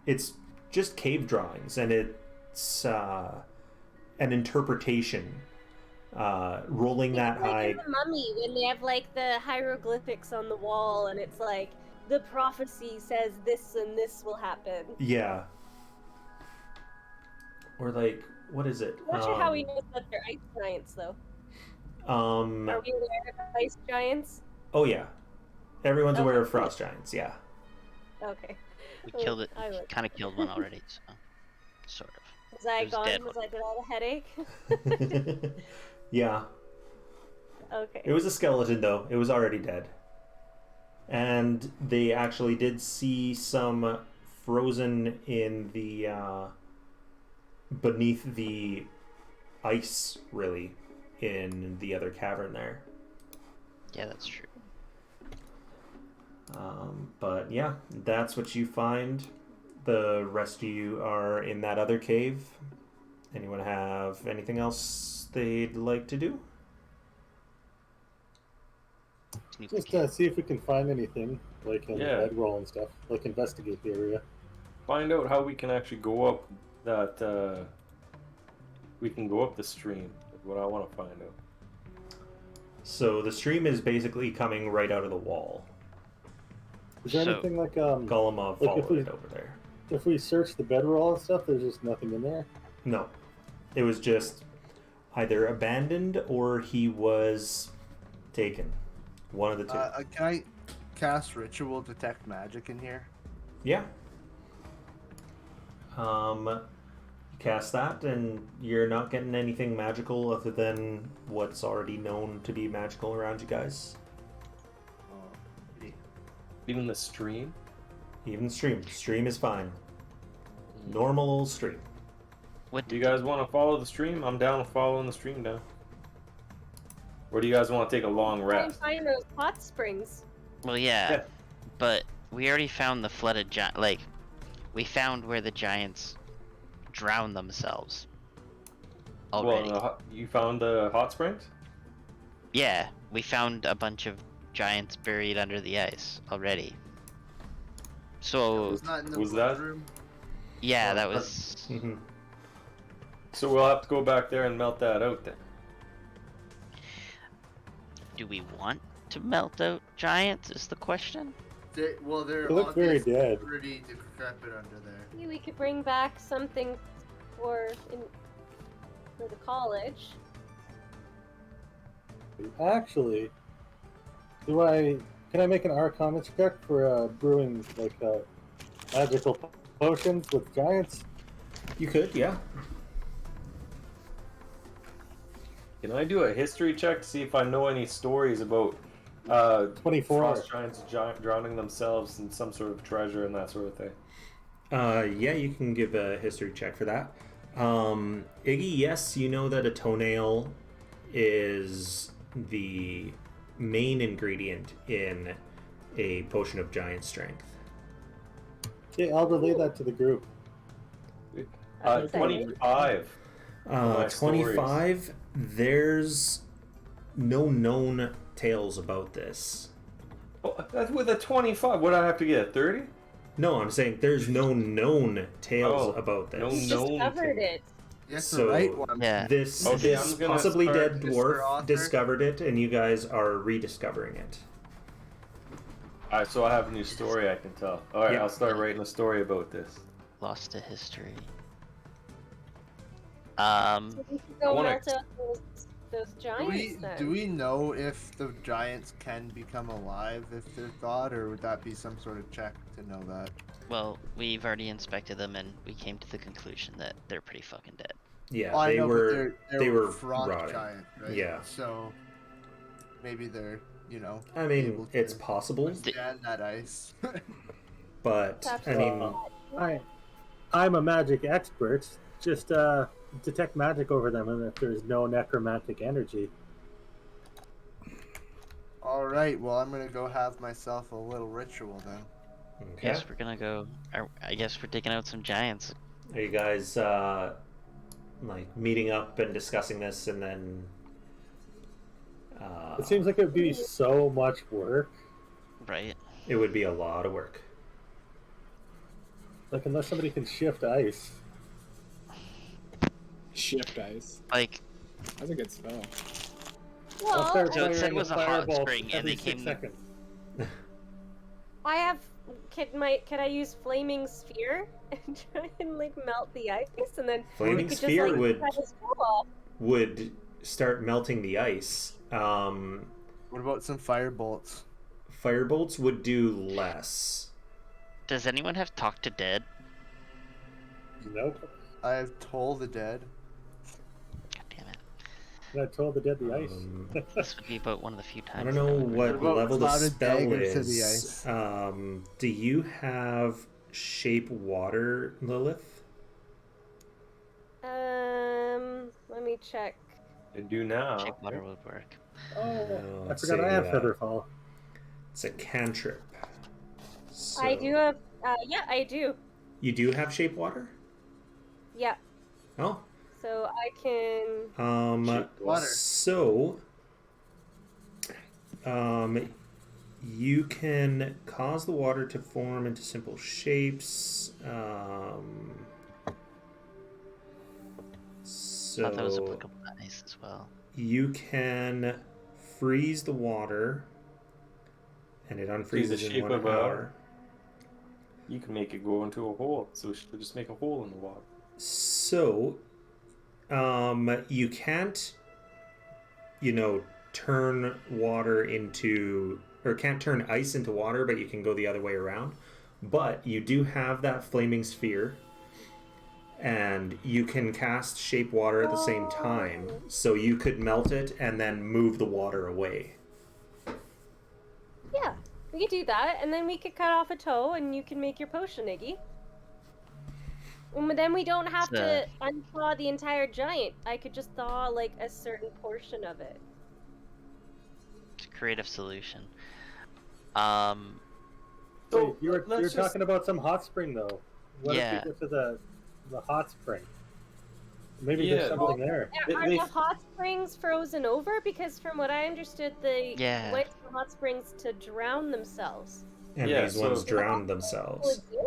it's just cave drawings, and it's an interpretation. Rolling that It's like high. in the Mummy when they have like the hieroglyphics on the wall, and it's like the prophecy says this and this will happen. Yeah. Or like, what is it? I'm not sure how he knows that they're ice giants, though. Are we aware of ice giants? Oh yeah, everyone's aware of Okay. frost giants. Yeah. Okay. We killed it. I would. Kind of killed one already, so sort of. Was I It was gone? dead. Was I without a headache? Yeah. Okay. It was a skeleton though. It was already dead. And they actually did see some frozen in the beneath the ice, really, in the other cavern there. Yeah, that's true. But yeah, that's what you find. The rest of you are in that other cave. Anyone have anything else they'd like to do? Just see if we can find anything like in Yeah. the bedroll and stuff. Like investigate the area. Find out how we can actually go up that. We can go up the stream. Is what I want to find out. So the stream is basically coming right out of the wall. Is there So- anything like Golemov Like if followed we- it over there. if we search the bedroll and stuff, there's just nothing in there? No. It was just either abandoned or he was taken. One of the two. Can I cast Ritual Detect Magic in here? Yeah. Cast that, and you're not getting anything magical other than what's already known to be magical around you guys. Even the stream. Even stream. Stream is fine. Normal old stream. What Do you guys want to follow the stream? I'm down with following the stream down. Or do you guys want to take a long Try and rest? find those hot springs. Well, yeah, Yeah. but we already found the flooded giant. Like, we found where the giants drown themselves. Already. Well, you found the hot springs? Yeah, we found a bunch of giants buried under the ice already. So, Was not in the Was that- room. yeah, Oh, that was. Mm-hmm. So we'll have to go back there and melt that out then. Do we want to melt out giants? Is the question. They're They look very obviously dead. pretty decrepit under there. Maybe we could bring back something for the college. Actually, can I make an Arcana check for brewing like magical potions with giants? You could, yeah. Can I do a history check to see if I know any stories about 24. frost giants drowning themselves in some sort of treasure and that sort of thing? Yeah, you can give a history check for that. Iggy, yes, you know that a toenail is the main ingredient in a potion of giant strength. Okay, I'll relay that to the group. Okay. 25. My 25, there's no known tales about this. Oh, that's with a 25. What do I have to get? 30? No, I'm saying there's no known tales Oh, about this. no We known discovered thing. it. Yes, So- the right one. Yeah. This, Okay, this I'm gonna possibly start dead Mr. dwarf Author. discovered it, and you guys are rediscovering it. Alright, so I have a new story I can tell. Alright, Yeah. I'll start writing a story about this. Lost to history. So we should go I wanna- melt out those those giants then. Do we know if the giants can become alive if they're thawed, or would that be some sort of check to know that? Well, we've already inspected them and we came to the conclusion that they're pretty fucking dead. Yeah, Oh, I they know, were. but They were frost rotting. giant, right? Yeah. So maybe they're, I mean, able to it's possible, withstand that ice. but I mean, I'm a magic expert. Just detect magic over them, and if there's no necromantic energy. All right. Well, I'm gonna go have myself a little ritual then. okay. Yes, we're gonna go. I guess we're taking out some giants. Are you guys like meeting up and discussing this, and then? It seems like it would be so much work. Right. It would be a lot of work. Like, unless somebody can shift ice. Shift ice. Like, That's a good spell. I'll start Well, So it said firing it was a hot fireballs spring, and every they 6 came- seconds. I have. Can I use flaming sphere and try and like melt the ice and then Flaming we could sphere just, like, would cut his roll off? would start melting the ice. What about some fire bolts? Firebolts would do less. does anyone have talk to dead? Nope. I have toll the dead. God damn it. And I told the dead the ice. This would be about one of the few times. I don't know what about level the clouded spell dagger to is. the ice? Do you have shape water, Lilith? Let me check. I do now. Shape water would work. Oh, I let's forgot see, I have Featherfall. It's a cantrip. I So- do have. Yeah, I do. You do have shape water? Yeah, Oh. so I can. Shape water. So, you can cause the water to form into simple shapes. I thought that was So applicable to ice as well. you can freeze the water, and it Freeze the unfreezes in shape 1 of a- hour. You can make it go into a hole, so she'll just make a hole in the water. So, you can't, turn water into, or can't turn ice into water, but you can go the other way around. But you do have that flaming sphere, and you can cast shape water at the same time. So you could melt it and then move the water away. Yeah, we could do that, and then we could cut off a toe, and you can make your potion, Iggy. And then we don't have to unthaw the entire giant. I could just thaw like a certain portion of it. It's a creative solution. So So, you're let's talking about some hot spring though. What Yeah. if you go to the hot spring? Maybe Yeah, there's something there. Are They- the hot springs frozen over? Because from what I understood, they Yeah. went to the hot springs to drown themselves. And Yeah, these ones so- drowned themselves. Yeah.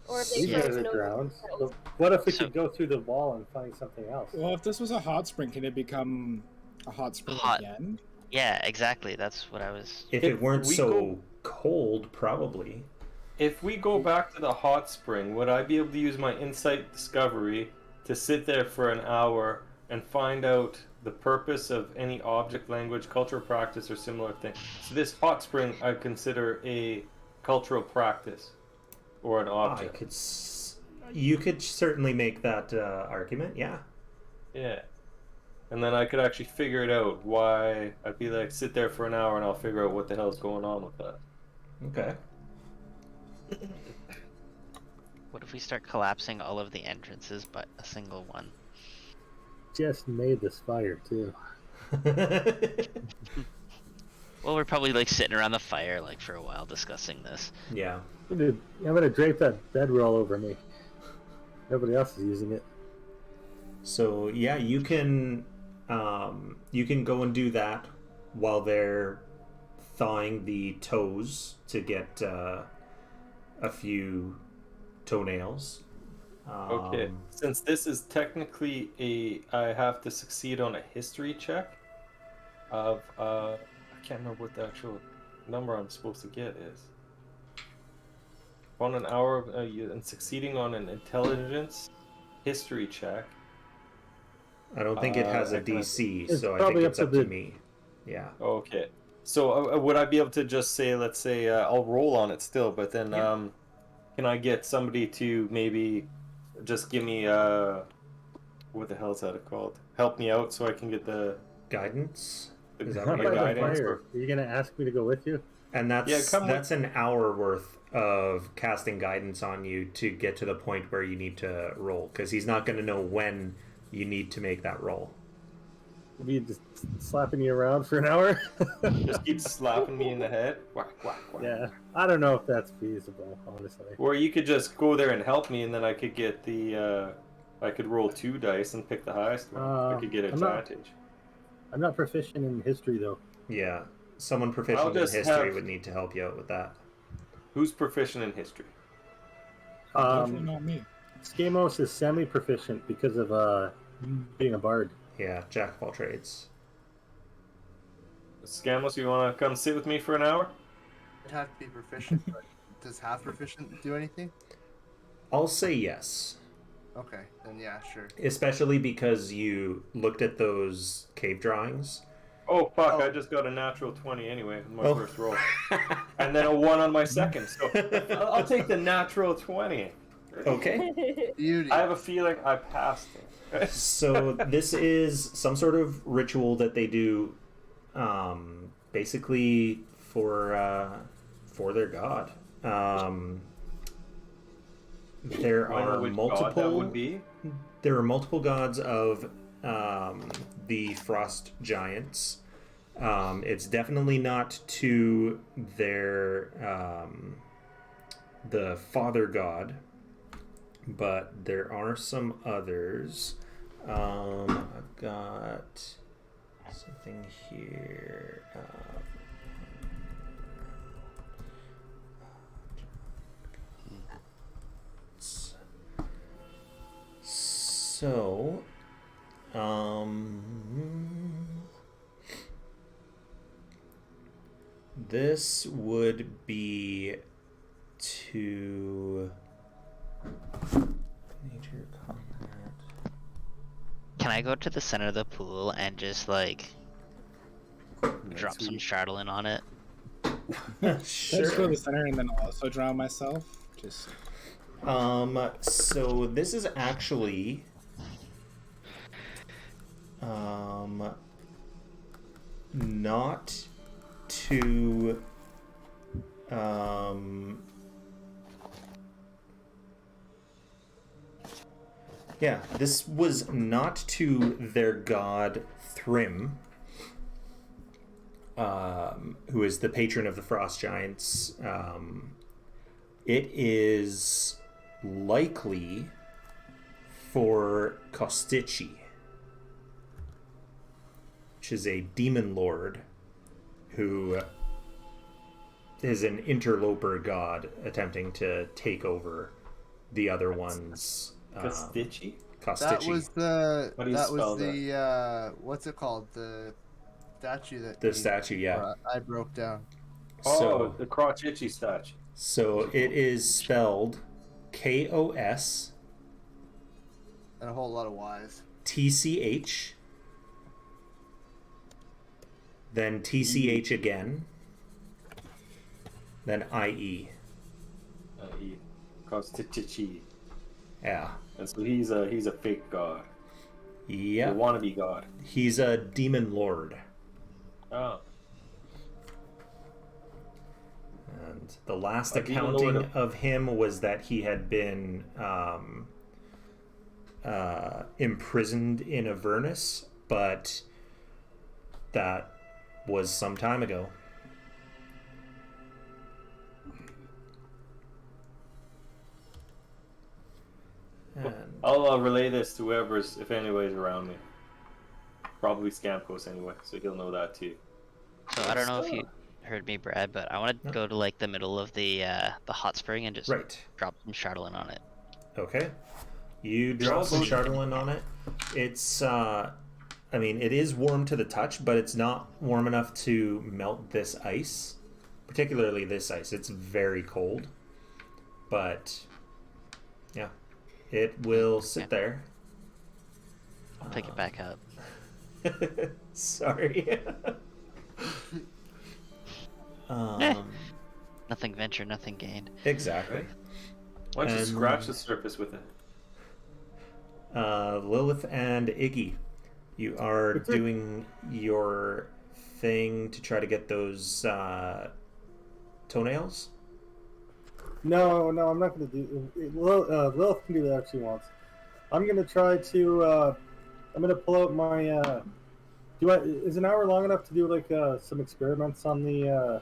Or if they These guys frozen are over drowned. themselves. But what if we So- could go through the wall and find something else? Well, if this was a hot spring, can it become a hot spring again? Yeah, exactly. That's what I was. If If it weren't we so go- cold, probably. If we go back to the hot spring, would I be able to use my insight discovery to sit there for an hour and find out the purpose of any object, language, cultural practice, or similar thing? So this hot spring I consider a cultural practice or an object. You could certainly make that argument, yeah. Yeah. And then I could actually figure it out why I'd be like, sit there for an hour and I'll figure out what the hell's going on with that. Okay. What if we start collapsing all of the entrances but a single one? Just made this fire too. Well, we're probably like sitting around the fire like for a while discussing this. Yeah. Dude, I'm gonna drape that bedroll over me. Nobody else is using it. So yeah, you can go and do that while they're thawing the toes to get a few toenails. Okay. Since this is technically I have to succeed on a history check of I can't remember what the actual number I'm supposed to get is. On an hour of and succeeding on an intelligence history check, I don't think it has a I can- DC, It's so I think probably it's up up to to the- me. Yeah. Okay. So would I be able to just say, let's say, I'll roll on it still, but then Yeah. can I get somebody to maybe just give me what the hell is that called? Help me out so I can get the Guidance? Is that Not what by you're the guiding? fire. Are you gonna ask me to go with you? And Yeah, come that's an hour worth of casting guidance on you to get to the point where you need to roll, because he's not going to know when you need to make that roll. Be just slapping you around for an hour? just keep slapping me in the head. Whack, whack, whack. Yeah, I don't know if that's feasible, honestly. Or you could just go there and help me, and then I could get the I could roll 2 dice and pick the highest one. I could get I'm not- advantage. I'm not proficient in history though. Yeah. Someone I'll proficient in just history have- would need to help you out with that. Who's proficient in history? Definitely not me. Skamos is semi-proficient because of being a bard. Yeah, jack of all trades. Scamos, you want to come sit with me for an hour? I'd have to be proficient, but does half proficient do anything? I'll say yes. Okay, then yeah, sure. Especially because you looked at those cave drawings. Oh, fuck, Oh. I just got a natural 20 anyway on my Oh. first roll. And then a 1 on my second, so I'll take the natural 20. Okay. Beauty. I have a feeling I passed it. So this is some sort of ritual that they do, basically for their god. There Do I know are which god that multiple. would be? There are multiple gods of the frost giants. It's definitely not to their the father god, but there are some others. I've got something here. So, this would be to nature combat. Can I go to the center of the pool and just like drop some Shardolin on it? Let's go to Sure. the center and then I'll also drown myself. Just So this is actually not to yeah, this was not to their god Thrym, who is the patron of the frost giants. It is likely for Kostichi, which is a demon lord who is an interloper god attempting to take over the other one's Kostichi? Kostichi. That was the. How do you That spell was the. What's it called? The statue that. the we- statue, yeah. I broke down. Oh, So, the crotch itchy statue. so it is spelled KOS And a whole lot of Y's. TCH, then TCH again, then IE. Kostichi. Yeah. And so he's a fake god. A Yep. wannabe god. He's a demon lord. Oh. And the last A demon accounting lord. of him was that he had been imprisoned in Avernus, but that was some time ago. And I'll relay this to whoever's, if anybody's around me. Probably Scamcos anyway, so he'll know that too. So I don't know if you heard me, Brad, but I want to No. go to like the middle of the hot spring and just right. drop some Shardolin on it. Okay. You drop some also- Shardolin on it. It's, I mean, it is warm to the touch, but it's not warm enough to melt this ice. Particularly this ice. It's very cold. But, yeah. It will sit there. I'll pick it back up. Sorry. Nothing ventured, nothing gained. Exactly. Why don't you scratch the surface with it? Lilith and Iggy, you are doing your thing to try to get those toenails? No, I'm not going to do it. Lilith can do that if she wants. I'm going to try to... I'm going to pull out my... is an hour long enough to do like some experiments on the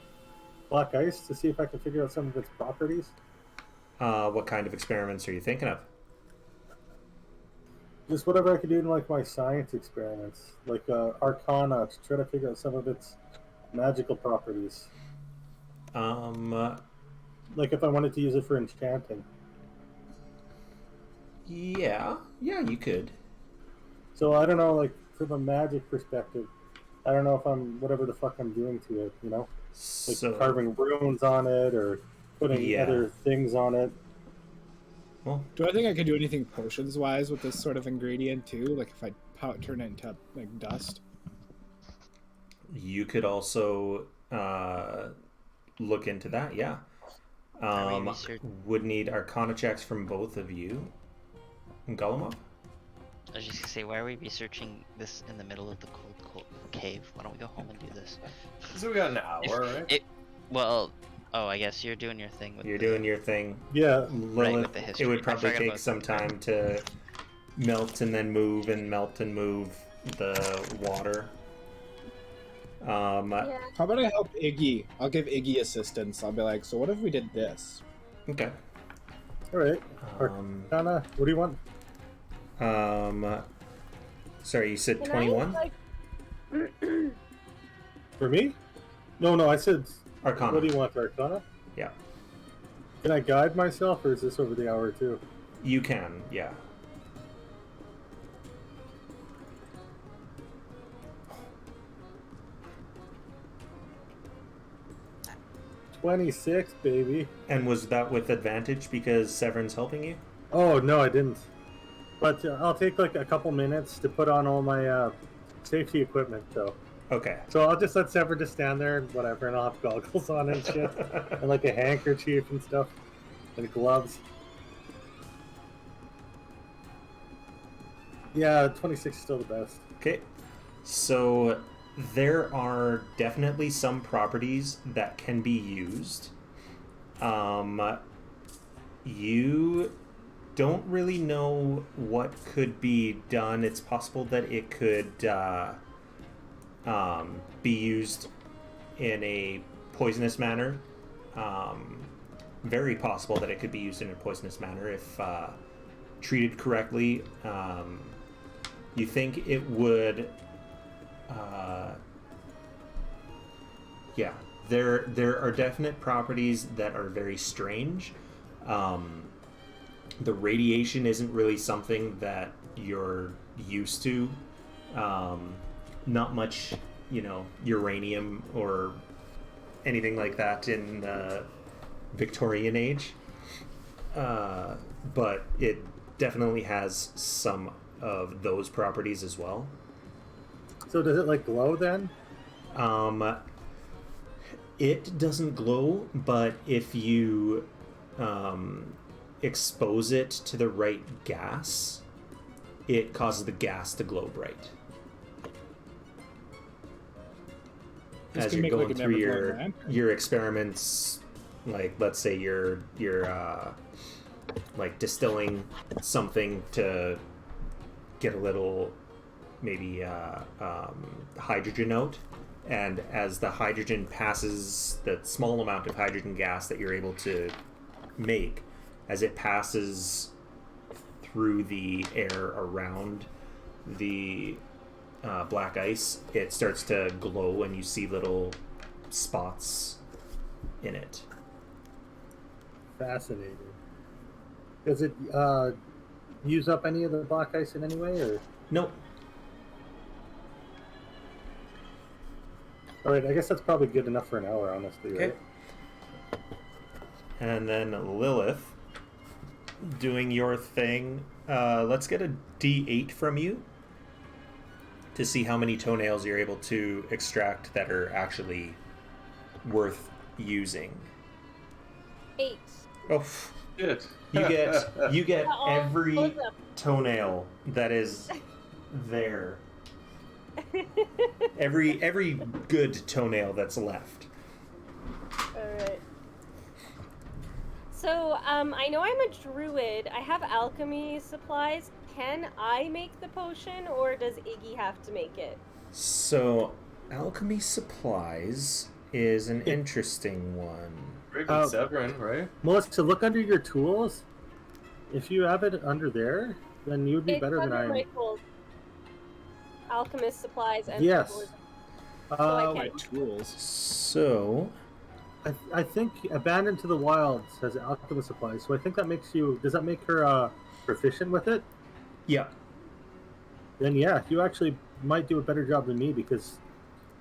black ice to see if I can figure out some of its properties? What kind of experiments are you thinking of? Just whatever I could do in like my science experiments, like Arcana, to try to figure out some of its magical properties. Like if I wanted to use it for enchanting. Yeah, you could. So I don't know, like from a magic perspective, I don't know if I'm whatever the fuck I'm doing to it, you know, like carving runes on it or putting other things on it. Well, do I think I could do anything potions-wise with this sort of ingredient too? Like if I turn it into like dust? You could also look into that, yeah. Would need Arcana checks from both of you. Gollum? I was just gonna say, why are we researching this in the middle of the cold cave? Why don't we go home and do this? So we got an hour, right? I guess you're doing your thing. Doing your thing. Yeah. Lilith, with the history. it would probably take some time to melt and then move and melt and move the water. How about I help Iggy? I'll give Iggy assistance. I'll be like, so what if we did this? Okay. All right. Arcana, what do you want? Sorry, you said 21? For me? No, I said Arcana. What do you want, Arcana? Yeah. Can I guide myself, or is this over the hour too? You can, yeah. $26, baby. And was that with advantage because Severin's helping you? Oh, no, I didn't. But I'll take like a couple minutes to put on all my safety equipment, though. Okay. So I'll just let Severin just stand there and whatever, and I'll have goggles on and shit. And like a handkerchief and stuff. And gloves. Yeah, 26 is still the best. Okay. So there are definitely some properties that can be used. You don't really know what could be done. It's possible that it could be used in a poisonous manner. Very possible that it could be used in a poisonous manner if treated correctly. You think it would... there are definite properties that are very strange. The radiation isn't really something that you're used to. Not much, uranium or anything like that in the Victorian age. But it definitely has some of those properties as well. So does it like glow then? It doesn't glow, but if you expose it to the right gas, it causes the gas to glow bright. As you're going through your experiments, like let's say you're like distilling something to get a little maybe hydrogen out, and as the hydrogen passes, the small amount of hydrogen gas that you're able to make, as it passes through the air around the black ice, it starts to glow and you see little spots in it. Fascinating. Does it use up any of the black ice in any way, or? Nope. Alright, I guess that's probably good enough for an hour, honestly, Okay. right? And then Lilith, doing your thing. Let's get a D8 from you. to see how many toenails you're able to extract that are actually worth using. 8. Oh, Shit. you get Oh, every close up. toenail that is there. Every good toenail that's left. Alright. So, I know I'm a druid. I have alchemy supplies. Can I make the potion, or does Iggy have to make it? So, alchemy supplies is an interesting one. Very good Severin, right? Melissa, look under your tools. If you have it under there, then you'd be better than I am. My tools. Alchemist supplies and Yes. tools. So My tools. So, I think Abandoned to the Wilds has alchemy supplies, so I think that makes you. Does that make her proficient with it? yeah. Then yeah, you actually might do a better job than me because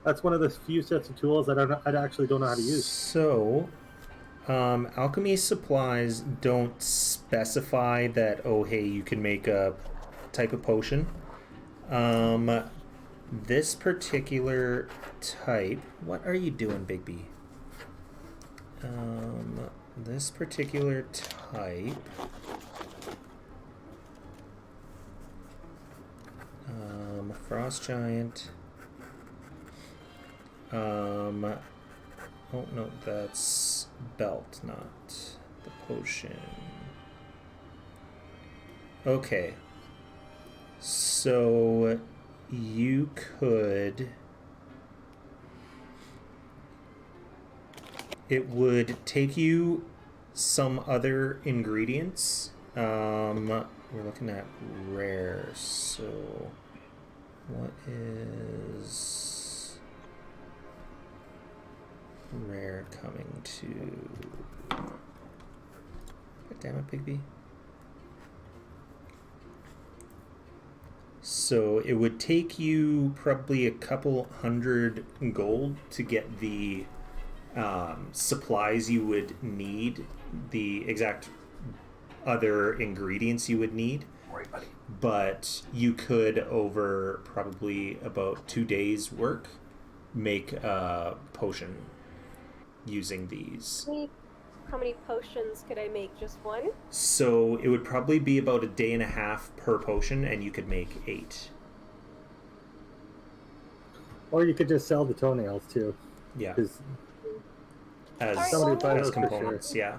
that's one of the few sets of tools that I actually don't know how to use. So, alchemy supplies don't specify that, oh, hey, you can make a type of potion. This particular type... What are you doing, Bigby? This particular type... Frost Giant... Oh no, that's belt, not the potion. Okay. So you could... It would take you some other ingredients. We're looking at rare, so what is rare coming to? God damn it, Bigby. So it would take you probably a couple hundred gold to get the supplies you would need, the exact other ingredients you would need. Right, buddy. But you could, over probably about 2 days' work, make a potion using these. How many potions could I make? Just one? So it would probably be about a day and a half per potion, and you could make 8. Or you could just sell the toenails too. Yeah. 'Cause As, somebody buy those as for sure. components, yeah.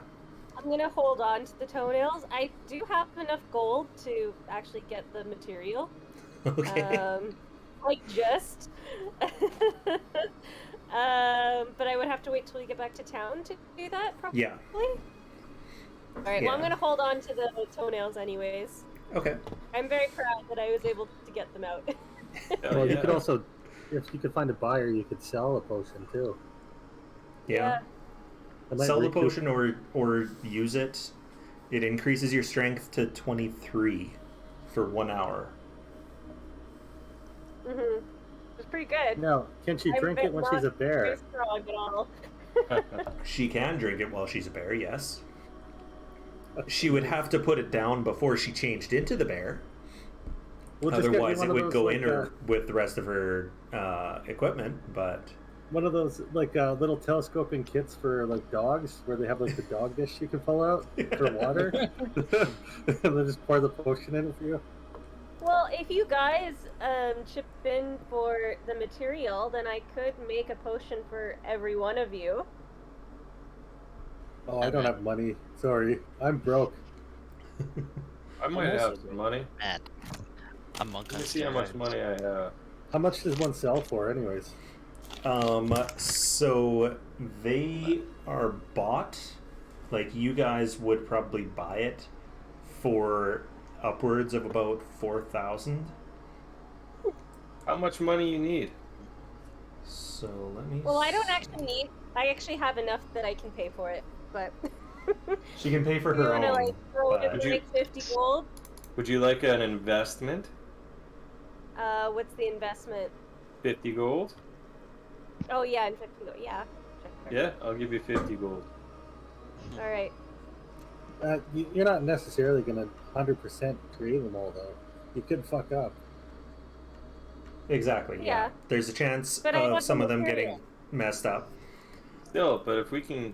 I'm gonna hold on to the toenails. I do have enough gold to actually get the material. Okay. Like just. But I would have to wait till we get back to town to do that, probably. Yeah. Alright, well, I'm gonna hold on to the toenails anyways. Okay. I'm very proud that I was able to get them out. Well, you could also, if you could find a buyer, you could sell a potion too. Yeah. It might Sell the recoup- potion or use it. It increases your strength to 23 for 1 hour. Mm-hmm. It's pretty good. No, can she I'm drink it when she's a very bear? strong at all. She can drink it while she's a bear, yes. She would have to put it down before she changed into the bear. We'll just get you Otherwise, one it of would those, go like, in her with the rest of her equipment, but... One of those like little telescoping kits for like dogs, where they have like the dog dish you can pull out for water, and then just pour the potion in it for you. Well, if you guys chip in for the material, then I could make a potion for every one of you. Oh, I don't have money. Sorry, I'm broke. I might have some money. Mad. A monk Let on me see how much steroids. money I have. How much does one sell for, anyways? So they are bought, like you guys would probably buy it for upwards of about 4,000. How much money you need? So let me... Well, I don't actually need. I actually have enough that I can pay for it, but. She can pay for You her wanna own. like throw it but- in like 50 gold? Would you like an investment? What's the investment? 50 gold? Oh yeah, in 50 gold. Yeah. Sure. Yeah, I'll give you 50 gold. All right. You're not necessarily gonna 100% create them all, though. You could fuck up. Exactly. Yeah. Yeah. There's a chance But I of want some the of them material. getting messed up. Still, but if we can,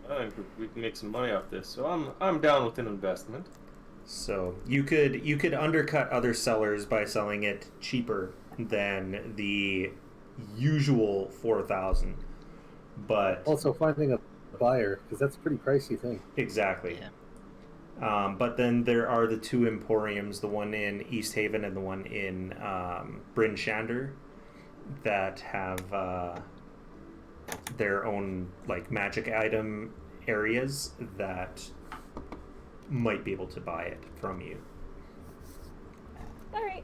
I think we can make some money off this. So I'm down with an investment. So you could undercut other sellers by selling it cheaper than the usual 4,000. But Also finding a buyer, because that's a pretty pricey thing. exactly. Yeah. But then there are the two emporiums, the one in Easthaven and the one in Bryn Shander, that have their own like magic item areas that might be able to buy it from you. All right.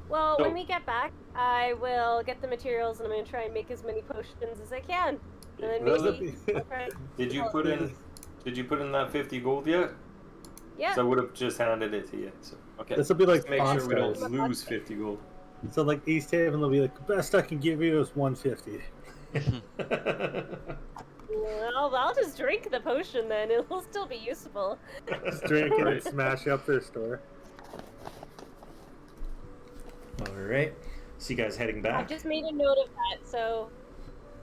Well, So- when we get back, I will get the materials and I'm gonna try and make as many potions as I can. And then Well, maybe. Right. Did you put in that 50 gold yet? Yeah. So I would have just handed it to you. So okay. This will be like Just make sure we don't Monsters. lose 50 gold. So like Easthaven will be like, the best I can give you is 150. Well, I'll just drink the potion then. It'll still be useful. Just drink it and Right. smash up their store. All right. So you guys heading I've back? just made a note of that, so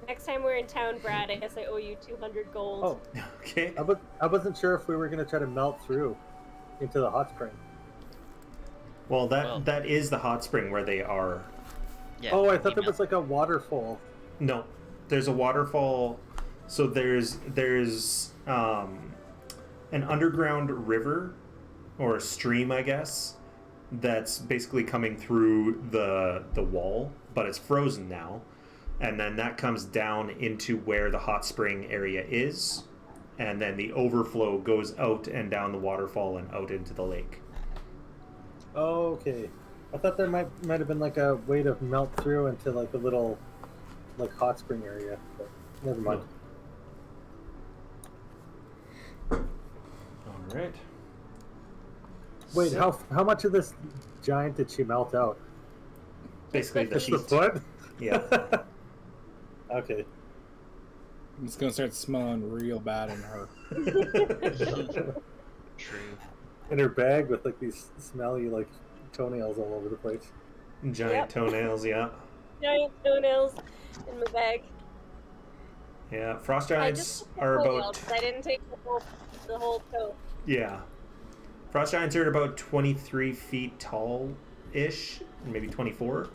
next time we're in town, Brad, I guess I owe you 200 gold. Oh, Okay. I wasn't sure if we were going to try to melt through into the hot spring. Well, Well- that is the hot spring where they are. Yeah. Oh, I we thought there melt- was like a waterfall. No, there's a waterfall. So there's an underground river or a stream, I guess, that's basically coming through the wall, but it's frozen now. And then that comes down into where the hot spring area is, and then the overflow goes out and down the waterfall and out into the lake. Oh, okay. I thought there might have been like a way to melt through into like a little like hot spring area, but never mind. All right. Wait, So, how much of this giant did she melt out? basically the Just the sheet. foot? Yeah. Okay. It's gonna start smelling real bad in her. True. In her bag with like these smelly like toenails all over the place. Giant Yep. toenails. Yeah. Giant toenails in my bag. Yeah. Frost I giants just took are the about. toenails, I didn't take the whole toe. Yeah. Frost giants are about 23 feet tall-ish, maybe 24.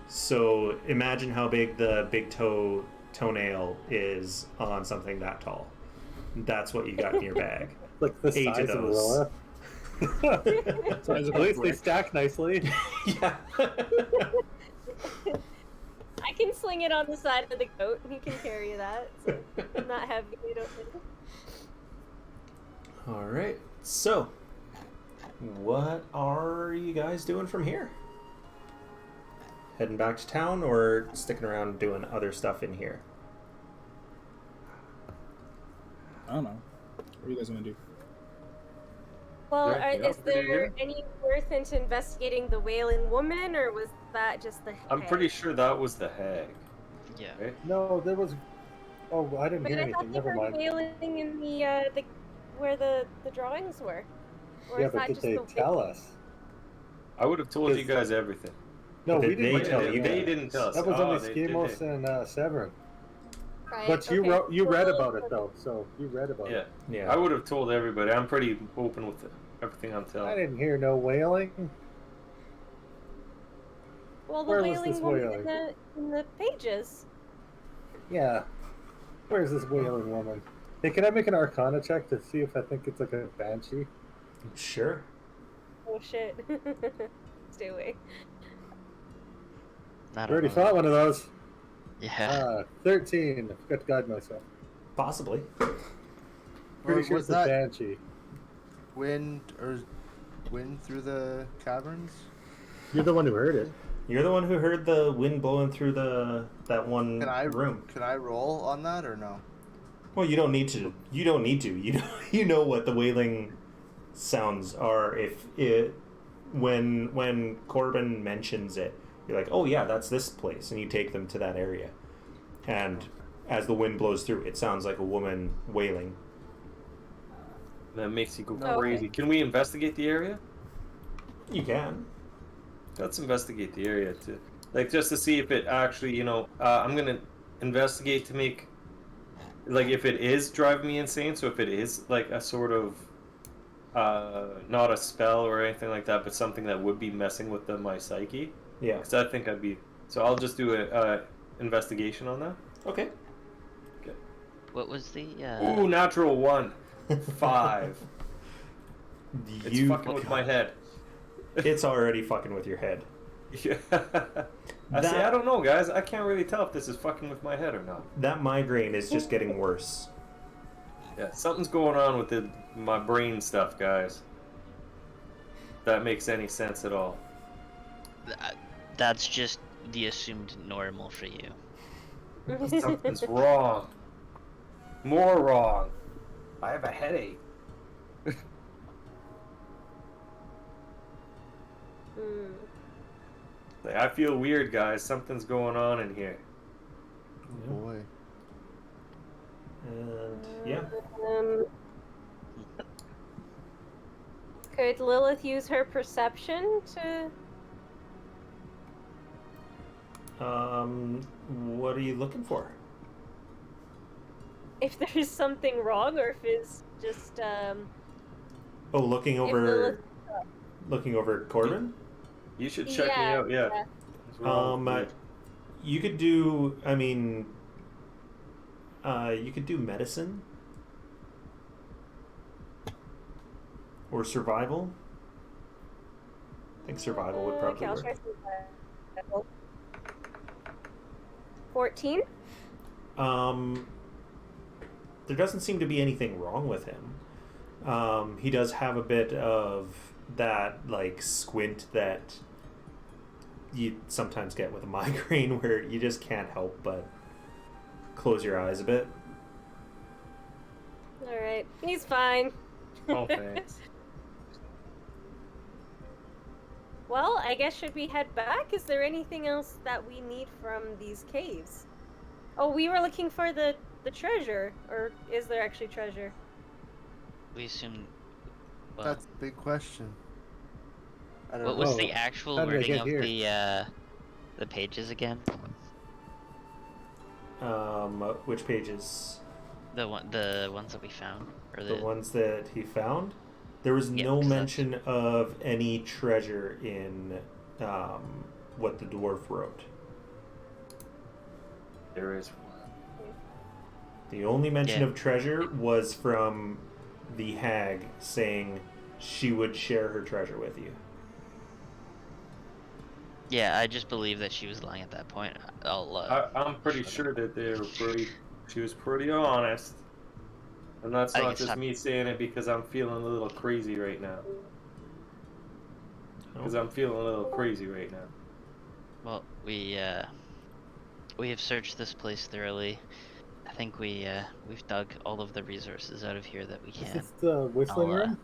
So imagine how big the big toenail is on something that tall. That's what you got in your bag. Like the 8 of size of a those. gorilla. Size of At a least they brick. stack nicely. Yeah. I can sling it on the side of the goat, and he can carry that. So not heavy, I don't think. All right. So, what are you guys doing from here? Heading back to town or sticking around doing other stuff in here? I don't know. What do you guys want to do? Well, There anything is else we do there here? any worth into investigating the wailing woman, or was that just the I'm hag? pretty sure that was the hag. Yeah. Right? No, there was. Oh, I didn't But hear I thought anything. they Never were mind. wailing in the where the drawings were. Or Yeah, is but that did just they the tell us? I would have told you guys everything. No, Did we didn't. they tell you? They didn't tell us. That was Oh, only they Schemos did. and Severin. Right, But you okay. you read Well, about it though, so you read about Yeah. it. Yeah. I would have told everybody. I'm pretty open with everything I'm I telling. didn't hear no wailing. Well, the Where was wailing this woman wailing? in the pages. Yeah. Where's this wailing woman? Hey, can I make an Arcana check to see if I think it's like a Banshee? Sure. Oh shit. Stay away. I I don't already know. fought one of those. Yeah. 13. I forgot to guide myself. Possibly. Pretty Or sure was it's a that Banshee. wind through the caverns? You're the one who heard it. You're the one who heard the wind blowing through that one Can I room. Can I roll on that or no? Well, you don't need to. You don't need to. You know what the wailing sounds are. When Korbin mentions it, you're like, oh yeah, that's this place, and you take them to that area. And as the wind blows through, it sounds like a woman wailing. That makes you go Okay. crazy. Can we investigate the area? You can. Let's investigate the area to Like, just to see if it actually, I'm gonna investigate to make, like, if it is driving me insane. So if it is like a sort of, not a spell or anything like that, but something that would be messing with my psyche. Yeah. Because I think I'd be. So I'll just do a investigation on that. Okay. What was the? Ooh, natural 1, 5. It's fucking with my head. It's already fucking with your head. Yeah. I don't know, guys. I can't really tell if this is fucking with my head or not. That migraine is just getting worse. Yeah, something's going on with my brain stuff, guys. If that makes any sense at all. That's just the assumed normal for you. Something's wrong. More wrong. I have a headache. Like, I feel weird, guys. Something's going on in here. Oh boy. And yeah. Could Lilith use her perception to? What are you looking for? If there's something wrong, or if it's just Oh, looking over Korbin? You should check me out, yeah. What's wrong with me? You could do, you could do medicine. Or survival. I think survival would probably I'll work. try survival. 14? There doesn't seem to be anything wrong with him. He does have a bit of that, like, squint that you sometimes get with a migraine, where you just can't help but close your eyes a bit. Alright, he's fine. Oh, thanks. Well, I guess should we head back? Is there anything else that we need from these caves? Oh, we were looking for the treasure, or is there actually treasure? We assume. Well, That's a big question. I don't what know. was the actual How did I wording get of here? the pages again? Which pages? The ones that we found, or The ones that he found? There was Yeah, no 'cause mention of any treasure in what the dwarf wrote. There is. The only mention Yeah. of treasure was from the hag saying she would share her treasure with you. Yeah, I just believe that she was lying at that point. I'm pretty sure that she was pretty honest. And that's I think not it's just time- me saying it because I'm feeling a little crazy right now. Because I'm feeling a little crazy right now. Well, we have searched this place thoroughly. I think we've dug all of the resources out of here that we Is can. this the whistling I'll, room?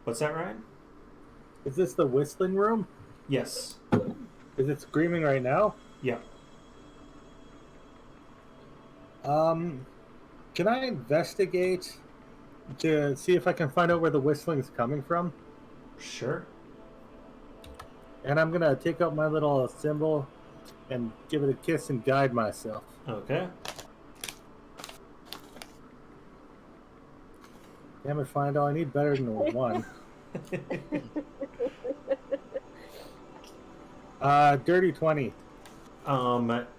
What's that, Ryan? Is this the whistling room? Yes. Is it screaming right now? Yeah. Can I investigate to see if I can find out where the whistling's coming from? Sure. And I'm gonna take out my little symbol and give it a kiss and guide myself. Okay. Damn it, find all I need better than a 1. Dirty 20.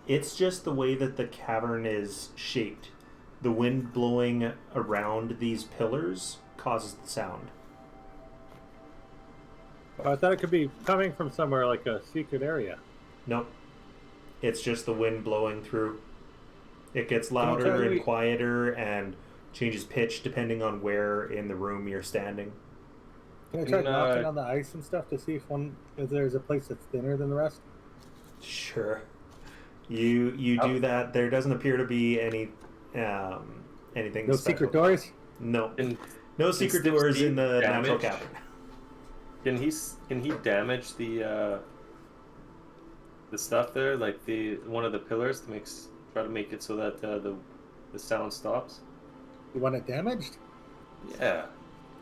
It's just the way that the cavern is shaped. The wind blowing around these pillars causes the sound. Oh, I thought it could be coming from somewhere like a secret area. Nope. It's just the wind blowing through. It gets tell louder and me- quieter and changes pitch depending on where in the room you're standing. Can I try No. knocking on the ice and stuff to see if there's a place that's thinner than the rest? Sure. You do that. There doesn't appear to be any anything No special. secret doors? No. Can, No secret Steve doors in the damage? natural cavern. can he damage the stuff there, like one of the pillars, to try to make it so that the sound stops? You want it damaged? Yeah.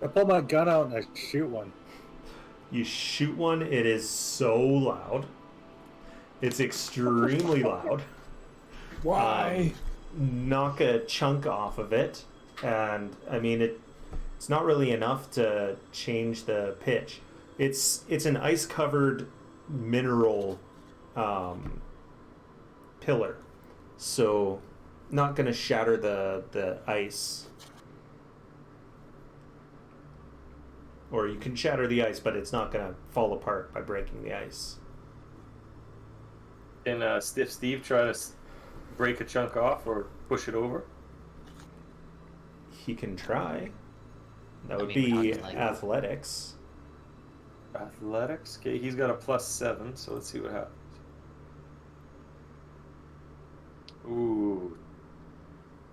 I pull my gun out and I shoot one. You shoot one, it is so loud. It's extremely loud. Why? Knock a chunk off of it, and I mean it's not really enough to change the pitch. It's an ice-covered mineral pillar, so not gonna shatter the ice. Or you can shatter the ice, but it's not gonna fall apart by breaking the ice. Can Stiff Steve try to break a chunk off or push it over? He can try. That would we're be talking like- athletics. Athletics? Okay, he's got a +7, so let's see what happens. Ooh.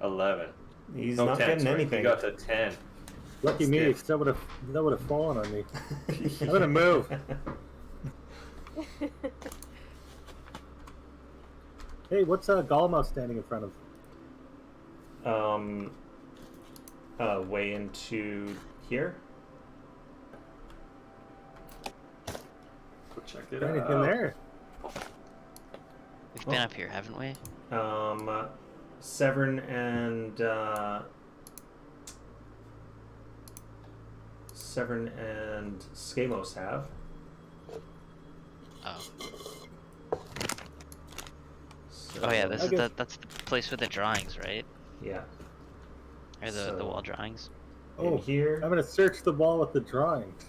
11. He's No, not 10, getting sorry. anything. He got the 10. Lucky me, Stiff. that would have fallen on me. I'm gonna move. Hey, what's Gollum standing in front of? Way into here. Go check it Anything out. there? We've been up here, haven't we? Severn and Skamos have. Oh. So, Oh yeah, this I is guess- that's the place with the drawings, right? yeah. Or the So- wall drawings. In Oh, here, I'm gonna search the wall with the drawings.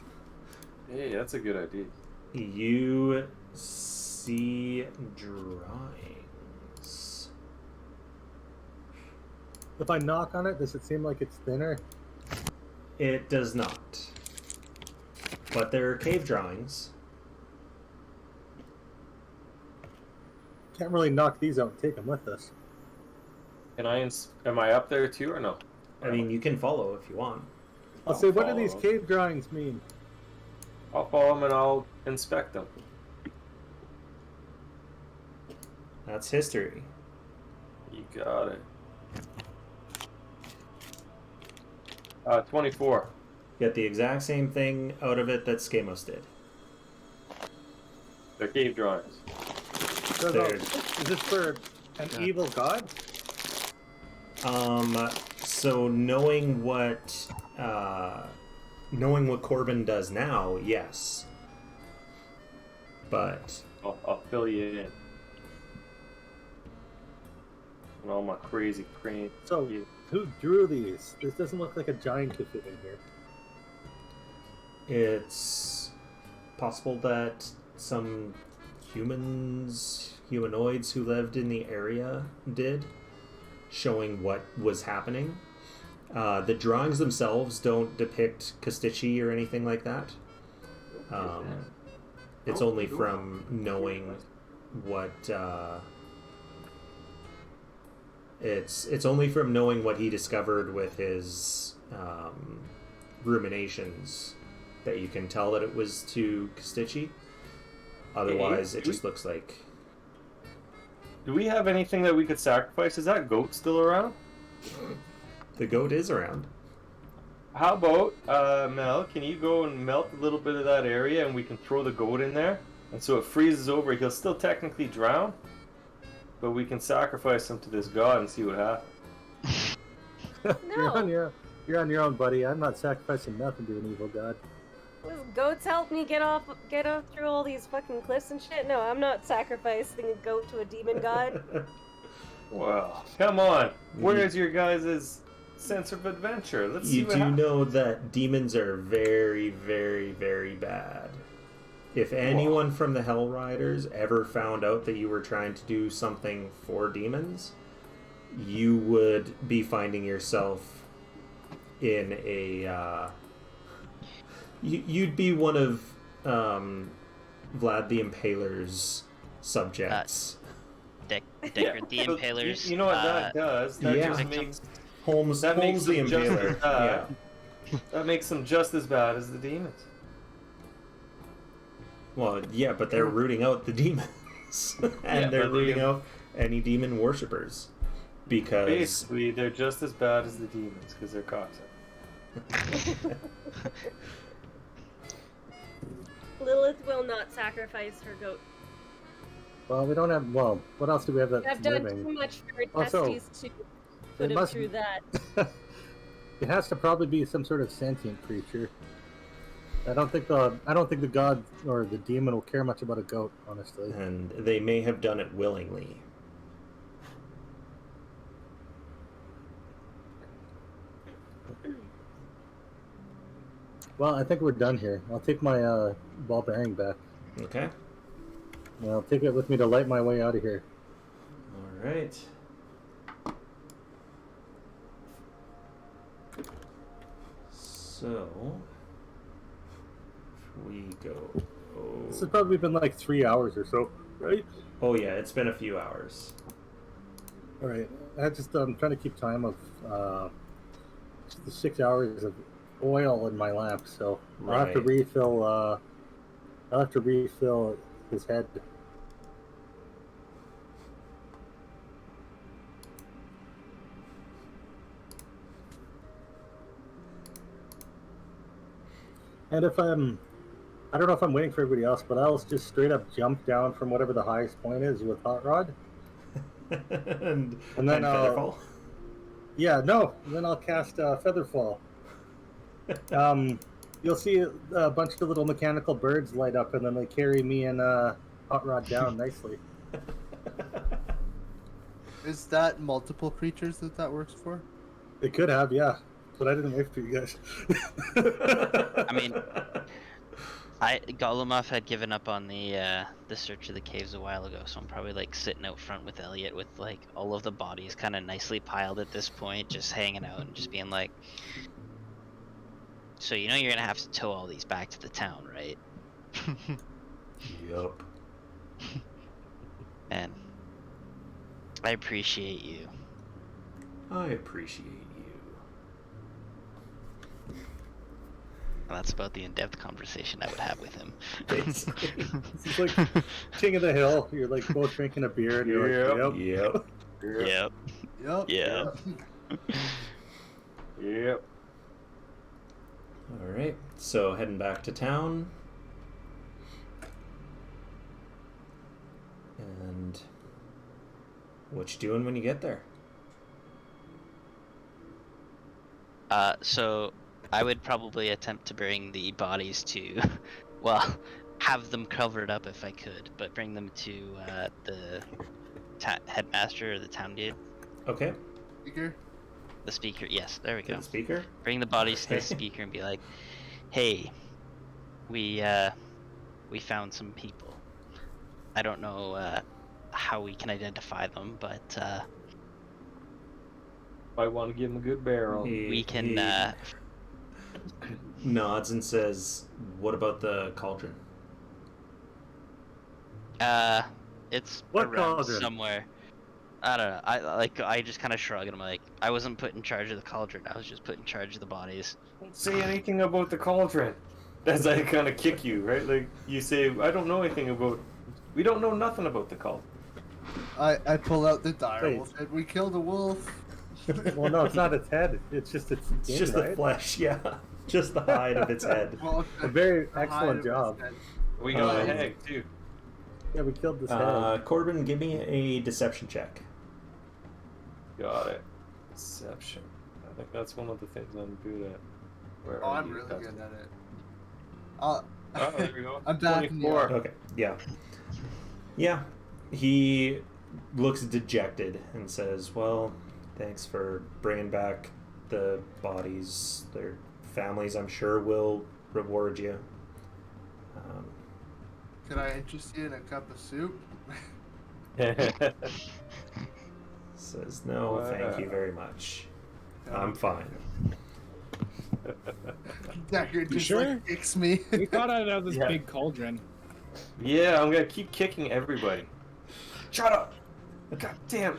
Hey, that's a good idea. you see drawings. If I knock on it, does it seem like it's thinner? It does not. But there are cave drawings. Can't really knock these out and take them with us. Can I? Am I up there too or no? I mean, you can follow if you want. I'll say, what do follow these them. cave drawings mean? I'll follow them and I'll inspect them. That's history. You got it. 24. Get the exact same thing out of it that Skamos did. They're cave drawings. So There. is this for an evil god? So knowing what Korbin does now, yes. But I'll fill you in. And all my crazy crane. So, who drew these? This doesn't look like a giant could fit in here. it's possible that some humanoids who lived in the area did, showing what was happening. The drawings themselves don't depict Kostichi or anything like that. It's only from knowing what it's only from knowing what he discovered with his ruminations that you can tell that it was to Kostichi. Otherwise, it just looks like. Do we have anything that we could sacrifice? Is that goat still around? The goat is around. How about, Mel, can you go and melt a little bit of that area and we can throw the goat in there? And so it freezes over. He'll still technically drown, but we can sacrifice him to this god and see what happens. No. You're on your own, buddy. I'm not sacrificing nothing to an evil god. Will goats help me get off through all these fucking cliffs and shit? No, I'm not sacrificing a goat to a demon god. Well, come on. Where's your guys' sense of adventure? Let's see You what do happens. know that demons are very, very, very bad. If anyone from the Hell Riders ever found out that you were trying to do something for demons, you would be finding yourself in a... You'd be one of Vlad the Impaler's subjects. Deckard the So, Impaler's. You know what that does? That yeah. just makes Holmes that makes the them just Impaler. as bad. Yeah. That makes them just as bad as the demons. Well, yeah, but they're rooting out the demons. And Yeah, they're but they rooting can- out any demon worshippers. Because... Basically, they're just as bad as the demons because they're cocksuckers. Lilith will not sacrifice her goat. Well, we don't have. Well, what else do we have that's I've done living? too much for her Also, testes to put him must- through that. It has to probably be some sort of sentient creature. I don't think the god or the demon will care much about a goat, honestly. And they may have done it willingly. Well, I think we're done here. I'll take my ball bearing back. Okay. And I'll take it with me to light my way out of here. All right. So, if we go. This has probably been like 3 hours or so, right? Oh yeah, it's been a few hours. All right. I'm trying to keep time of the 6 hours of oil in my lamp, so I'll have to Right. refill. I'll have to refill his head. And if I don't know if I'm waiting for everybody else, but I'll just straight up jump down from whatever the highest point is with Hot Rod. and then Featherfall. Yeah, no. Then I'll cast Featherfall. You'll see a bunch of little mechanical birds light up, and then they carry me and Hot Rod down nicely. Is that multiple creatures that works for? It could have, yeah. But I didn't wait for you guys. I mean, Golemov had given up on the search of the caves a while ago, so I'm probably like sitting out front with Elliot with like all of the bodies kind of nicely piled at this point, just hanging out and just being like, so you know you're gonna have to tow all these back to the town, right? Yup. And I appreciate you. I appreciate you. And that's about the in-depth conversation I would have with him. It's like King of the Hill. You're like both drinking a beer, and you're like, Yep. Yep. Yep. Yeah. Yep. All right. So heading back to town. And what you doing when you get there? So I would probably attempt to bring the bodies to, well, have them covered up if I could, but bring them to the headmaster or the town dude. Okay. Speaker? The speaker, yes, there we To go. the speaker. Bring the bodies to the speaker and be like, hey, we found some people. I don't know how we can identify them, but I want to give him a good barrel. we can He nods and says, "What about the cauldron?" it's What around cauldron? somewhere. I don't know. I just kind of shrug and I'm like, I wasn't put in charge of the cauldron. I was just put in charge of the bodies. Don't say anything about the cauldron. As I kind of kick you, right? Like you say, I don't know anything about. We don't know nothing about the cauldron. I pull out the dire Wait. wolf head. We killed a wolf. well, no, it's not its head. It's just its skin, It's just right? the flesh, yeah. Just the hide of its head. Well, A very the hide excellent of his job. head. We got a Um, hag too. Yeah, we killed this head. Corbin, give me a deception check. Got it. Deception. I think that's one of the things I'm good at. Where Oh, are I'm you? really That's- good at it. Oh, there we go. I'm back in the 24. Okay, yeah. Yeah, he looks dejected and says, well, thanks for bringing back the bodies. Their families, I'm sure, will reward you. Could I interest you in a cup of soup? Says, no, Wow. thank you very much. I'm fine. Deckard just sure? like kicks me. We thought I'd have this Yeah. big cauldron. Yeah, I'm gonna keep kicking everybody. Shut up! God damn.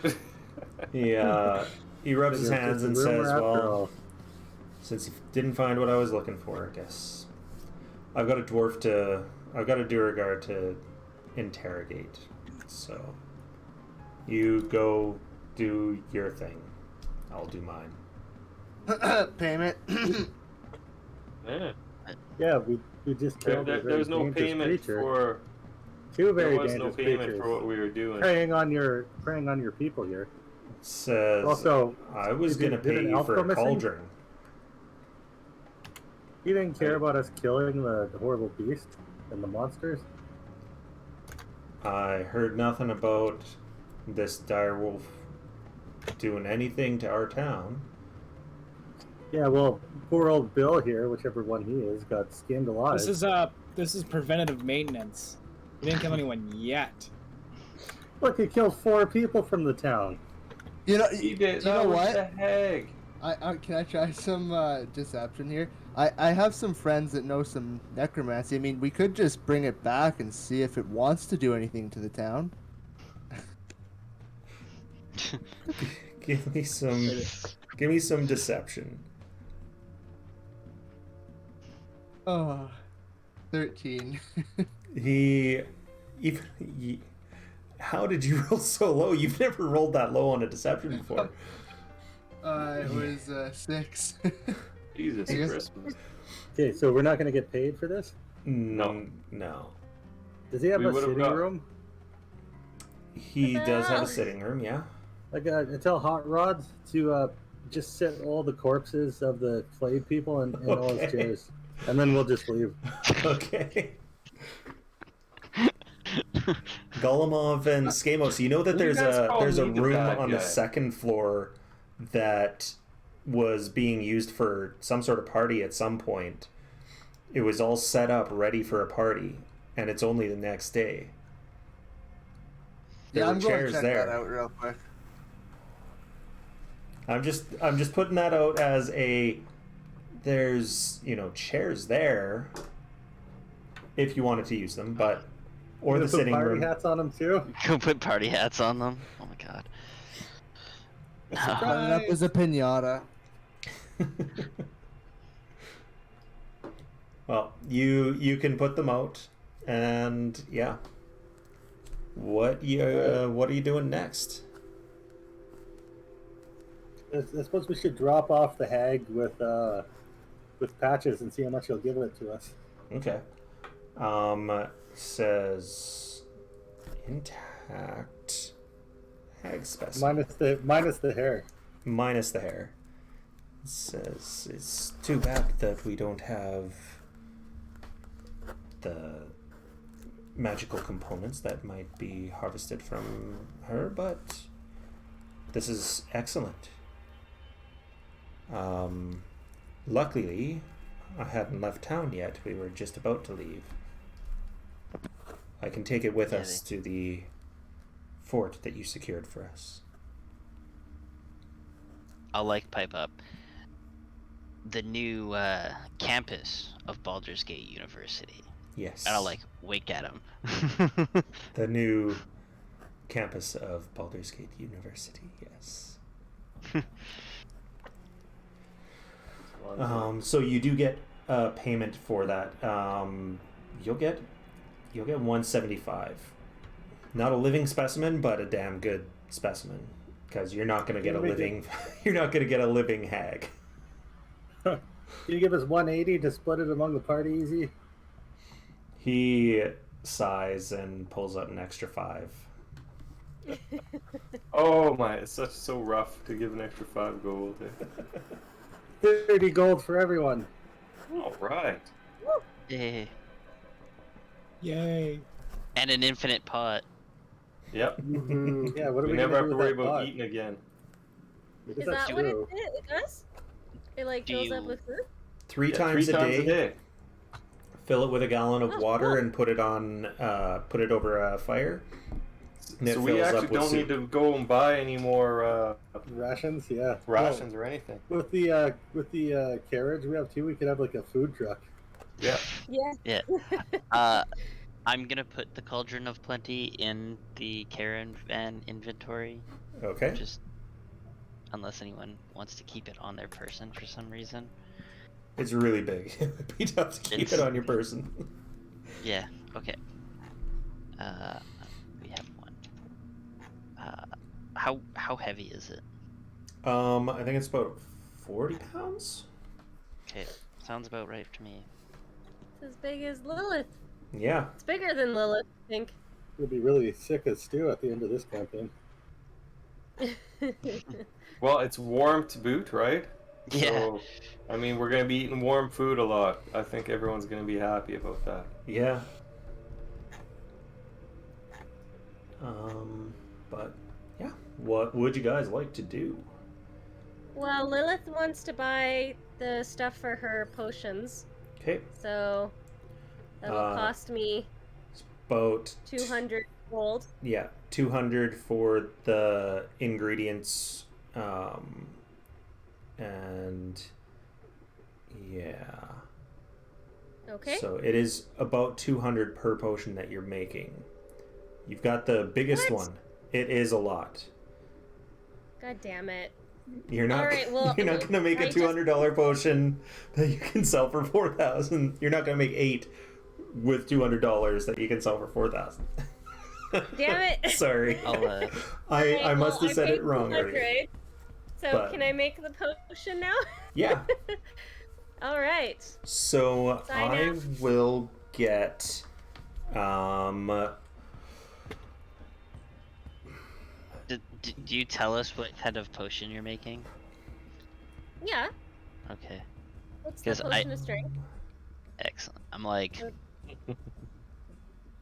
He rubs his It's hands a and rumor says, after well, all. since you didn't find what I was looking for, I guess I've got a Durgar to interrogate. So you go do your thing. I'll do mine. Payment. Yeah. Yeah, we just killed a very There's no dangerous payment creature. for. Two There very was no dangerous payment creatures. for what we were doing. Preying on your people here. Says, Also, I was did- going to did pay an you elf for go a missing? cauldron. You didn't care about us killing the horrible beast and the monsters? I heard nothing about this direwolf doing anything to our town. Yeah, well, poor old Bill here, whichever one he is, got skinned alive. This is preventative maintenance. We didn't kill anyone yet. Look, he killed 4 people from the town. You know, He did. you know what? The heck? Can I try some deception here? I have some friends that know some necromancy. I mean, we could just bring it back and see if it wants to do anything to the town. Give me some deception. Oh, 13. How did you roll so low? You've never rolled that low on a deception before. It was 6. Jesus I guess- Christmas. Okay, so we're not going to get paid for this? No. Does he have We a would've sitting got- room? He does have a sitting room, yeah. Like, I tell Hot Rod to just sit all the corpses of the flayed people in all his Okay. chairs. And then we'll just leave. Okay. Golemov and Skamos, you know that You there's guys a call there's a me the room bad on the guy. second floor that was being used for some sort of party at some point. It was all set up ready for a party, and it's only the next day. There Yeah, were I'm going to chairs check there. that out real quick. I'm just putting that out as there's chairs there if you wanted to use them, but or the Put sitting party room. hats on them too. Go put party hats on them. Oh my god. Cut it up as a pinata. Well, you can put them out, and yeah. What are you doing next? I suppose we should drop off the hag with patches and see how much he'll give it to us. Okay. Says intact hag specimen. Minus the hair. Minus the hair. It says it's too bad that we don't have the magical components that might be harvested from her, but this is excellent. Luckily, I hadn't left town yet. We were just about to leave. I can take it with us to the fort that you secured for us. I'll pipe up. The new campus of Baldur's Gate University. Yes. And I'll wink at him. The new campus of Baldur's Gate University, yes. So you do get payment for that. You'll get 175. Not a living specimen, but a damn good specimen, because you're not going to get a living hag. Can you give us 180 to split it among the party easy? He sighs and pulls out an extra 5. Oh my! It's so rough to give an extra 5 gold. 30 gold for everyone. All right. Yay. Yay. And an infinite pot. Yep. Yeah, what are We we never gonna have do to with worry that about pot? eating again. Because Is that's that what it true. does? It Do fills up you- with food? Three Yeah, times 3 a times day. a day. Fill it with a gallon of Oh, water cool. and put it over a fire. And it So we fills up actually with don't soup. need to go and buy any more Rations, yeah. rations or anything. Well, with the carriage we have too, we could have like a food truck. Yeah. Yeah. Yeah. I'm gonna put the Cauldron of Plenty in the caravan inventory. Okay. Just unless anyone wants to keep it on their person for some reason. It's really big. It would be tough to keep It's- it on your person. Yeah. Okay. We have one. How heavy is it? I think it's about 40 pounds. Okay, sounds about right to me. as big as Lilith. Yeah. It's bigger than Lilith, I think. You'll be really sick as stew at the end of this campaign. Well, it's warm to boot, right? Yeah. So, I mean, we're gonna be eating warm food a lot. I think everyone's gonna be happy about that. Yeah. But yeah, what would you guys like to do? Well, Lilith wants to buy the stuff for her potions, Okay. so that'll cost me About 200 gold. Yeah, 200 for the ingredients, and yeah. Okay. So it is about 200 per potion that you're making. You've got the biggest What? one. It is a lot. God damn it. You're not. All right, well, you're not gonna make a $200 potion that you can sell for 4,000. You're not gonna make 8 with $200 that you can sell for 4,000. Damn it. Sorry. I'll, I must have said paid it wrong 200, already. So But- can I make the potion now? Yeah. All right. So Sign I up. will get do you tell us what kind of potion you're making? Yeah. Okay. What's the 'Cause potion of strength? Excellent. I'm like,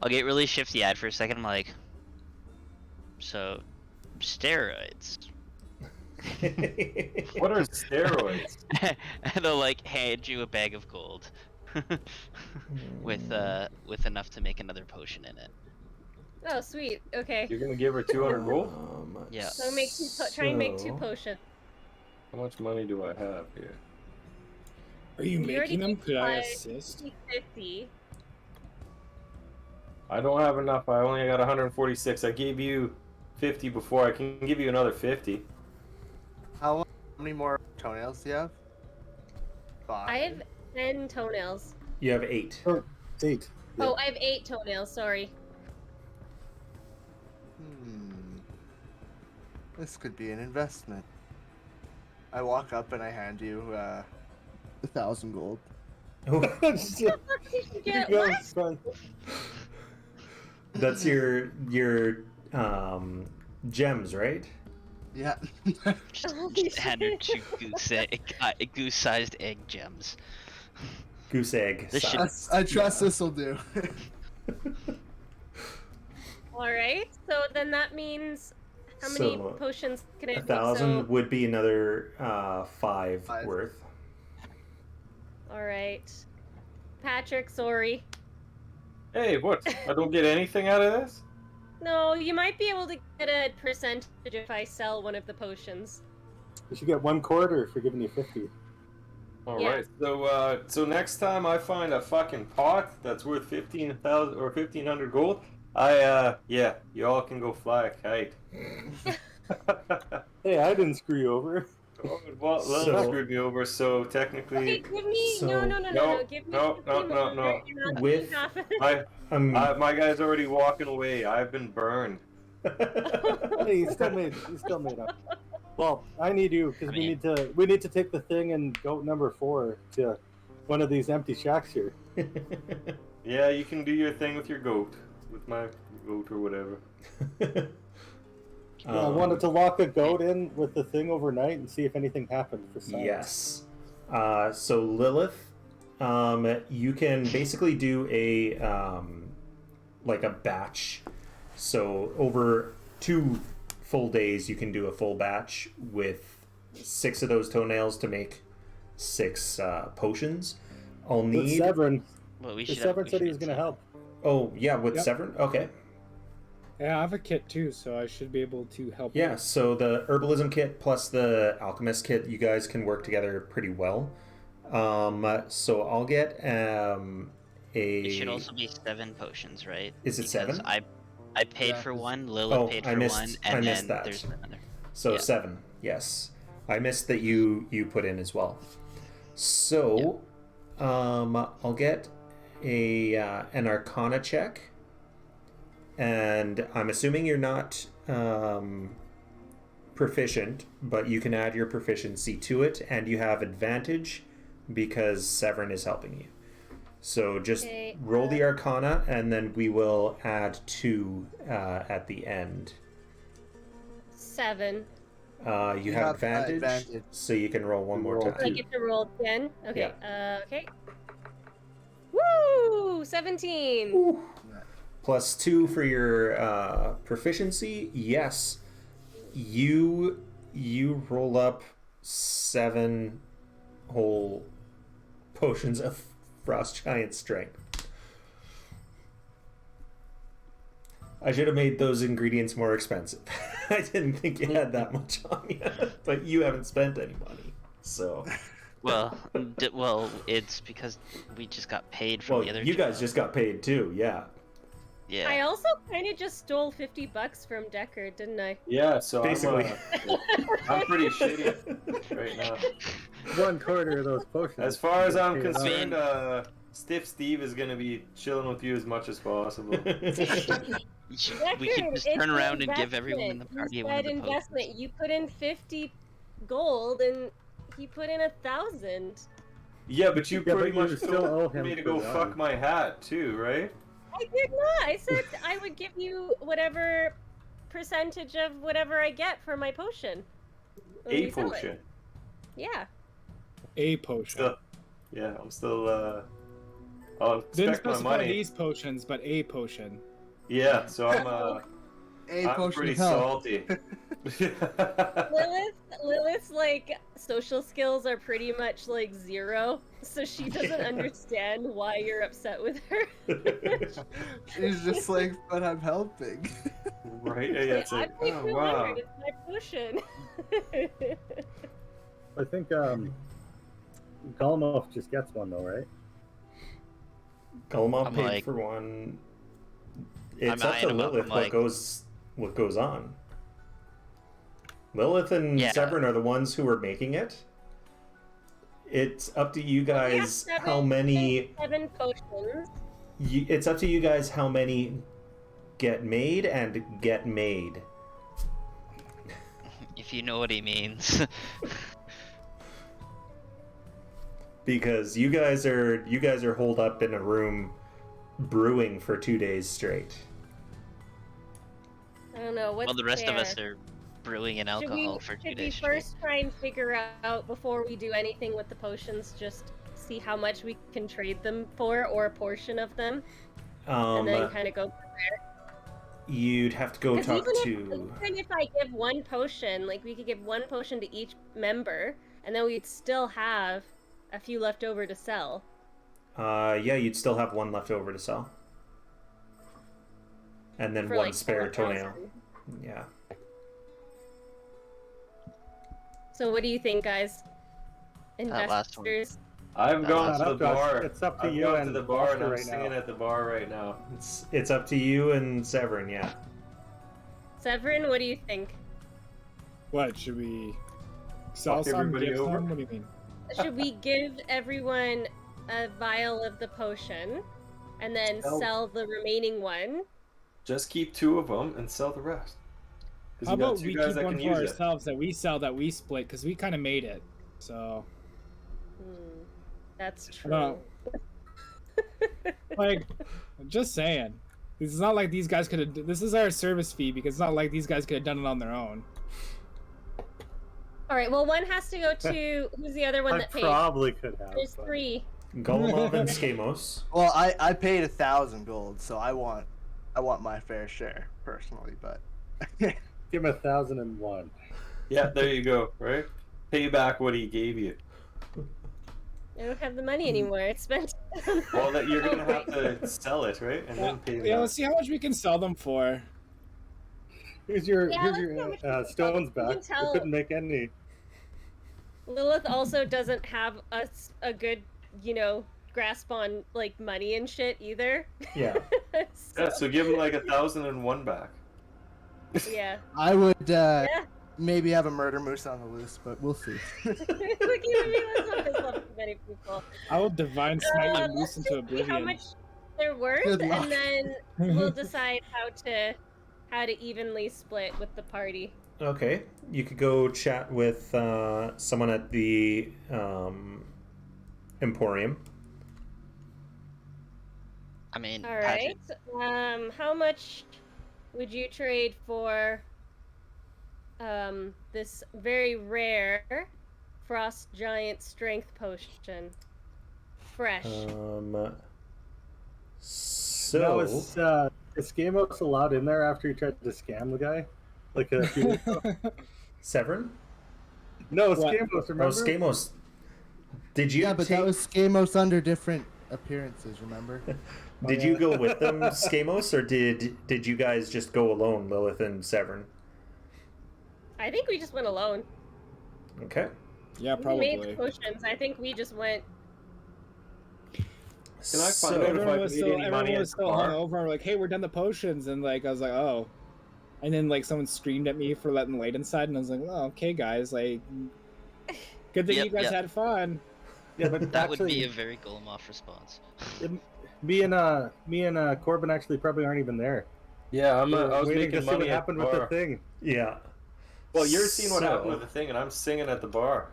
I'll get really shifty-eyed for a second. I'm like, so, steroids. What are steroids? And they'll like hand you a bag of gold with enough to make another potion in it. Oh, sweet. Okay. You're gonna give her 200 gold? Yeah. So make try and make 2 potions. How much money do I have here? Are you You already making them? Could I supplied assist? 50. I don't have enough. I only got 146. I gave you 50 before. I can give you another 50. How many more toenails do you have? 5. I have 10 toenails. You have 8. 8. Oh, I have 8 toenails. Sorry. This could be an investment. I walk up and I hand you 1,000 gold. Yeah, Go, what? son. That's your gems, right? Yeah. Just hand her 2 goose-sized egg gems. Goose egg. This should- size. I trust this will do. All right. So then that means how many So, potions can I make? 1,000 So, would be another 5 5. worth. all right. Patrick, sorry. Hey, what? I don't get anything out of this? No, you might be able to get a percentage if I sell one of the potions. You should get 1 quarter for giving you 50. All Yeah. right. So next time I find a fucking pot that's worth 15,000 or 1,500 gold, yeah, you all can go fly a kite. Hey, I didn't screw you over. Well, So- Lilith screwed me over, so Okay, technically, give me So- no. No, Give me no, 50 no, no, more. no. You're not With- getting half of it. my guy's already walking away. I've been burned. Hey, you still made up. Well, I need you because we need to take the thing and goat number 4 to one of these empty shacks here. Yeah, you can do your thing with your goat, with my goat or whatever. I wanted to lock a goat in with the thing overnight and see if anything happened for science. Yes. So Lilith, you can basically do a like a batch. So over 2 full days, you can do a full batch with 6 of those toenails to make 6 potions. I'll With need. Severin, Well, we the should. Severin said he was going to help. Oh yeah, with Yep. Severin. Okay. Yeah, I have a kit too, so I should be able to help. Yeah, so the herbalism kit plus the alchemist kit, you guys can work together pretty well. So I'll get It should also be 7 potions, right? Is it 7? I paid Yeah, for 'cause- one, Lilith paid for one, I and missed then that. there's another. So Yeah. 7, yes. I missed that you put in as well. So, I'll get an Arcana check, and I'm assuming you're not proficient, but you can add your proficiency to it, and you have advantage because Severin is helping you. So just Okay, roll the Arcana, and then we will add 2 at the end. 7. You have advantage, so you can roll one more Roll time. I get to roll 10. Okay. Yeah. Okay. Woo! 17. Plus 2 for your proficiency. Yes, you roll up 7 whole potions of frost giant strength. I should have made those ingredients more expensive. I didn't think you had that much on you, but you haven't spent any money, so. Well, it's because we just got paid from Well, the other. you job. guys just got paid too, yeah. Yeah. I also kind of just stole $50 from Deckard, didn't I? Yeah, so Basically. I'm pretty shitty right now. 1/4 of those potions. As far as I'm Paid off. concerned, Stiff Steve is gonna be chilling with you as much as possible. We could just turn around and give everyone in the party you one of said the investment. potions. You put in 50 gold, and he put in 1,000. Yeah, but you Yeah, pretty but you much still owe told him me to for go that. fuck my hat too, right? I did not. I said I would give you whatever percentage of whatever I get for my potion. when A we sell it. potion. Yeah. A potion. Still, yeah, I'm still. I'll Didn't expect my specify money. these potions, but a potion. Yeah, so I'm A I'm potion pretty of hell. salty. Lilith's like social skills are pretty much like 0, so she doesn't understand why you're upset with her. She's just like, but I'm helping. Right? Yeah, it's like, I'm like oh, wow. 200. It's my potion. I think Golmov just gets one though, right? Gulma I'm paid like- for one. It's I'm up to eyeing him up, Lilith I'm what like- goes on. Lilith and Yeah. Severin are the ones who are making it. It's up to you guys how many. 7 potions. It's up to you guys how many get made and get made. If you know what he means. Because you guys are holed up in a room brewing for 2 days straight. I don't know what's Well, the rest of us fair. are brewing in Should we, alcohol for 2 should we days straight. first try and figure out before we do anything with the potions, just see how much we can trade them for, or a portion of them, and then kind of go from there? You'd have to go 'Cause talk even to. if I give one potion, like we could give one potion to each member, and then we'd still have a few left over to sell. Yeah, you'd still have one left over to sell. And then For, one like, spare 4,000. toenail. Yeah. So what do you think, guys? That last one. Investors? I've gone It's to the up to us. bar. It's up to I've you gone to and the bar and Oscar I'm right singing now. at the bar right now. It's up to you and Severin, yeah. Severin, what do you think? What, should we sell Fuck some, everybody give over? some? What do you mean? Should we give everyone a vial of the potion, and then Sell- sell the remaining one? Just keep 2 of them and sell the rest. Because How you got about 2 we guys keep that one can for use it. ourselves that we sell, that we split, because we kind of made it. So, That's true. No. like, just saying. It's not like these guys could have. This is our service fee, because it's not like these guys could have done it on their own. All right. Well, one has to go to who's the other one I that paid? probably could have. There's but- 3. Golemov and Skamos. Well, I paid 1,000 gold, so I want my fair share personally, but Give him 1,001. Yeah, there you go, right? Pay back what he gave you. I don't have the money anymore. It's spent. Well, that you're going to have to sell it, right? And then pay Yeah, back. let's see how much we can sell them for. Here's your Yeah, let's see how much we can stones sell. You back. can You tell- couldn't make any. Lilith also doesn't have a good, grasp on like money and shit either. Yeah. Yeah, so give him like 1,001 back. Yeah. I would Yeah. maybe have a murder moose on the loose, but we'll see. Look at me, let's not piss off many people. I will divine smite you Let's loose into just see how oblivion. much they're worth, Good luck. and then we'll decide how to evenly split with the party. Okay. You could go chat with someone at the Emporium. I mean, All right. How much would you trade for this very rare frost giant strength potion? Fresh. So Now is Skamos allowed in there after he tried to scam the guy? Like a few weeks ago? Severn? No, What? Skamos, remember? Oh, Skamos. Did you Yeah, but that was Skamos under different appearances, remember? Did you go with them, Skamos, or did you guys just go alone, Lilith and Severn? I think we just went alone. Okay. Yeah, We probably. made the potions. I think we just went. Can I find out if Everyone I was made still, any money everyone at was the still bar? hungover. We're like, hey, we're done the potions, and like I was like, oh, and then like someone screamed at me for letting light inside, and I was like, oh, okay, guys, like, good that Yep, you guys yep. had fun. Yeah, but That actually, would be a very Golem-off response. me and Korbin actually probably aren't even there. Yeah, I We're was waiting making to see money what at happened the with the bar. thing. Yeah. Well, you're seeing what So- happened with the thing, and I'm singing at the bar.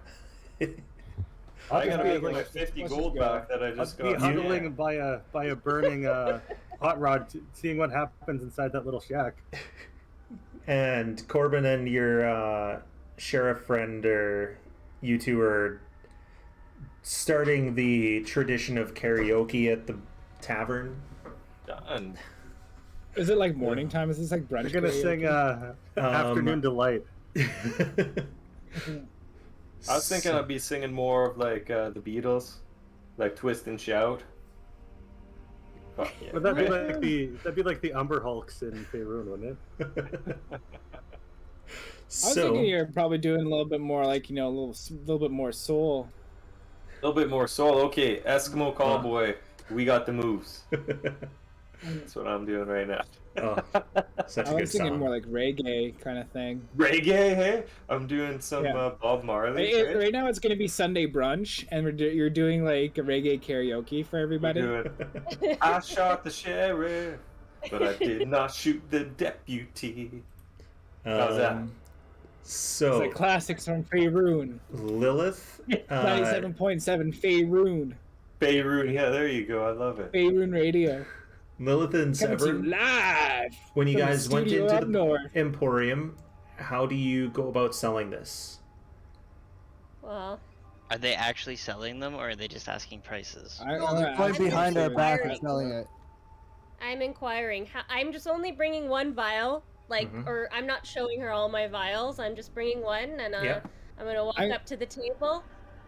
I'll I just gotta be make my like, 50 let's gold just go. back that I I'll just be got. huddling by a burning hot rod, seeing what happens inside that little shack. And Korbin and your sheriff friend, or you two are starting the tradition of karaoke at the tavern. Done. Is it like morning time? Is this like brunch? They're gonna karaoke? sing "Afternoon Delight." I was thinking I'd be singing more of like the Beatles, like Twist and Shout. Fuck yeah. Would that'd be like the Umber Hulks in Faerun, wouldn't it? I was thinking you're probably doing a little bit more, like, you know, a little bit more soul. A little bit more soul. Okay, Eskimo Cowboy, we got the moves. That's what I'm doing right now. Oh, such a I good was thinking song. more like reggae kind of thing. Reggae, hey? I'm doing some Yeah. Bob Marley. right? Right now it's gonna be Sunday brunch, and you're doing like a reggae karaoke for everybody. We're doing, I shot the sheriff, but I did not shoot the deputy. How's that? So It's like classics from Faerun. Lilith, 97.7 Faerun. Beirut, yeah, there you go. I love it. Faerun Radio. Lilith and Coming to you Severn, live. when you from the guys went studio into up the north. Emporium, how do you go about selling this? Well, Are they actually selling them, or are they just asking prices? No, they're going behind our back and selling it. I'm inquiring. I'm just only bringing one vial, like, Mhm. or I'm not showing her all my vials. I'm just bringing one, and Yep. I'm gonna walk up to the table,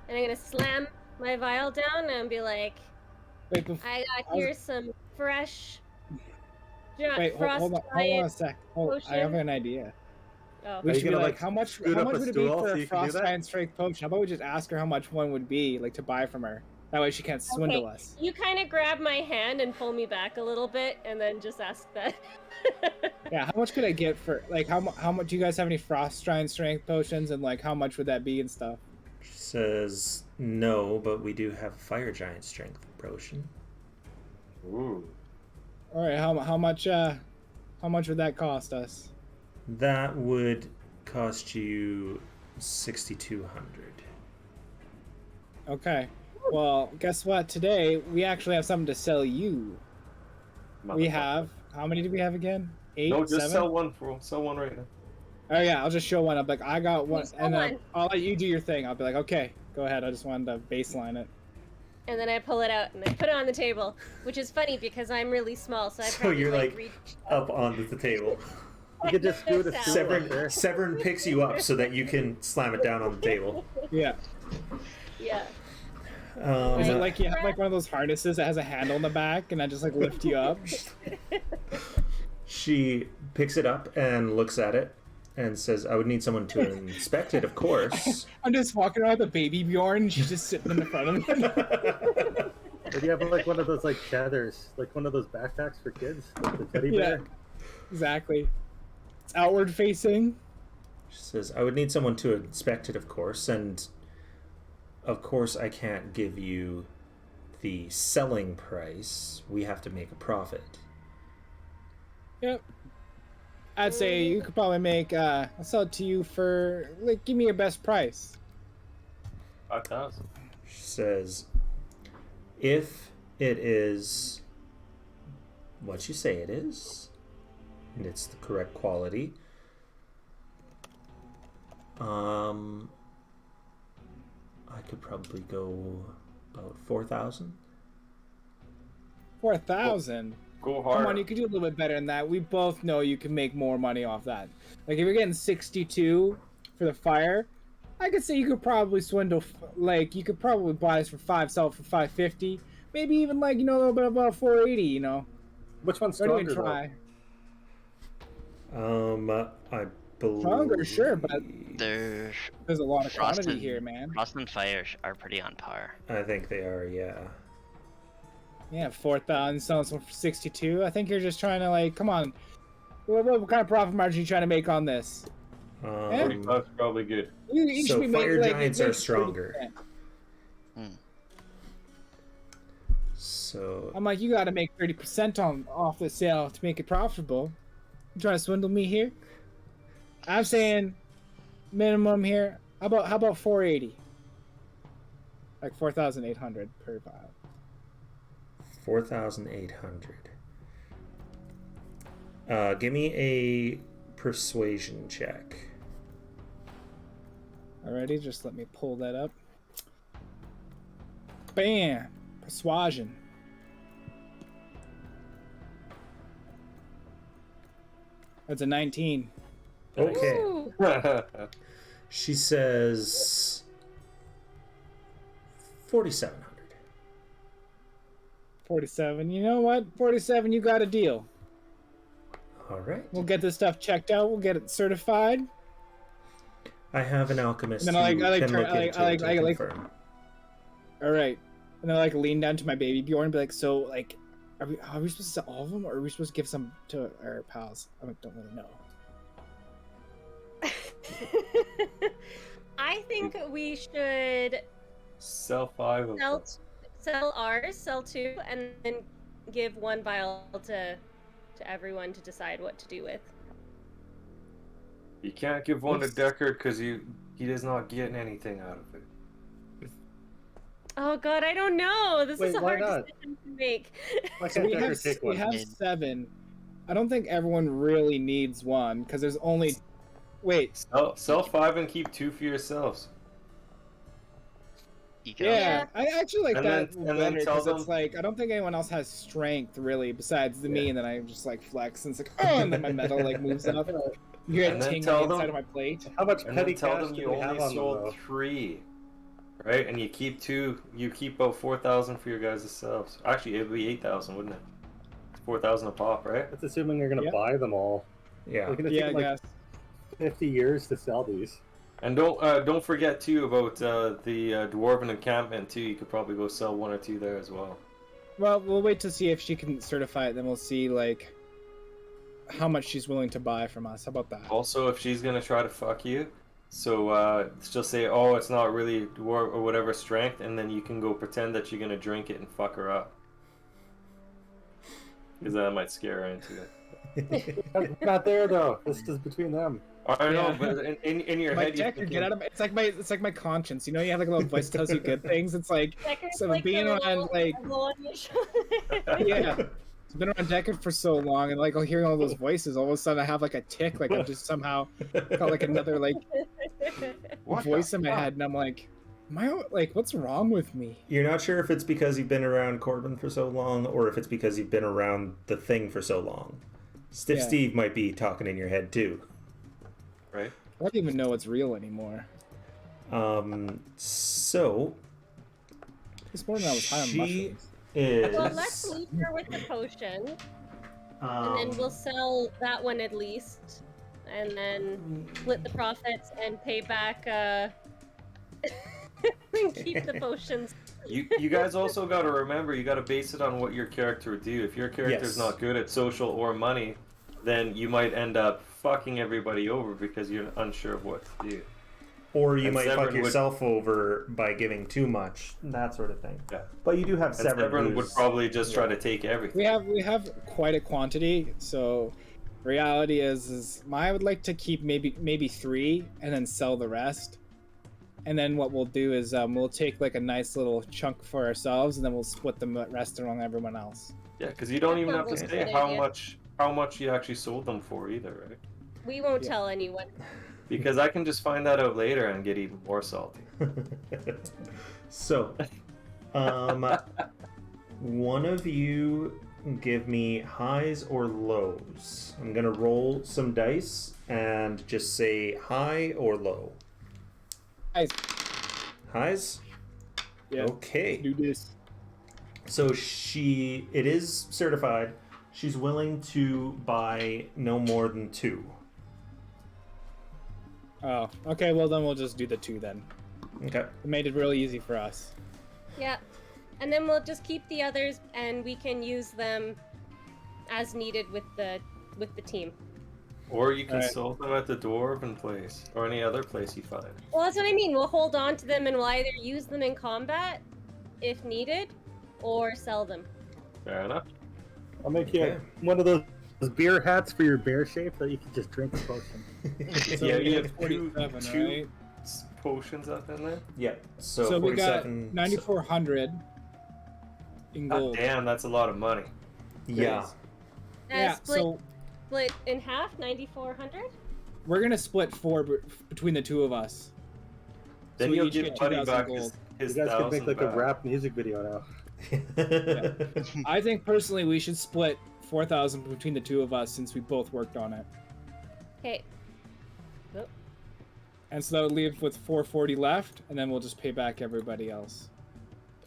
and I'm gonna slam my vial down and be like, Wait, I got here some fresh. wait, hold on a sec. I have an idea. Oh. We Are you should be gonna, like, like, how much scoot up a would it be stool for so a you can do frost that? giant strength potion? How about we just ask her how much one would be, like, to buy from her? That way she can't swindle Okay, us. You kind of grab my hand and pull me back a little bit, and then just ask that. Yeah, how much could I get for, like, how much, do you guys have any frost giant strength potions, and, like, how much would that be and stuff? She says no, but we do have a fire giant strength potion. Ooh. Alright, how much would that cost us? That would cost you 6,200. Okay. Well, guess what? Today, we actually have something to sell you. We have, how many do we have again? 8, No, just 7? sell one, bro. Sell one right now. Oh yeah, I'll just show one up. Like, I got one, sell and then one. I'll let you do your thing. I'll be like, okay, go ahead. I just wanted to baseline it. And then I pull it out and I put it on the table, which is funny because I'm really small, so I So probably you're like reach up onto the table. You could just scoot a Sound. stool right there. Severn picks you up so that you can slam it down on the table. Yeah. Yeah. Is it like you have like one of those harnesses that has a handle in the back, and I just like lift you up? She picks it up and looks at it and says, I would need someone to inspect it, of course. I'm just walking around with a baby Bjorn. She's just sitting in the front of me. Or do you have like one of those like tethers, like one of those backpacks for kids, like the teddy bear? Yeah, exactly. It's outward facing. She says, I would need someone to inspect it, of course, and of course I can't give you the selling price. We have to make a profit. Yep. I'd say you could probably make. I'll sell it to you for like. Give me your best price. 5,000. She says, if it is what you say it is, and it's the correct quality. I could probably go about 4,000. 4,000. Go hard. Come on, you could do a little bit better than that. We both know you can make more money off that. Like if you're getting 62 for the fire, I could say you could probably swindle. Like you could probably buy this for 5, sell it for 550, maybe even like a little bit about 480. You know. Which one's Don't stronger? even try. I believe Stronger, sure, but There's there's a lot of Frost quantity and- here, man. Frost and Fire are pretty on par. I think they are. Yeah. Yeah, 4,000 selling someone for 62. I think you're just trying to like, come on. What kind of profit margin are you trying to make on this? 45's probably good. You So should be fire making, giants like, are stronger. 30%. So I'm like, you got to make 30% off the sale to make it profitable. You trying to swindle me here? I'm saying minimum here. How about 480? Like 4,800 per vial. 4,800. Give me a persuasion check. Alrighty, just let me pull that up. Bam! Persuasion. That's a 19. Okay. Ooh. She says 4,700. 47. You know what? 47, you got a deal. All right. We'll get this stuff checked out. We'll get it certified. I have an alchemist And then who can look into it and confirm. All right. And then I like lean down to my baby Bjorn and be like, so like, are we supposed to sell all of them, or are we supposed to give some to our pals? I don't really know. I think we should Sell 5 of them. sell ours, sell 2, and then give 1 vial to everyone to decide what to do with. You can't give one to Deckard because he is not getting anything out of it. Oh god, I don't know. This is Wait, a why hard not? decision to make. Why So can't we Deckard take one? have 7. I don't think everyone really needs one because there's only. Wait. Sell 5 and keep 2 for yourselves. You can Yeah, I actually like And that then- and better then tell because it's them- like I don't think anyone else has strength really besides me, and then I just like flex and it's like oh, and then my metal like moves up. You hear it And then ting tell on the inside them- of my plate. How much And petty then tell cash them do you we have only on them, sold though? 3, right? And you keep 2. You keep about 4,000 for your guys' selves. Actually, it'd be 8,000, wouldn't it? 4,000 a pop, right? That's assuming you're gonna Yep. buy them all. Yeah. We're gonna Yeah, I take like guess. 50 years to sell these. And don't forget too about the dwarven encampment too. You could probably go sell 1 or 2 there as well. Well, we'll wait to see if she can certify it, then we'll see like how much she's willing to buy from us. How about that? Also, if she's gonna try to fuck you, so just say, oh, it's not really dwarf or whatever strength, and then you can go pretend that you're gonna drink it and fuck her up, because that might scare her into it. I'm not there though. This is between them. I know, Yeah. but in your My head, you're Deckard, thinking, get out of my, it's like my conscience. You know, you have like a little voice that tells you good things. It's like Deckard's so like being the around little like devil on your shoulder. yeah. It's been around Deckard for so long, and like I'll hear all those voices. All of a sudden, I have like a tick, like I just somehow got like another like What voice the in my fuck? head, and I'm like, am I like, what's wrong with me? You're not sure if it's because you've been around Korbin for so long, or if it's because you've been around the thing for so long. Stiff Yeah. Steve might be talking in your head too. right? I don't even know what's real anymore. So This morning I was high on she mushrooms. is. Well, let's leave her with the potion, and then we'll sell that one at least, and then split the profits and pay back. And keep the potions. You guys also got to remember, you got to base it on what your character would do. If your character's Yes. not good at social or money, then you might end up fucking everybody over because you're unsure of what to do. Or you And might fuck Severin would- yourself over by giving too much, that sort of thing. Yeah. But you do have And Severin Severin would who's- probably just try to take everything. We have quite a quantity, so reality is I would like to keep maybe 3 and then sell the rest. and then what we'll do is we'll take like a nice little chunk for ourselves, and then we'll split the rest among everyone else. Yeah, because you don't even have to sounds like a say good how idea. much you actually sold them for either, right? We won't tell anyone. Because I can just find that out later and get even more salty. So, one of you give me highs or lows. I'm gonna roll some dice and just say high or low. Guys, Highs? yeah, Okay. do this. So it is certified. She's willing to buy no more than 2. Oh, okay. Well, then we'll just do the 2 then. Okay. It made it really easy for us. Yeah. And then we'll just keep the others, and we can use them as needed with the team. Or you can Alright. sell them at the Dwarven place, or any other place you find. Well, that's what I mean. We'll hold on to them, and we'll either use them in combat, if needed, or sell them. Fair enough. I'll make you one of those beer hats for your bear shape that you can just drink the potion. So Yeah, we you have have 47, two right? potions up in there. Yeah. So, So we got 47. 9,400 in God gold. damn, that's a lot of money. Yeah. Yeah. So Split in half, 9,400. we're gonna split 4 between the 2 of us. Then So we you'll each give get Buddy 2,000 back gold. his You guys could 1,000 make like a back. rap music video now. I think personally we should split 4,000 between the 2 of us since we both worked on it. Okay. And so that would leave with 440 left, and then we'll just pay back everybody else.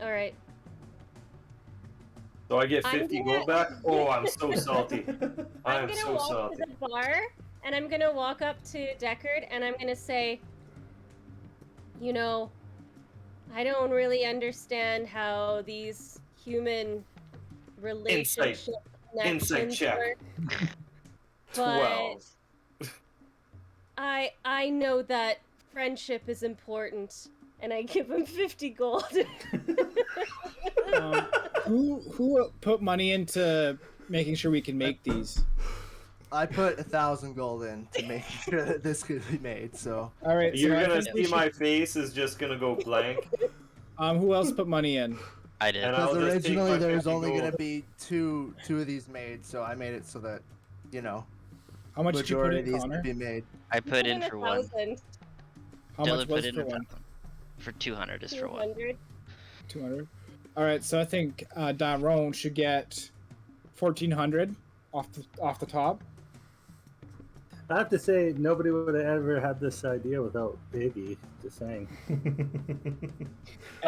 All right. So I get I'm 50 gonna- gold back? Oh, I'm so salty. I I'm am gonna so walk salty. to the bar, and I'm gonna walk up to Deckard, and I'm gonna say, you know, I don't really understand how these human relationship Insight connections check. work, but 12. I know that friendship is important, and I give him 50 gold. Who put money into making sure we can make these? I put 1,000 gold in to make sure that this could be made. So All right, You're so I gonna think we see my face is just gonna go blank. Who else put money in? I did. And I'll because just take originally my there was 50 only gold. going to be two of these made, so I made it so that, you know, How much did you put majority of in, these Connor? could be made. I put in for 1. How Dylan much put was in for one? for 200 is for 1. 200. 200. All right, so I think Daron should get 1,400 off the top. I have to say, nobody would have ever had this idea without Iggy. Just saying. By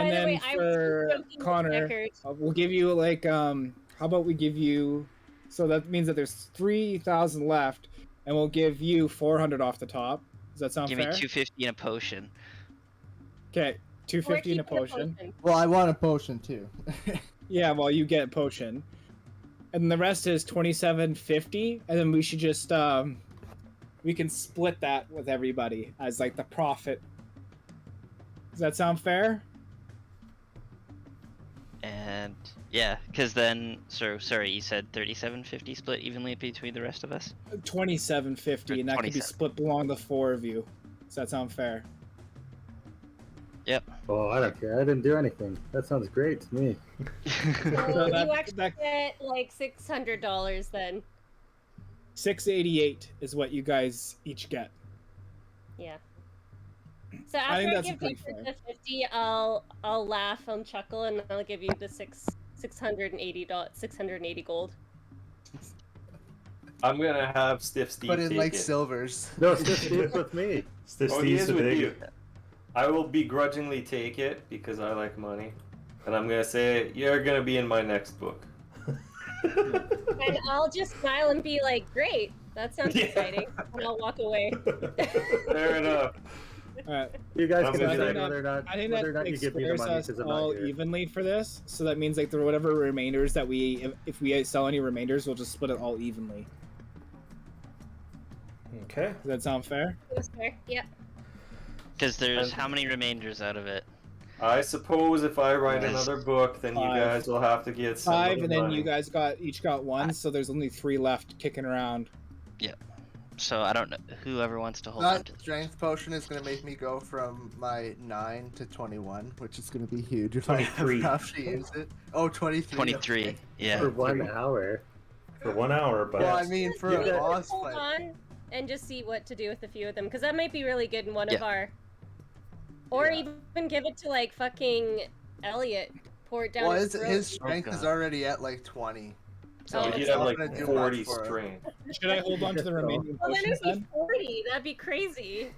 And the then way, I was for joking with Connor, Deckard. we'll give you like how about we give you, so that means that there's 3,000 left, and we'll give you 400 off the top. Does that sound Give fair? me 250 and a potion. Okay, 250 in a Or keep the potion. Well, I want a potion too. Yeah, well, you get a potion, and the rest is 2750, and then we should just we can split that with everybody as like the profit. Does that sound fair? And yeah, because then, sorry, you said 3750 split evenly between the rest of us? 2750, and that could be 27. split along the 4 of you. Does that sound fair? Yep. Oh, I don't care. I didn't do anything. That sounds great to me. So that- you actually that- get like $600 then. 688 is what you guys each get. Yeah. So I think after I, that's give pretty Deckard fair. the 50, I'll laugh and chuckle, and I'll give you the 680 gold. I'm gonna have Stiff Steve Put in take like it. silvers. No, it's just Steve with me. Stiff Oh, he Steve's is the with big. you. I will begrudgingly take it because I like money. And I'm gonna say, you're gonna be in my next book. And I'll just smile and be like, great, that sounds Yeah. exciting. And I'll walk away. Fair enough. All right. You guys I'm can gonna decide say- whether or not, I think whether or that not you give me the squares money us because I'm all not here. evenly for this. So that means like the whatever remainders that if we sell any remainders, we'll just split it all evenly. Okay. Does that sound fair? That's fair. Yeah. Because there's how many remainders out of it? I suppose if I write Nice. another book, then you 5. guys will have to get some 5, of the and then money. you guys each got 1, so there's only 3 left kicking around. So I don't know whoever wants to hold on to That strength potion is gonna make me go from my 9 to 21, which is gonna be huge if 23. I have to use it. Oh, 23. 23. Okay. Yeah. For 1 hour. For 1 hour, but Well, I mean, for Maybe a we'll boss hold fight. on and just see what to do with a few of them, because that might be really good in one of Yeah. our. Or Yeah. even give it to like fucking Elliot. Pour it down Well, his his throat. strength is God. already at like 20. So Oh, So it's he'd have not like gonna do 40 much for him. strength. Should I hold on to the remaining Well, then potions it'd be then? 40. That'd be crazy.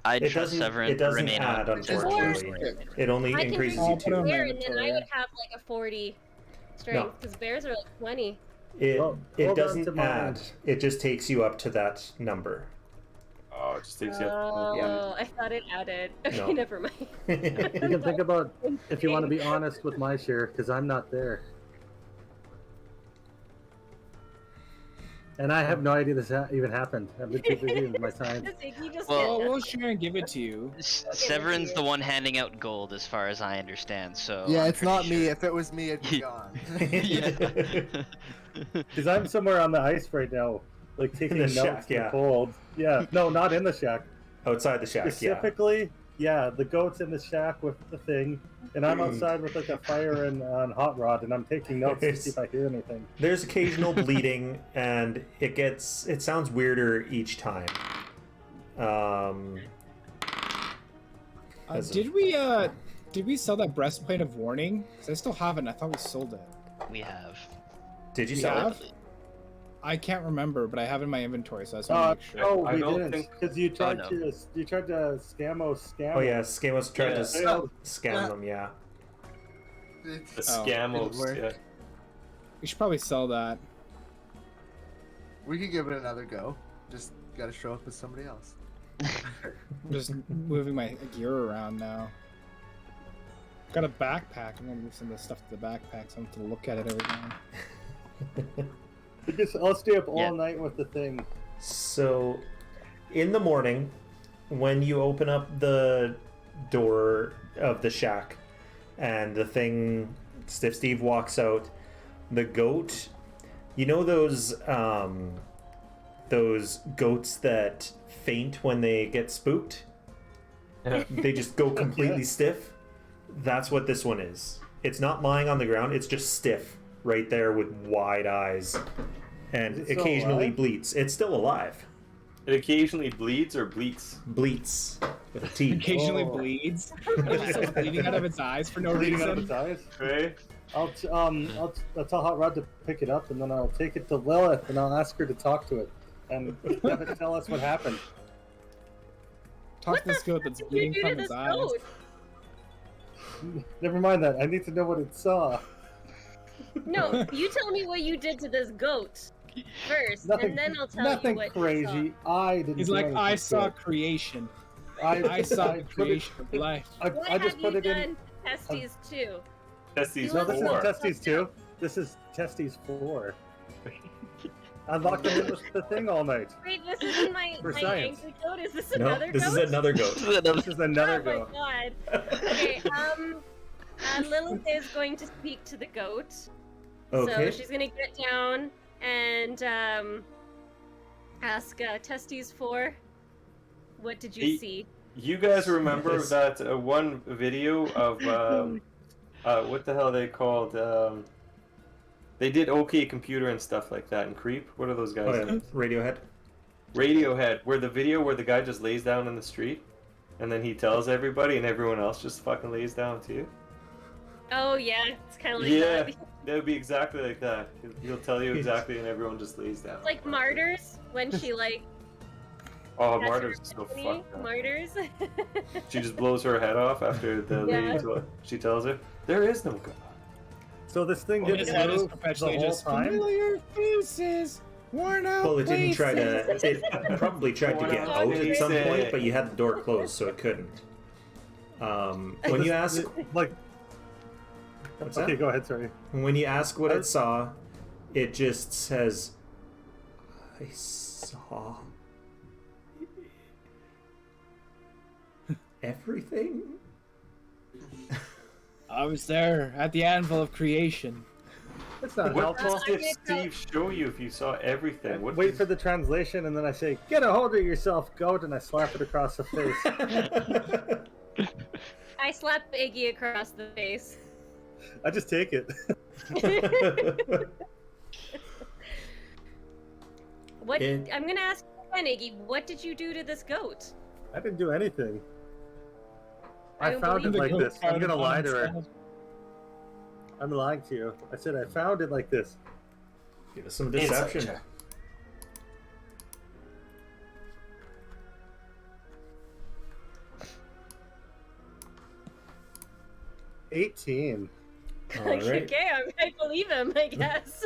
I'd it trust doesn't. Severin It doesn't remain add, on. unfortunately. It only I can increases drink you I'll put 'em 2. bear, in and then I inventory. would have like a 40 strength, because bears are like 20. It Well, it hold on doesn't to mine. add. It just takes you up to that number. Oh, it just takes you Oh, up. I thought it added. Okay, No. never mind. You can think about if you want to be honest with my share, because I'm not there. And I have no idea this even happened. I've been too busy with my time. Does Iggy just Well, get We'll share and give it to you. Severin's the one handing out gold, as far as I understand. So Yeah, I'm it's not pretty me. sure. If it was me, it'd be gone. Yeah. Because I'm somewhere on the ice right now, like taking the notes shack, in yeah. the cold. Yeah, no, not in the shack. Outside the shack, yeah. Specifically, yeah, the goat's in the shack with the thing, and I'm outside with like a fire and on hot rod, and I'm taking notes to see if I hear anything. There's occasional bleeding, and it sounds weirder each time. As a- Did we sell that breastplate of warning? 'Cause I still haven't. I thought we sold it. We have. Did you You sell have? it? I can't remember, but I have it in my inventory, so I just want to make sure. No, I we don't didn't, think- because you tried no. to scam Oh yeah, Scamos tried Yeah. to scam them. Yeah. The It's- Oh, scamos, didn't work. yeah. We should probably sell that. We could give it another go. Just gotta show up with somebody else. I'm just moving my gear around now. Got a backpack. I'm gonna move some of the stuff to the backpack so I don't have to look at it every time. I'll stay up all Yeah. night with the thing. So, in the morning, when you open up the door of the shack, and the thing, Stiff Steve walks out, the goat, you know those goats that faint when they get spooked? They just go completely stiff. That's what this one is. It's not lying on the ground, it's just stiff right there with wide eyes, and Is it still occasionally alive? bleats. It's still alive. It occasionally bleeds or bleats. Bleats with a T. Occasionally Oh. bleeds. It just starts bleeding out of its eyes for no Bleeding out of reason. its eyes. Okay? I'll tell Hot Rod to pick it up, and then I'll take it to Lilith, and I'll ask her to talk to it, and have it tell us what happened. Talk to this goat that's What did you bleeding do to from this its eyes. goat? Never mind that. I need to know what it saw. No, you tell me what you did to this goat first, Nothing. and then I'll tell you Nothing what crazy. I didn't. He's do like, anything I to saw it. creation. I I saw I the put it- creation of life. What I just have put you it done in. to Testes too? Testes No, this is 4. Testes 2. This is Testes 4. I locked him in with the thing all night. Wait, this isn't my For my science. angry goat. Is this No, another this goat? is another goat. This is another Oh goat. my god. Okay, Lilith is going to speak to the goat. Okay. So she's gonna get down and ask Testes 4, what did you He- see? You guys remember Yes. that one video of what the hell they called? They did OK Computer and stuff like that in Creep. What are those guys? Oh, yeah. Radiohead. Radiohead, where the video where the guy just lays down in the street, and then he tells everybody, and everyone else just fucking lays down too. Oh yeah, it's kind of like Yeah, that. that would be exactly like that. He'll tell you exactly, and everyone just lays down. It's like Martyrs when she like Oh, has Martyr's her so epiphany. fucked up. Martyrs. She just blows her head off after the Yeah. lady. She tells her there is no God. So this thing His didn't head is move the perpetually whole just time? familiar faces, worn out Well, it didn't try places. to. It probably tried to get out at some point, but you had the door closed, so it couldn't. When you ask, Like, what's okay, that? go ahead, sorry. When you ask what it saw, it just says, "I saw everything." I was there at the anvil of creation. It's not What helpful. did Steve show you if you saw everything? What Wait did- for the translation, and then I say, "Get a hold of yourself, goat," and I slap it across the face. I slap Iggy across the face. I just take it. I'm gonna ask you again, Iggy. What did you do to this goat? I didn't do anything. I I don't found it believe like The this. goat I'm gonna found lie it to her. on I'm lying to you. I said I found it like this. Give us some deception. Insight check. $18. All right. Okay, I believe him, I guess.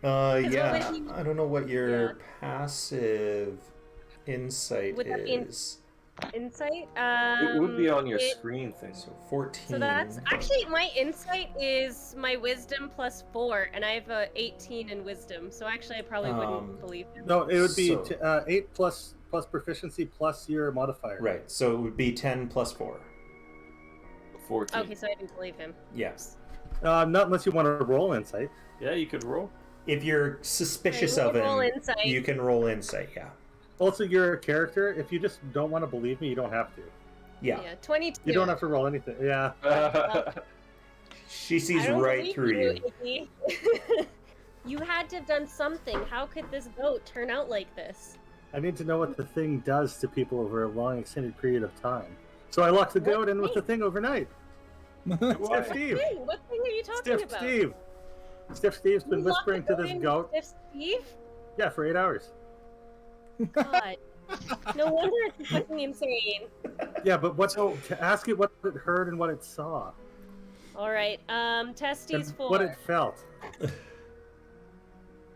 Yeah. he- I don't know what your passive insight Would that be is. Insight? It would be on your it- screen thing. So 14. So that's actually my insight is my wisdom plus 4, and I have a 18 in wisdom. So actually, I probably wouldn't believe him. No, it would be So- 8 plus proficiency plus your modifier. Right. So it would be 10 plus 4. 14. Okay, so I didn't believe him. Yes. Not unless you want to roll insight. Yeah, you could roll. If you're suspicious Okay, of we'll roll him, insight. you can roll insight. Yeah. Also, you're a character. If you just don't want to believe me, you don't have to. Yeah. 22. You don't have to roll anything. Yeah. She sees I don't right believe through you. Iggy. You had to have done something. How could this goat turn out like this? I need to know what the thing does to people over a long extended period of time. So I locked the What goat in with the thing? thing overnight. Stiff Steve. Hey, what thing are you talking Stiff about? Steve. Stiff Steve's been You locked whispering the to this in with goat. Stiff Steve? Yeah, for 8 hours. God. No wonder it's fucking insane. Yeah, but to ask it what it heard and what it saw. Alright, testes And 4. what it felt.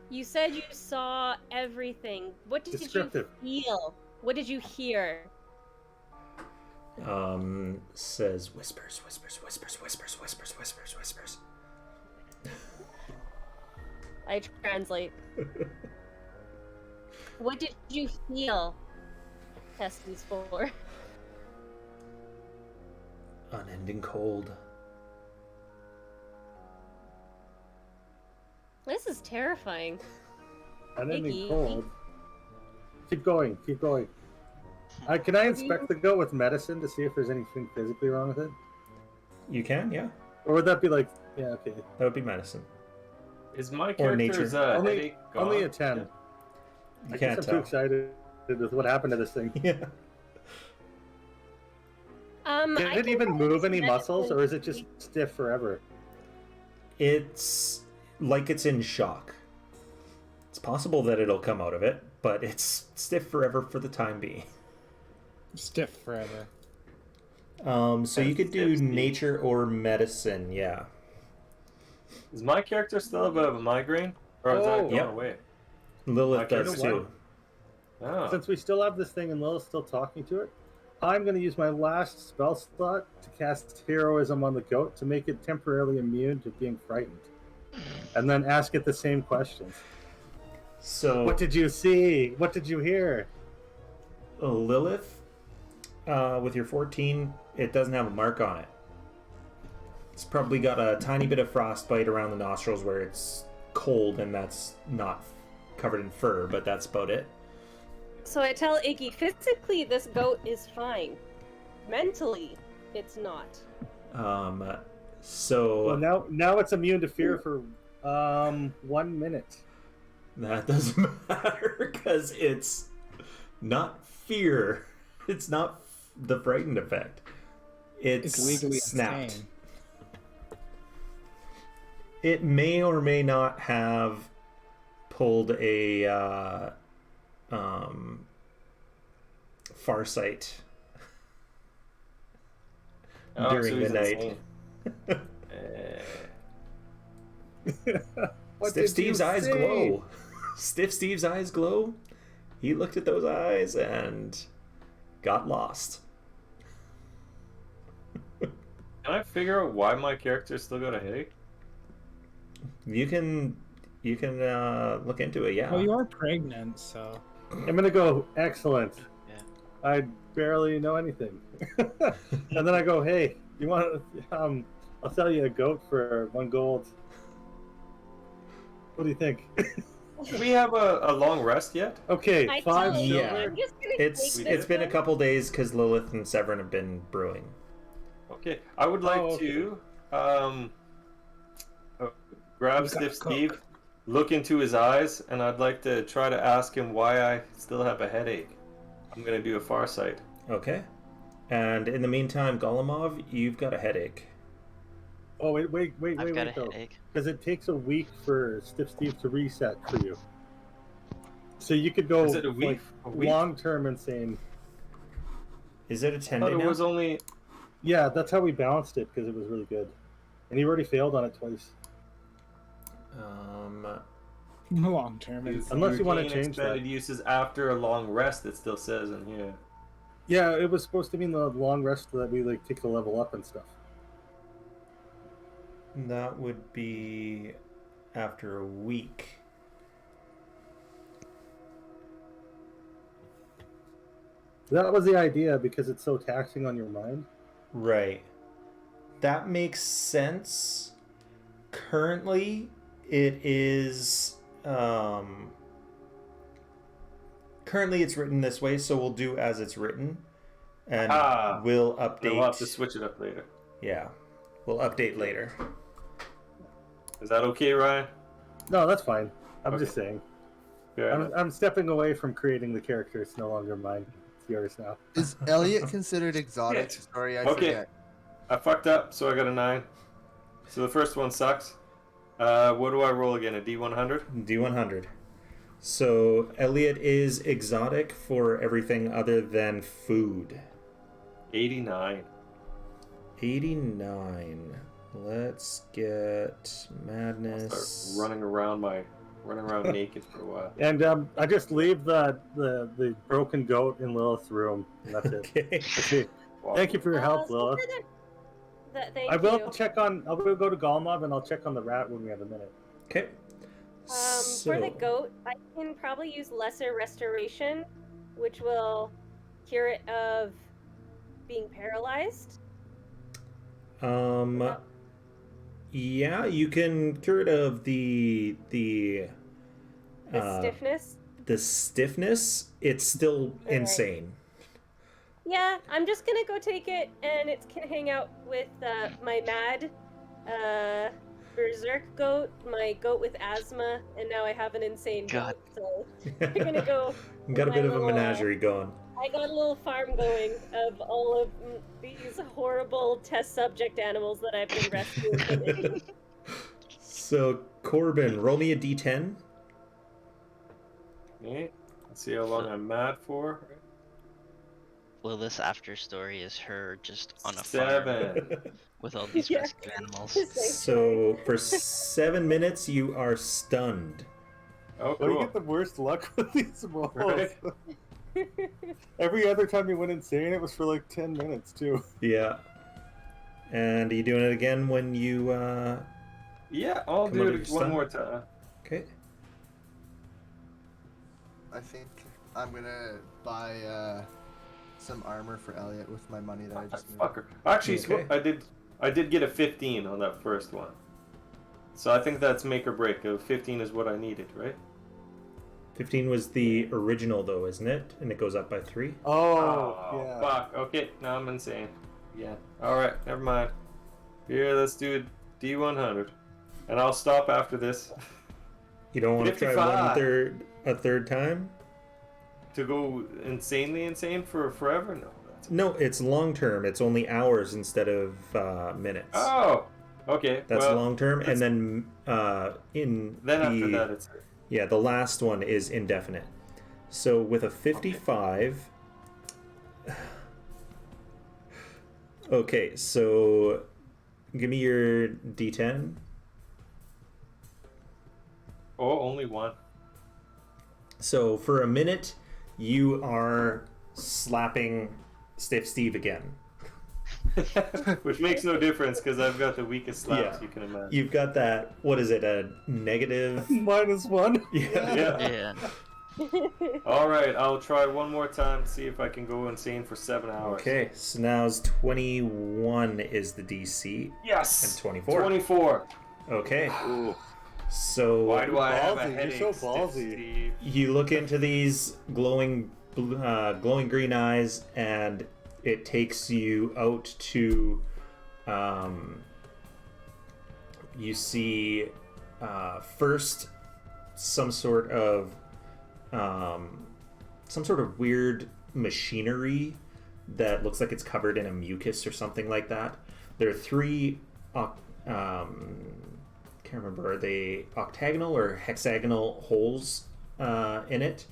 You said you saw everything. What did you Descriptive. feel? What did you hear? Says whispers, whispers, whispers, whispers, whispers, whispers, whispers. I translate. What did you feel? Testes 4. Unending cold. This is terrifying. Unending Iggy. cold. Keep going. Keep going. Can I inspect the goat with medicine to see if there's anything physically wrong with it? You can, yeah. Or would that be like, yeah, okay. That would be medicine. Is my Or nature. character's Only headache a 10. You I can't guess I'm tell. too excited with what happened to this thing. Yeah. Did I it can even tell move it's any muscles, medicine. or is it just stiff forever? It's like it's in shock. It's possible that it'll come out of it, but it's stiff forever for the time being. Stiff forever. So you could do Stiff, Steve. nature or medicine, yeah. Does my character still have a migraine? Or has that Oh. gone Yep. away? Lilith Okay, does you know too. Oh. Since we still have this thing and Lilith's still talking to it, I'm going to use my last spell slot to cast Heroism on the goat to make it temporarily immune to being frightened. And then ask it the same questions. So What did you see? What did you hear? Lilith, with your 14, it doesn't have a mark on it. It's probably got a tiny bit of frostbite around the nostrils where it's cold and that's not covered in fur, but that's about it. So I tell Iggy, physically this goat is fine. Mentally, it's not. So Well, now it's immune to fear for 1 minute. that doesn't matter because it's not fear. It's not the frightened effect. It's legally snapped. insane. It may or may not have pulled a farsight Oh, during so the he's night. insane. What Stiff did Steve's you eyes see? glow. Stiff Steve's eyes glow. He looked at those eyes and got lost. Can I figure out why my character still got a headache? You can look into it, yeah. Well, you are pregnant, so. I'm going to go, excellent. Yeah. I barely know anything. And then I go, hey, you want to, I'll sell you a goat for 1 gold. What do you think? Do we have a long rest yet? Okay, I 5 tell you, Yeah. silver. I'm just gonna It's take it's this been a one. couple days because Lilith and Severin have been brewing. Okay, I would like Oh, okay. to grab We gotta Stiff Steve, look into his eyes, and I'd like to try to ask him why I still have a headache. I'm gonna do a Farsight. Okay. And in the meantime, Golemov, you've got a headache. Oh, wait, I've got a though. headache. Because it takes a week for Stiff Steve to reset for you. So you could go Is it a week? like A week? long-term insane. Is it a I 10 thought day it now? was only. Yeah, that's how we balanced it because it was really good. And he already failed on it twice. Long term. Unless you wanna gain change expanded that. uses after a long rest, it still says in here. Yeah, it was supposed to mean the long rest that we like take a level up and stuff. That would be after a week. That was the idea because it's so taxing on your mind. Right. That makes sense. Currently, it is. Currently, it's written this way, so we'll do as it's written, and we'll update. We'll have to switch it up later. Yeah, we'll update later. Is that okay, Ryan? No, that's fine. I'm Okay. just saying. Fair enough. I'm stepping away from creating the character. It's no longer mine. It's yours now. Is Elliot considered exotic? Shit. Sorry, I Okay. forget. I fucked up, so I got a 9. So the first one sucks. What do I roll again? A D100? D100. So Elliot is exotic for everything other than food. 89. 89. Let's get madness. Start running around naked for a while. And I just leave the broken goat in Lilith's room. And that's it. Okay. Okay. Thank you for your help, So Lilith. thank I will you. check on. I'll go to Golemov and I'll check on the rat when we have a minute. Okay. For the goat, I can probably use lesser restoration, which will cure it of being paralyzed. Yeah, you can cure it of the Stiffness. the stiffness. It's still Right. insane. Yeah, I'm just gonna go take it, and it can hang out with my mad berserk goat, my goat with asthma, and now I have an insane God. goat. So we're gonna go. Got a my bit of a little, menagerie going. I got a little farm going of all of these horrible test subject animals that I've been rescuing. So Korbin, roll me a d10. Okay. Let's see how long I'm mad for. Well, this after story is her just on a 7. farm with all these Yeah. rescue animals. So for 7 minutes, you are stunned. Oh, Well, you cool. get the worst luck with these rolls. Right. Every other time you went insane, it was for like 10 minutes too. Yeah. And are you doing it again when you? Yeah, I'll Come do under it the one sun. more time. Okay. I think I'm gonna buy some armor for Elliot with my money that I just made. Fucker. Actually, Okay. I did get a 15 on that first one. So I think that's make or break. 15 is what I needed, right? 15 was the original, though, isn't it? And it goes up by 3. Oh, yeah. Fuck. Okay, now I'm insane. Yeah. Alright, never mind. Here, let's do a D100. And I'll stop after this. You don't want to try 55. a third time? To go insanely insane for forever? No. No, it's long term. It's only hours instead of minutes. Oh! Okay. That's well, long term, let's- and then after that, it's. yeah, the last one is indefinite. So with a 55. Okay, so give me your D10. Oh, only one. So for a minute, you are slapping Stiff Steve again. Which makes no difference because I've got the weakest slaps Yeah. you can imagine. You've got that, what is it, a negative? -1. Yeah. Yeah. Yeah. All right, I'll try one more time to see if I can go insane for 7 hours. Okay, so now's 21 is the DC. Yes. And 24. 24. Okay. Ooh. So Why do I have a Ballsy, headache? you're so ballsy. Steve? you look into these glowing green eyes, and it takes you out to. You see first some sort of weird machinery that looks like it's covered in a mucus or something like that. There are three can't remember, are they octagonal or hexagonal holes in it.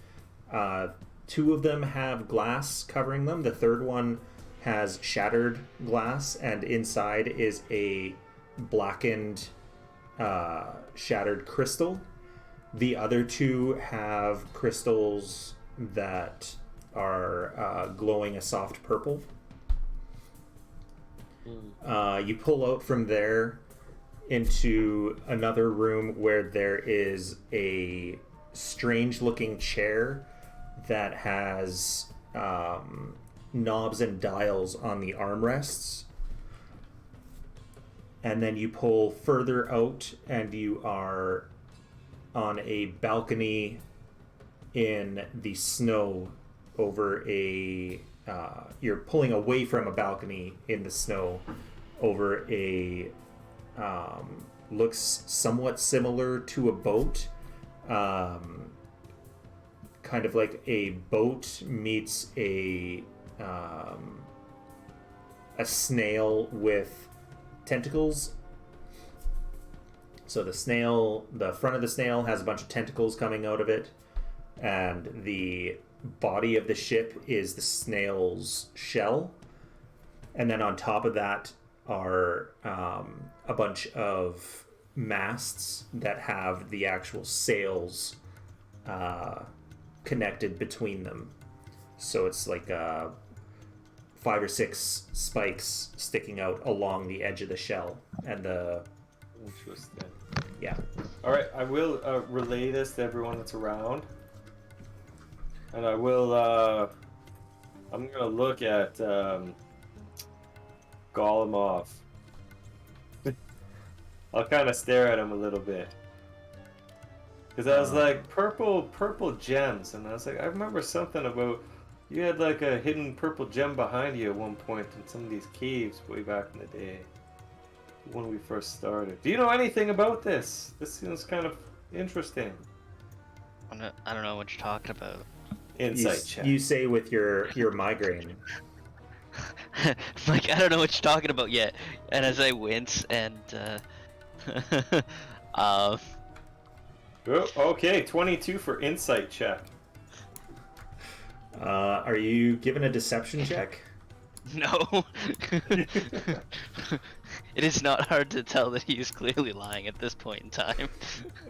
Two of them have glass covering them. The third one has shattered glass, and inside is a blackened shattered crystal. The other two have crystals that are glowing a soft purple. You pull out from there into another room where there is a strange looking chair that has knobs and dials on the armrests. And then you pull further out and you are on a balcony in the snow over a you're pulling away from a balcony in the snow over a looks somewhat similar to a boat, kind of like a boat meets a snail with tentacles. So the front of the snail has a bunch of tentacles coming out of it, and the body of the ship is the snail's shell. And then on top of that are a bunch of masts that have the actual sails connected between them. So it's like 5 or 6 spikes sticking out along the edge of the shell. And Interesting. yeah. All right, I will relay this to everyone that's around, and I will. I'm gonna look at Golemov. I'll kind of stare at him a little bit, because I was like purple gems, and I was like, I remember something about you had like a hidden purple gem behind you at one point in some of these caves way back in the day. When we first started. Do you know anything about this? This seems kind of interesting. I don't know what you're talking about. Insight check. You say with your migraine. Like, I don't know what you're talking about yet. And as I wince and Oh, okay, 22 for insight check. Are you given a deception check? no. It is not hard to tell that he is clearly lying at this point in time.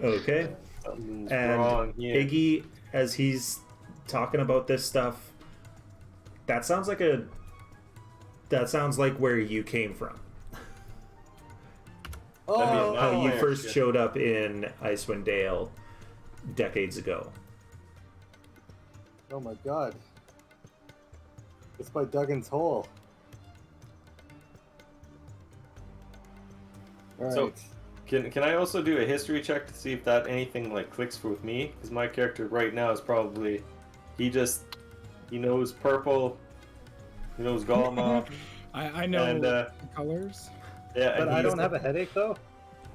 Okay. Something's And wrong here. Iggy, as he's talking about this stuff, that sounds like where you came from. Oh, How you yeah, first shit. showed up in Icewind Dale decades ago. oh my god. It's by Duggan's Hole. Alright. So- Can I also do a history check to see if that anything like clicks with me? Because my character right now is probably he knows purple, he knows Golemov, I know and the colors. yeah, but and I he's don't have a headache though.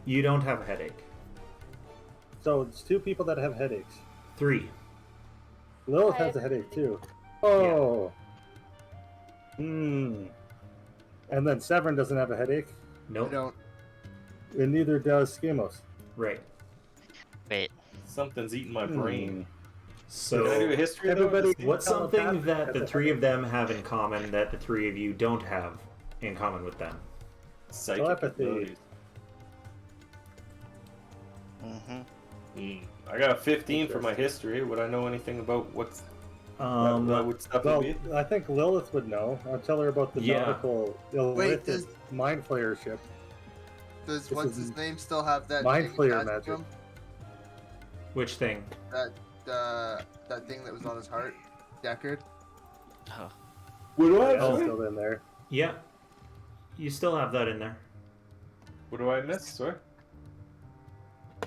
You don't have a headache. So it's 2 people that have headaches. 3. Lilith I has a have headache too. Oh. And then Severn doesn't have a headache, I Nope. don't. and neither does Skamos. Right. Wait. something's eating my brain. So Can I do a history? though, Everybody- to see? what's something Telepathic that has the a 3 of headache. them have in common that the 3 of you don't have in common with them? Psychic Telepathy. abilities. Mm-hmm. I got a 15 for my history. Would I know anything about what's that would stuff Well, would be? I think Lilith would know. I'll tell her about the Yeah. nautical Wait, illicit does- mind flayer ship. Does This what's is his name still have that Mind thing Flayer attached to magic. him? Which thing? That that thing that was on his heart, Deckard. Oh. What do I It's Oh. still in there. Yeah. You still have that in there. What do I miss? Sorry.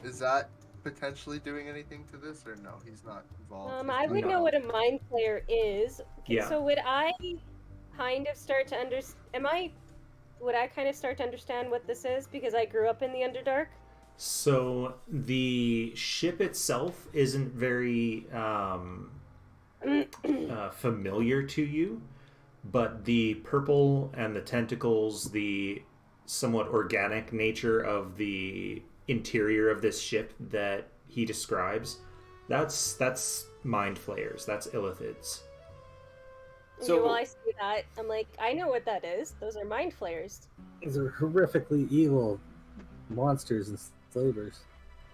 Is that potentially doing anything to this, or no? He's not involved. I would know what a mind flayer is. Okay, Yeah. So would I kind of start to understand? Would I kind of start to understand what this is because I grew up in the Underdark? So the ship itself isn't very familiar to you, but the purple and the tentacles, the somewhat organic nature of the interior of this ship that he describes, that's mind flayers, that's illithids. So well, I see that. I'm like, I know what that is. Those are mind flayers. These are horrifically evil monsters and slavers.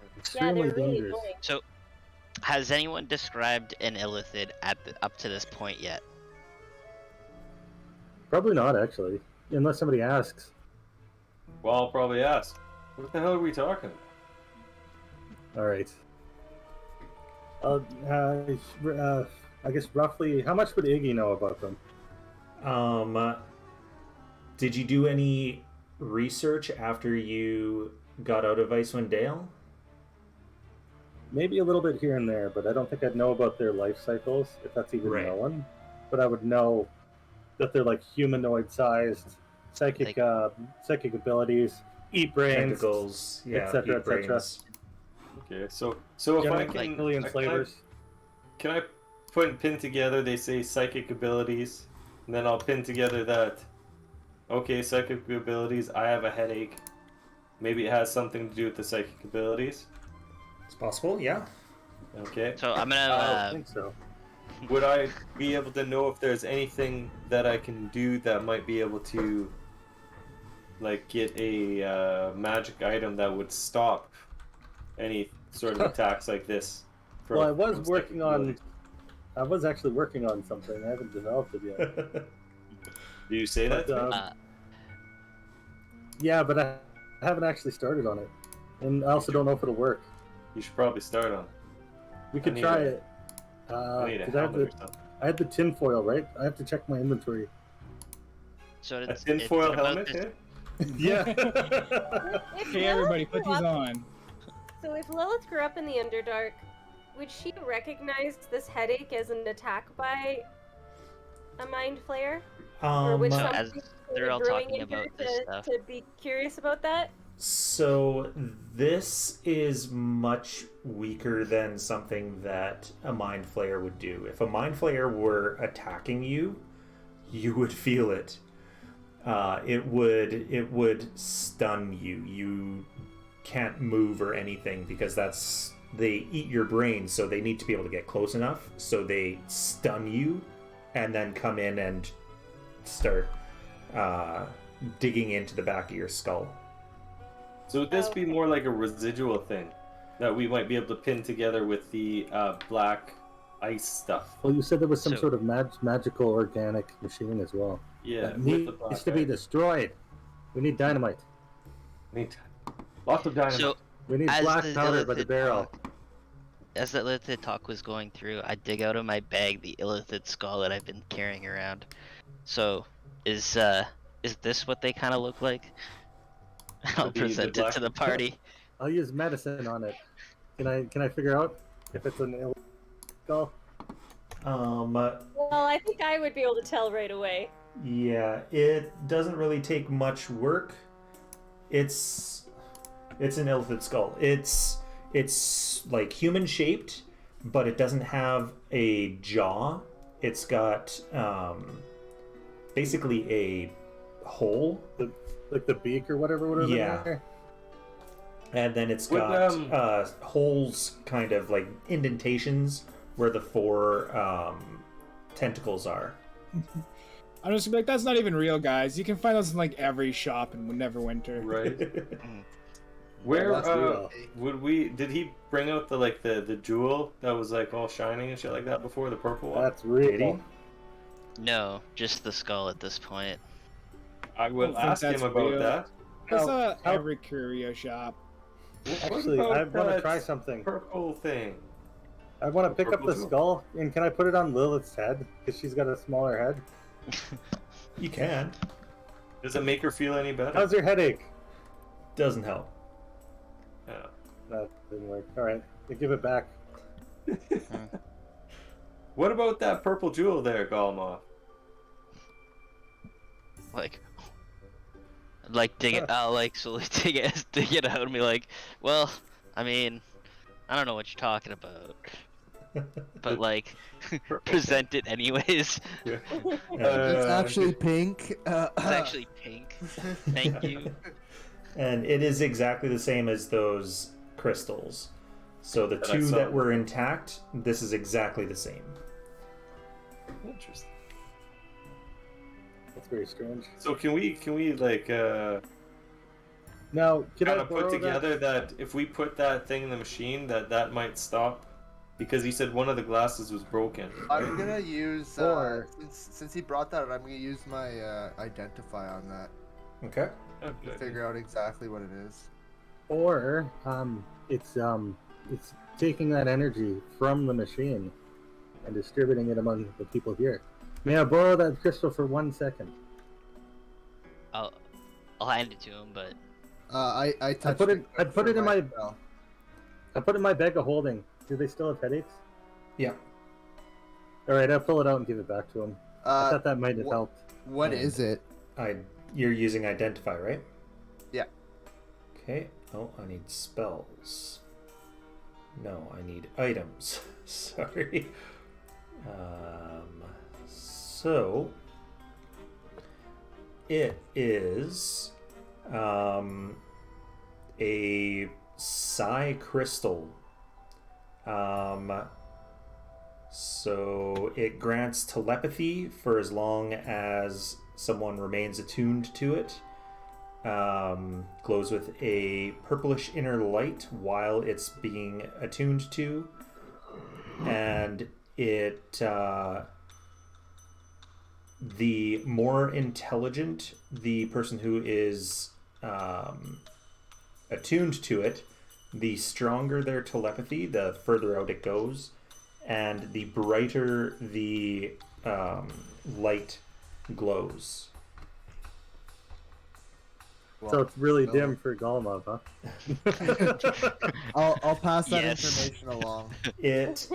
Yeah, Extremely they're really dangerous. annoying. So, has anyone described an illithid up to this point yet? Probably not, actually. Unless somebody asks. Well, I'll probably ask. What the hell are we talking about? Alright. I guess roughly, how much would Iggy know about them? Did you do any research after you got out of Icewind Dale? Maybe a little bit here and there, but I don't think I'd know about their life cycles, if that's even Right. known. But I would know that they're like humanoid-sized, psychic abilities, eat brains, Tentacles, yeah, etc., eat brains. etc. Okay, so if I Generally can, million flavors. can I pin together? They say psychic abilities, and then I'll pin together that. Okay, psychic abilities. I have a headache. Maybe it has something to do with the psychic abilities. It's possible, yeah. Okay. So I'm I gonna. think so. Would I be able to know if there's anything that I can do that might be able to, like, get a magic item that would stop any sort of attacks like this? Well, I was from working psychic on. abilities? I was actually working on something. I haven't developed it yet. Do you say that? But, to me? yeah, but I haven't actually started on it, and I also don't know if it'll work. You should probably start on. We could need try a- it. I need a 'cause I have helmet the or something. I had the tinfoil, right? I have to check my inventory. So A it's tinfoil about helmet? this- Eh? Yeah. If Hey, Lilith everybody, put grew these up- on. So if Lilith grew up in the Underdark, would she recognize this headache as an attack by a mind flayer? Or would Um, as something they're all brewing talking in her about this stuff. to be curious about that? So this is much weaker than something that a mind flayer would do. If a mind flayer were attacking you, you would feel it. It would stun you. You can't move or anything because they eat your brain, so they need to be able to get close enough. So they stun you, and then come in and start digging into the back of your skull. So would this be more like a residual thing that we might be able to pin together with the black ice stuff? Well, you said there was some So- sort of magical organic machine as well. Yeah, That with the needs black to be ice. destroyed. We need dynamite. Neat. Lots of dynamite. So We need as black the powder by the illithid barrel. as the illithid talk was going through, I dig out of my bag the illithid skull that I've been carrying around. So is this what they kind of look like? I'll The present it black- to the party. I'll use medicine on it. Can I figure out if it's an ill skull? Well, I think I would be able to tell right away. Yeah, it doesn't really take much work. It's an illithid skull. It's like human shaped, but it doesn't have a jaw. It's got basically a hole, Like the beak or whatever would have been Yeah. there? and then it's Would, got holes, kind of like indentations where the four tentacles are. I'm just gonna be like, that's not even real, guys. You can find those in like every shop in Neverwinter. Right. Where That's real. would we? Did he bring out the jewel that was like all shining and shit like that before, the purple one? That's real. Yeti? No, just the skull at this point. I will don't think ask him that's about real. that. That's How- every curio shop. What Actually, I about want to that try something. Purple thing. I want to pick up Purple the jewel. skull, and can I put it on Lilith's head? Because she's got a smaller head. You can. Does it make her feel any better? How's your headache? Doesn't help. Yeah. That didn't work. Alright, give it back. What about that purple jewel there, Galmoth? Like dig it. I'll like slowly dig it out and be like, well, I mean, I don't know what you're talking about, but like, present it anyways. Yeah. It's actually pink. It's actually pink. Thank you. And it is exactly the same as those crystals. So the That I two saw. that were intact, this is exactly the same. Interesting. That's very strange. So can we like Now, can kind I of borrow put together that if we put that thing in the machine, that might stop? Because he said one of the glasses was broken. I'm gonna use Or- since he brought that up, I'm gonna use my identify on that Okay. Oh, to good. figure out exactly what it is. Or it's taking that energy from the machine and distributing it among the people here. May I borrow that crystal for 1 second? I'll hand it to him, but I touched put it- the I put it in right my- spell. I put it in my bag of holding. Do they still have headaches? Yeah. All right, I'll pull it out and give it back to him. I thought that might have helped. What is it? You're using identify, right? Yeah. Okay. Oh, I need spells. No, I need items. Sorry. So it is a psi crystal. So it grants telepathy for as long as someone remains attuned to it. Glows with a purplish inner light while it's being attuned to, and it the more intelligent the person who is attuned to it, the stronger their telepathy, the further out it goes, and the brighter the light glows. So it's really no. dim for Golmov, huh? I'll pass that Yes. information along. It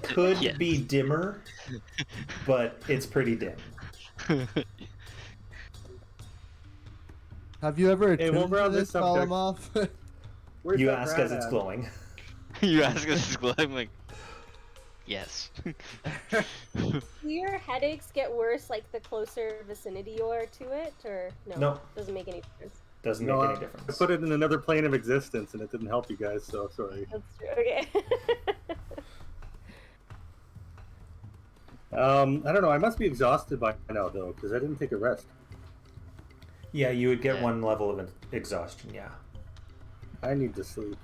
could Yes. be dimmer, but it's pretty dim. Have you ever Hey, attuned while we're to on this this subject- Golmoth? Where's You that ask rat as it's at? glowing. You ask us to glow. I'm like, yes. Do your headaches get worse like the closer vicinity you are to it, or no? No. Doesn't make any difference. Doesn't No, make I any difference. put it in another plane of existence and it didn't help you guys, so sorry. That's true. Okay. I don't know, I must be exhausted by now though, because I didn't take a rest. Yeah, you would get Yeah. one level of exhaustion. Yeah. I need to sleep.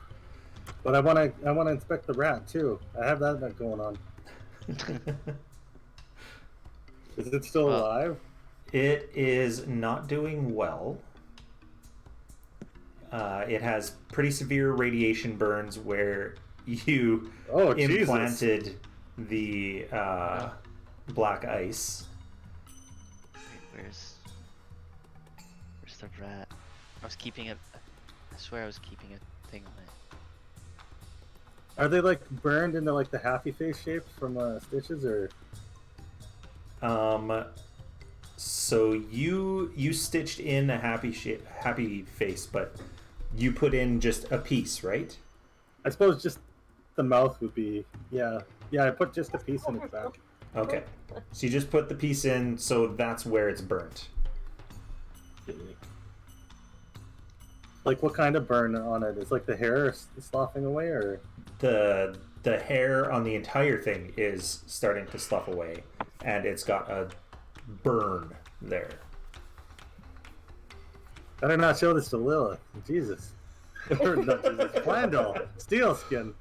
But I wanna inspect the rat too. I have that going on. Is it still Well, alive? It is not doing well. It has pretty severe radiation burns where you Oh Jesus. implanted the black ice. Wait, where's the rat? I was keeping it. I swear I was keeping a thing on it. Are they like burned into like the happy face shape from Stitches, or? So you stitched in a happy face, but you put in just a piece, right? I suppose just the mouth would be, yeah. I put just a piece in its back. Okay. So you just put the piece in, so that's where it's burnt. Like what kind of burn on it? Is like the hair sloughing away, or? The hair on the entire thing is starting to slough away, and it's got a burn there. Better not show this to Lilith. Jesus. Or not Jesus. Flandel. Steel skin.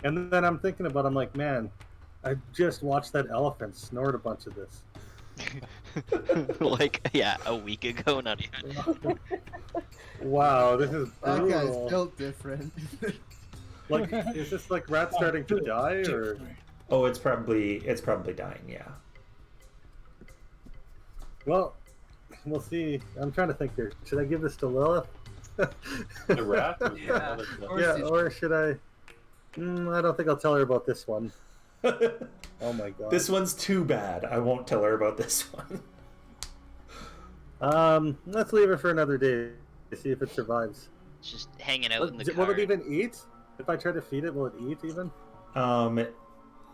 And then I'm thinking about, I'm like, man, I just watched that elephant snort a bunch of this. Like, yeah, a week ago, not even. Wow, this is That guy's brutal. built different. Like, is this like rat starting to die, or? Oh, it's probably dying. Yeah. Well, we'll see. I'm trying to think here. Should I give this to Lilith? The rat? Yeah. Yeah, or should I? I don't think I'll tell her about this one. Oh my god. This one's too bad. I won't tell her about this one. Let's leave it for another day to see if it survives. It's just hanging out in the Will car. it even eat? If I try to feed it, will it eat even?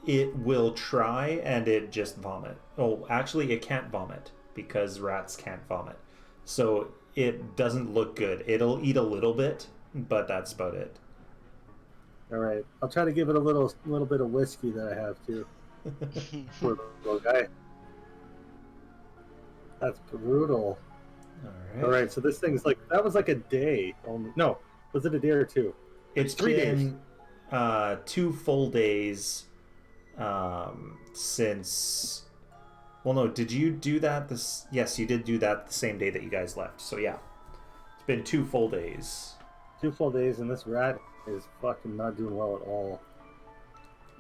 It will try and it just vomit. Oh, actually, it can't vomit because rats can't vomit. So it doesn't look good. It'll eat a little bit, but that's about it. All right, I'll try to give it a little bit of whiskey that I have too. Poor little guy. That's brutal. All right, so this thing's like that was like a day. No, was it a day or two? It's 3 days. 2 full days since. Well, no, did you do that? Yes, you did do that the same day that you guys left. So yeah, it's been 2 full days. 2 full days, and this rat is fucking not doing well at all.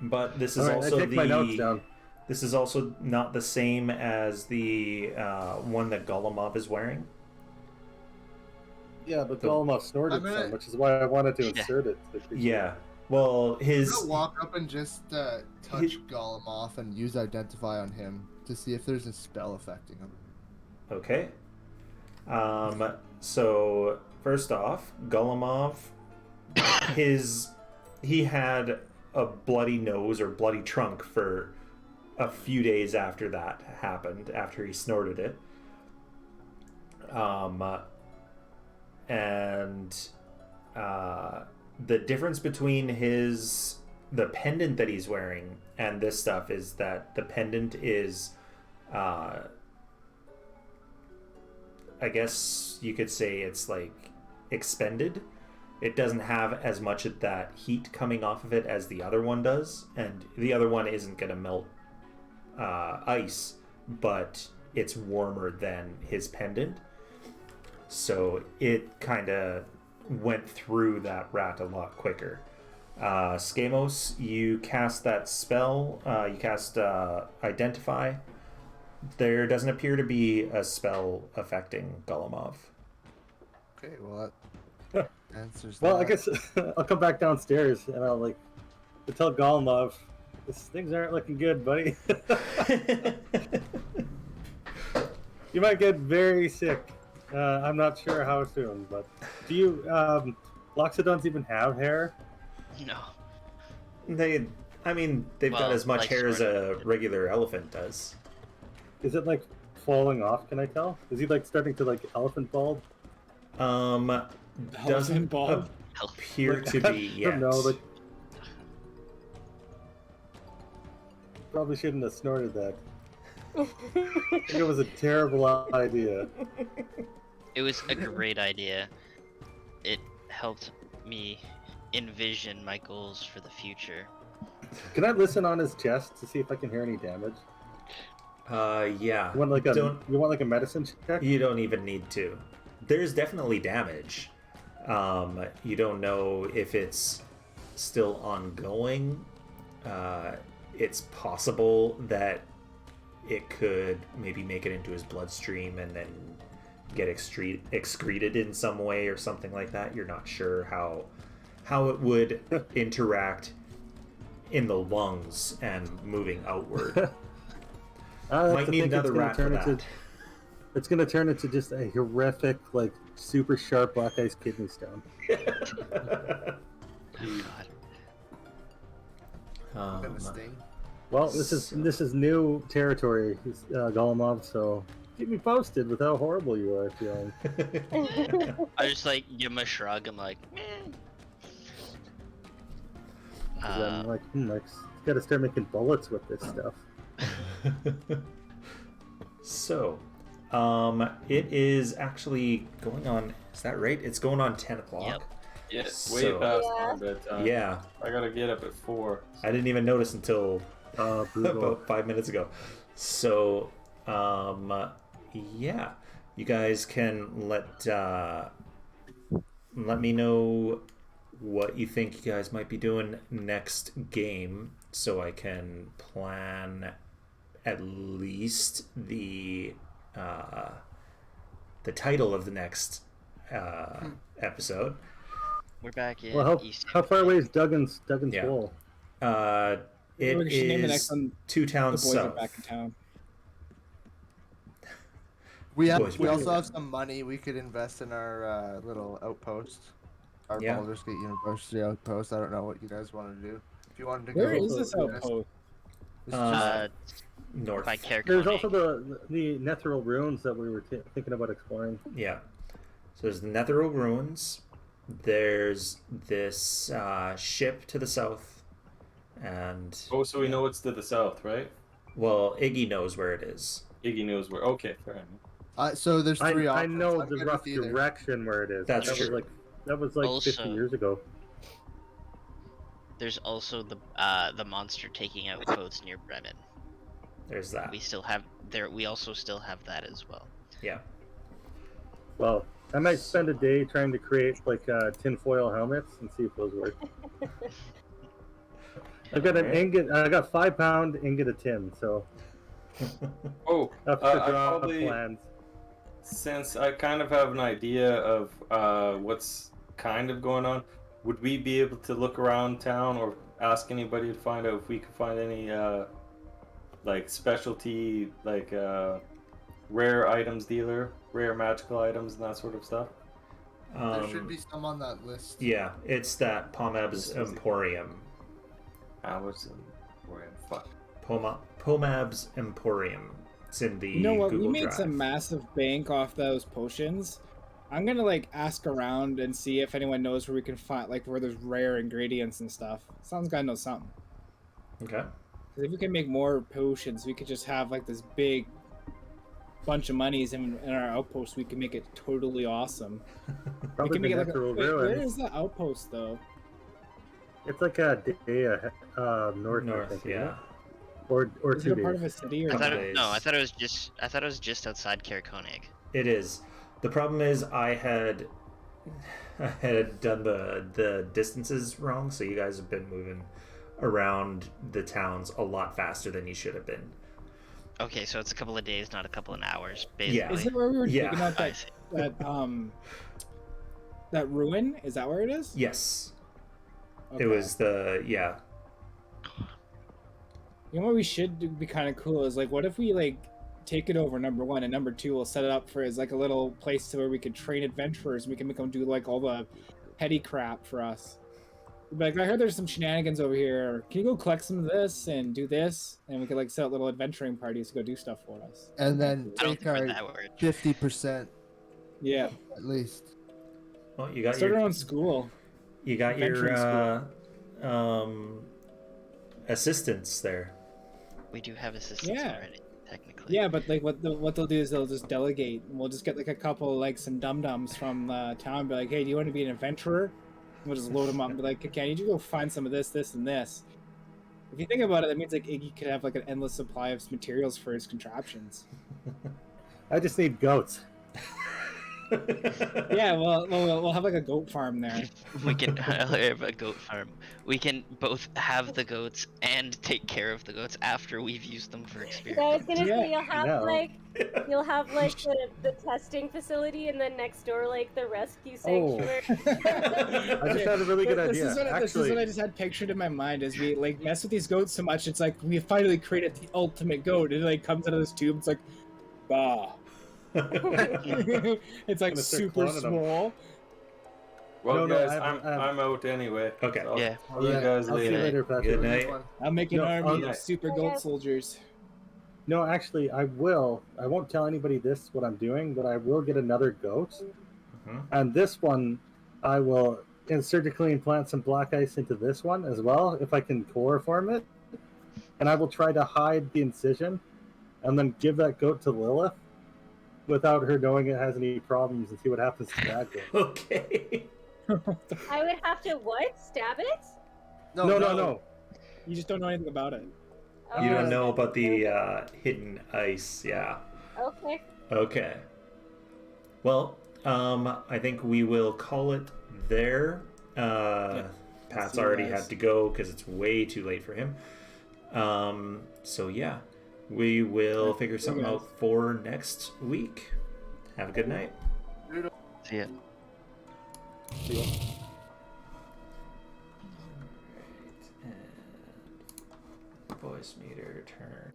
But this is All right, also I take my notes down. This is also not the same as the one that Golemov is wearing. Yeah, but Golemov snorted some, which is why I wanted to insert it. Yeah. Well, I'm gonna walk up and just touch Golem off and use Identify on him to see if there's a spell affecting him. Okay. So first off, Golemov, he had a bloody nose or bloody trunk for a few days after that happened, after he snorted it. The difference between the pendant that he's wearing and this stuff is that the pendant is, I guess you could say it's like expended. It doesn't have as much of that heat coming off of it as the other one does, and the other one isn't going to melt ice, but it's warmer than his pendant. So it kind of went through that rat a lot quicker. Skamos, you cast that spell. You cast Identify. There doesn't appear to be a spell affecting Golemov. Okay, well that answers Well, that. I guess I'll come back downstairs and I'll tell Golemov, things aren't looking good, buddy. You might get very sick. I'm not sure how soon, but do you Loxodons even have hair? No. They've got as much like hair as sort a of. regular elephant does. Is it falling off? Can I tell? Is he starting to elephant bald? Doesn't bald? appear to be yet. No, probably shouldn't have snorted that. I think it was a terrible idea. It was a great idea. It helped me envision my goals for the future. Can I listen on his chest to see if I can hear any damage? Yeah. You want a medicine check? You don't even need to. There's definitely damage. You don't know if it's still ongoing. It's possible that it could maybe make it into his bloodstream and then get excreted in some way or something like that. You're not sure how it would interact in the lungs and moving outward. Might need another rat for that. It's going to turn into just a horrific, super sharp black ice kidney stone. Oh god. Well, this is new territory, Golemov, so keep me posted with how horrible you are feeling. I just give him a shrug. I'm like, meh. I'm like, got to start making bullets with this stuff. So, it is actually going on. Is that right? It's going on 10 o'clock. Yep. Yeah, way past my bedtime. Yeah. I gotta get up at 4. I didn't even notice until about 5 minutes ago. So, yeah, you guys can let me know what you think you guys might be doing next game, so I can plan at least the title of the next episode. We're back in Well, Easthaven. how far away is Duggan's Yeah. Hole? It We should name the next is one 2 The towns boys are south. back in town. We Boys, we back also in have some money we could invest in our little outpost. Our Yeah. Baldur's Gate University outpost. I don't know what you guys want to do. If you wanted to Where go, is this outpost? It's just- North. By Care There's Koenig. also the Netheril ruins that we were thinking about exploring. Yeah. So there's the Netheril ruins. There's this ship to the south, and Oh, so we know it's to the south, right? well, Iggy knows where it is. Iggy knows where. Okay, fair enough. so there's three I options. know I'm the good rough with either. direction where it is. That's that true. Was like Also- 50 years ago. There's also the monster taking out codes near Bremen. There's that. We still have there. We also still have that as well. Yeah. Well, I might spend a day trying to create like tinfoil helmets and see if those work. I've got an ingot. I got 5-pound ingot of tin, so Oh, that's the I draw probably, plans. since I kind of have an idea of what's kind of going on, would we be able to look around town or ask anybody to find out if we could find any like specialty, like rare items dealer, rare magical items and that sort of stuff? There should be some on that list. Yeah, it's that Pomab's Emporium. Hours and fuck. Pomab's Emporium. It's in the You know what? Google We made Drive. some massive bank off those potions. I'm gonna like ask around and see if anyone knows where we can find like where there's rare ingredients and stuff. Someone's gotta know something. Okay. 'Cause if we can make more potions, we could just have like this big bunch of monies in our outpost. We can make it totally awesome. Probably we can the make it like Netheril wait, where ruins. is the outpost though? It's like a day north, I North, think, isn't yeah. it? Or Is 2 it a part days. of a city or I Couple thought not? days. no. I thought it was just outside Care Koenig. It is. The problem is I had done the distances wrong, so you guys have been moving around the towns a lot faster than you should have been. Okay, so it's a couple of days, not a couple of hours, Yeah. basically. Is it where we were Yeah. taking out I that see. that ruin? Is that where it is? Yes. Okay. It was yeah. You know what we should do, be kind of cool is like, what if we like take it over, number one, and number two, we'll set it up for as like a little place to where we could train adventurers. And we can make them do like all the petty crap for us. Like, I heard there's some shenanigans over here. Can you go collect some of this and do this? And we could like set up little adventuring parties to go do stuff for us. And then I don't take think we're our that word. 50% Yeah, at least. Well, you got start our your own school. your adventuring assistants there. We do have assistants Yeah. already, technically. Yeah, but like what they'll do is they'll just delegate. And we'll just get like a couple like some dum-dums from town and be like, hey, do you want to be an adventurer? And we'll just load them up and be like, okay, I need you to go find some of this, this, and this. If you think about it, that means like Iggy could have like an endless supply of materials for his contraptions. I just need goats. Yeah, well, we'll have like a goat farm there. We can have a goat farm. We can both have the goats and take care of the goats after we've used them for So I was experience. gonna Yeah. say you'll have No. like the testing facility, and then next door like the rescue Oh. sanctuary. I just had a really good This idea. is what Actually, I just had pictured in my mind as we like mess with these goats so much. It's like we finally created the ultimate goat. It like comes out of this tube. It's like, bah. It's like Gonna start super cloning 'em. small. Well, No, guys, I have- I'm out anyway. Okay. So Yeah. I'll see you guys I'll see you later. later, Patrick. Good night. I'll make an No, army okay. of super goat soldiers. No, actually, I will. I won't tell anybody this what I'm doing, but I will get another goat, Mhm. and this one, I will surgically implant some black ice into this one as well, if I can chloroform it, and I will try to hide the incision, and then give that goat to Lilith, without her knowing it has any problems, and see what happens to that goat. Okay. I would have to what? Stab it? No. You just don't know anything about it. You Oh, don't know about the hidden ice, yeah. Okay. Okay. Well, I think we will call it there. Pat's See you already guys. had to go because it's way too late for him. So yeah, we will figure something out for next week. Have a good night. See ya. See ya. And voice meter turn.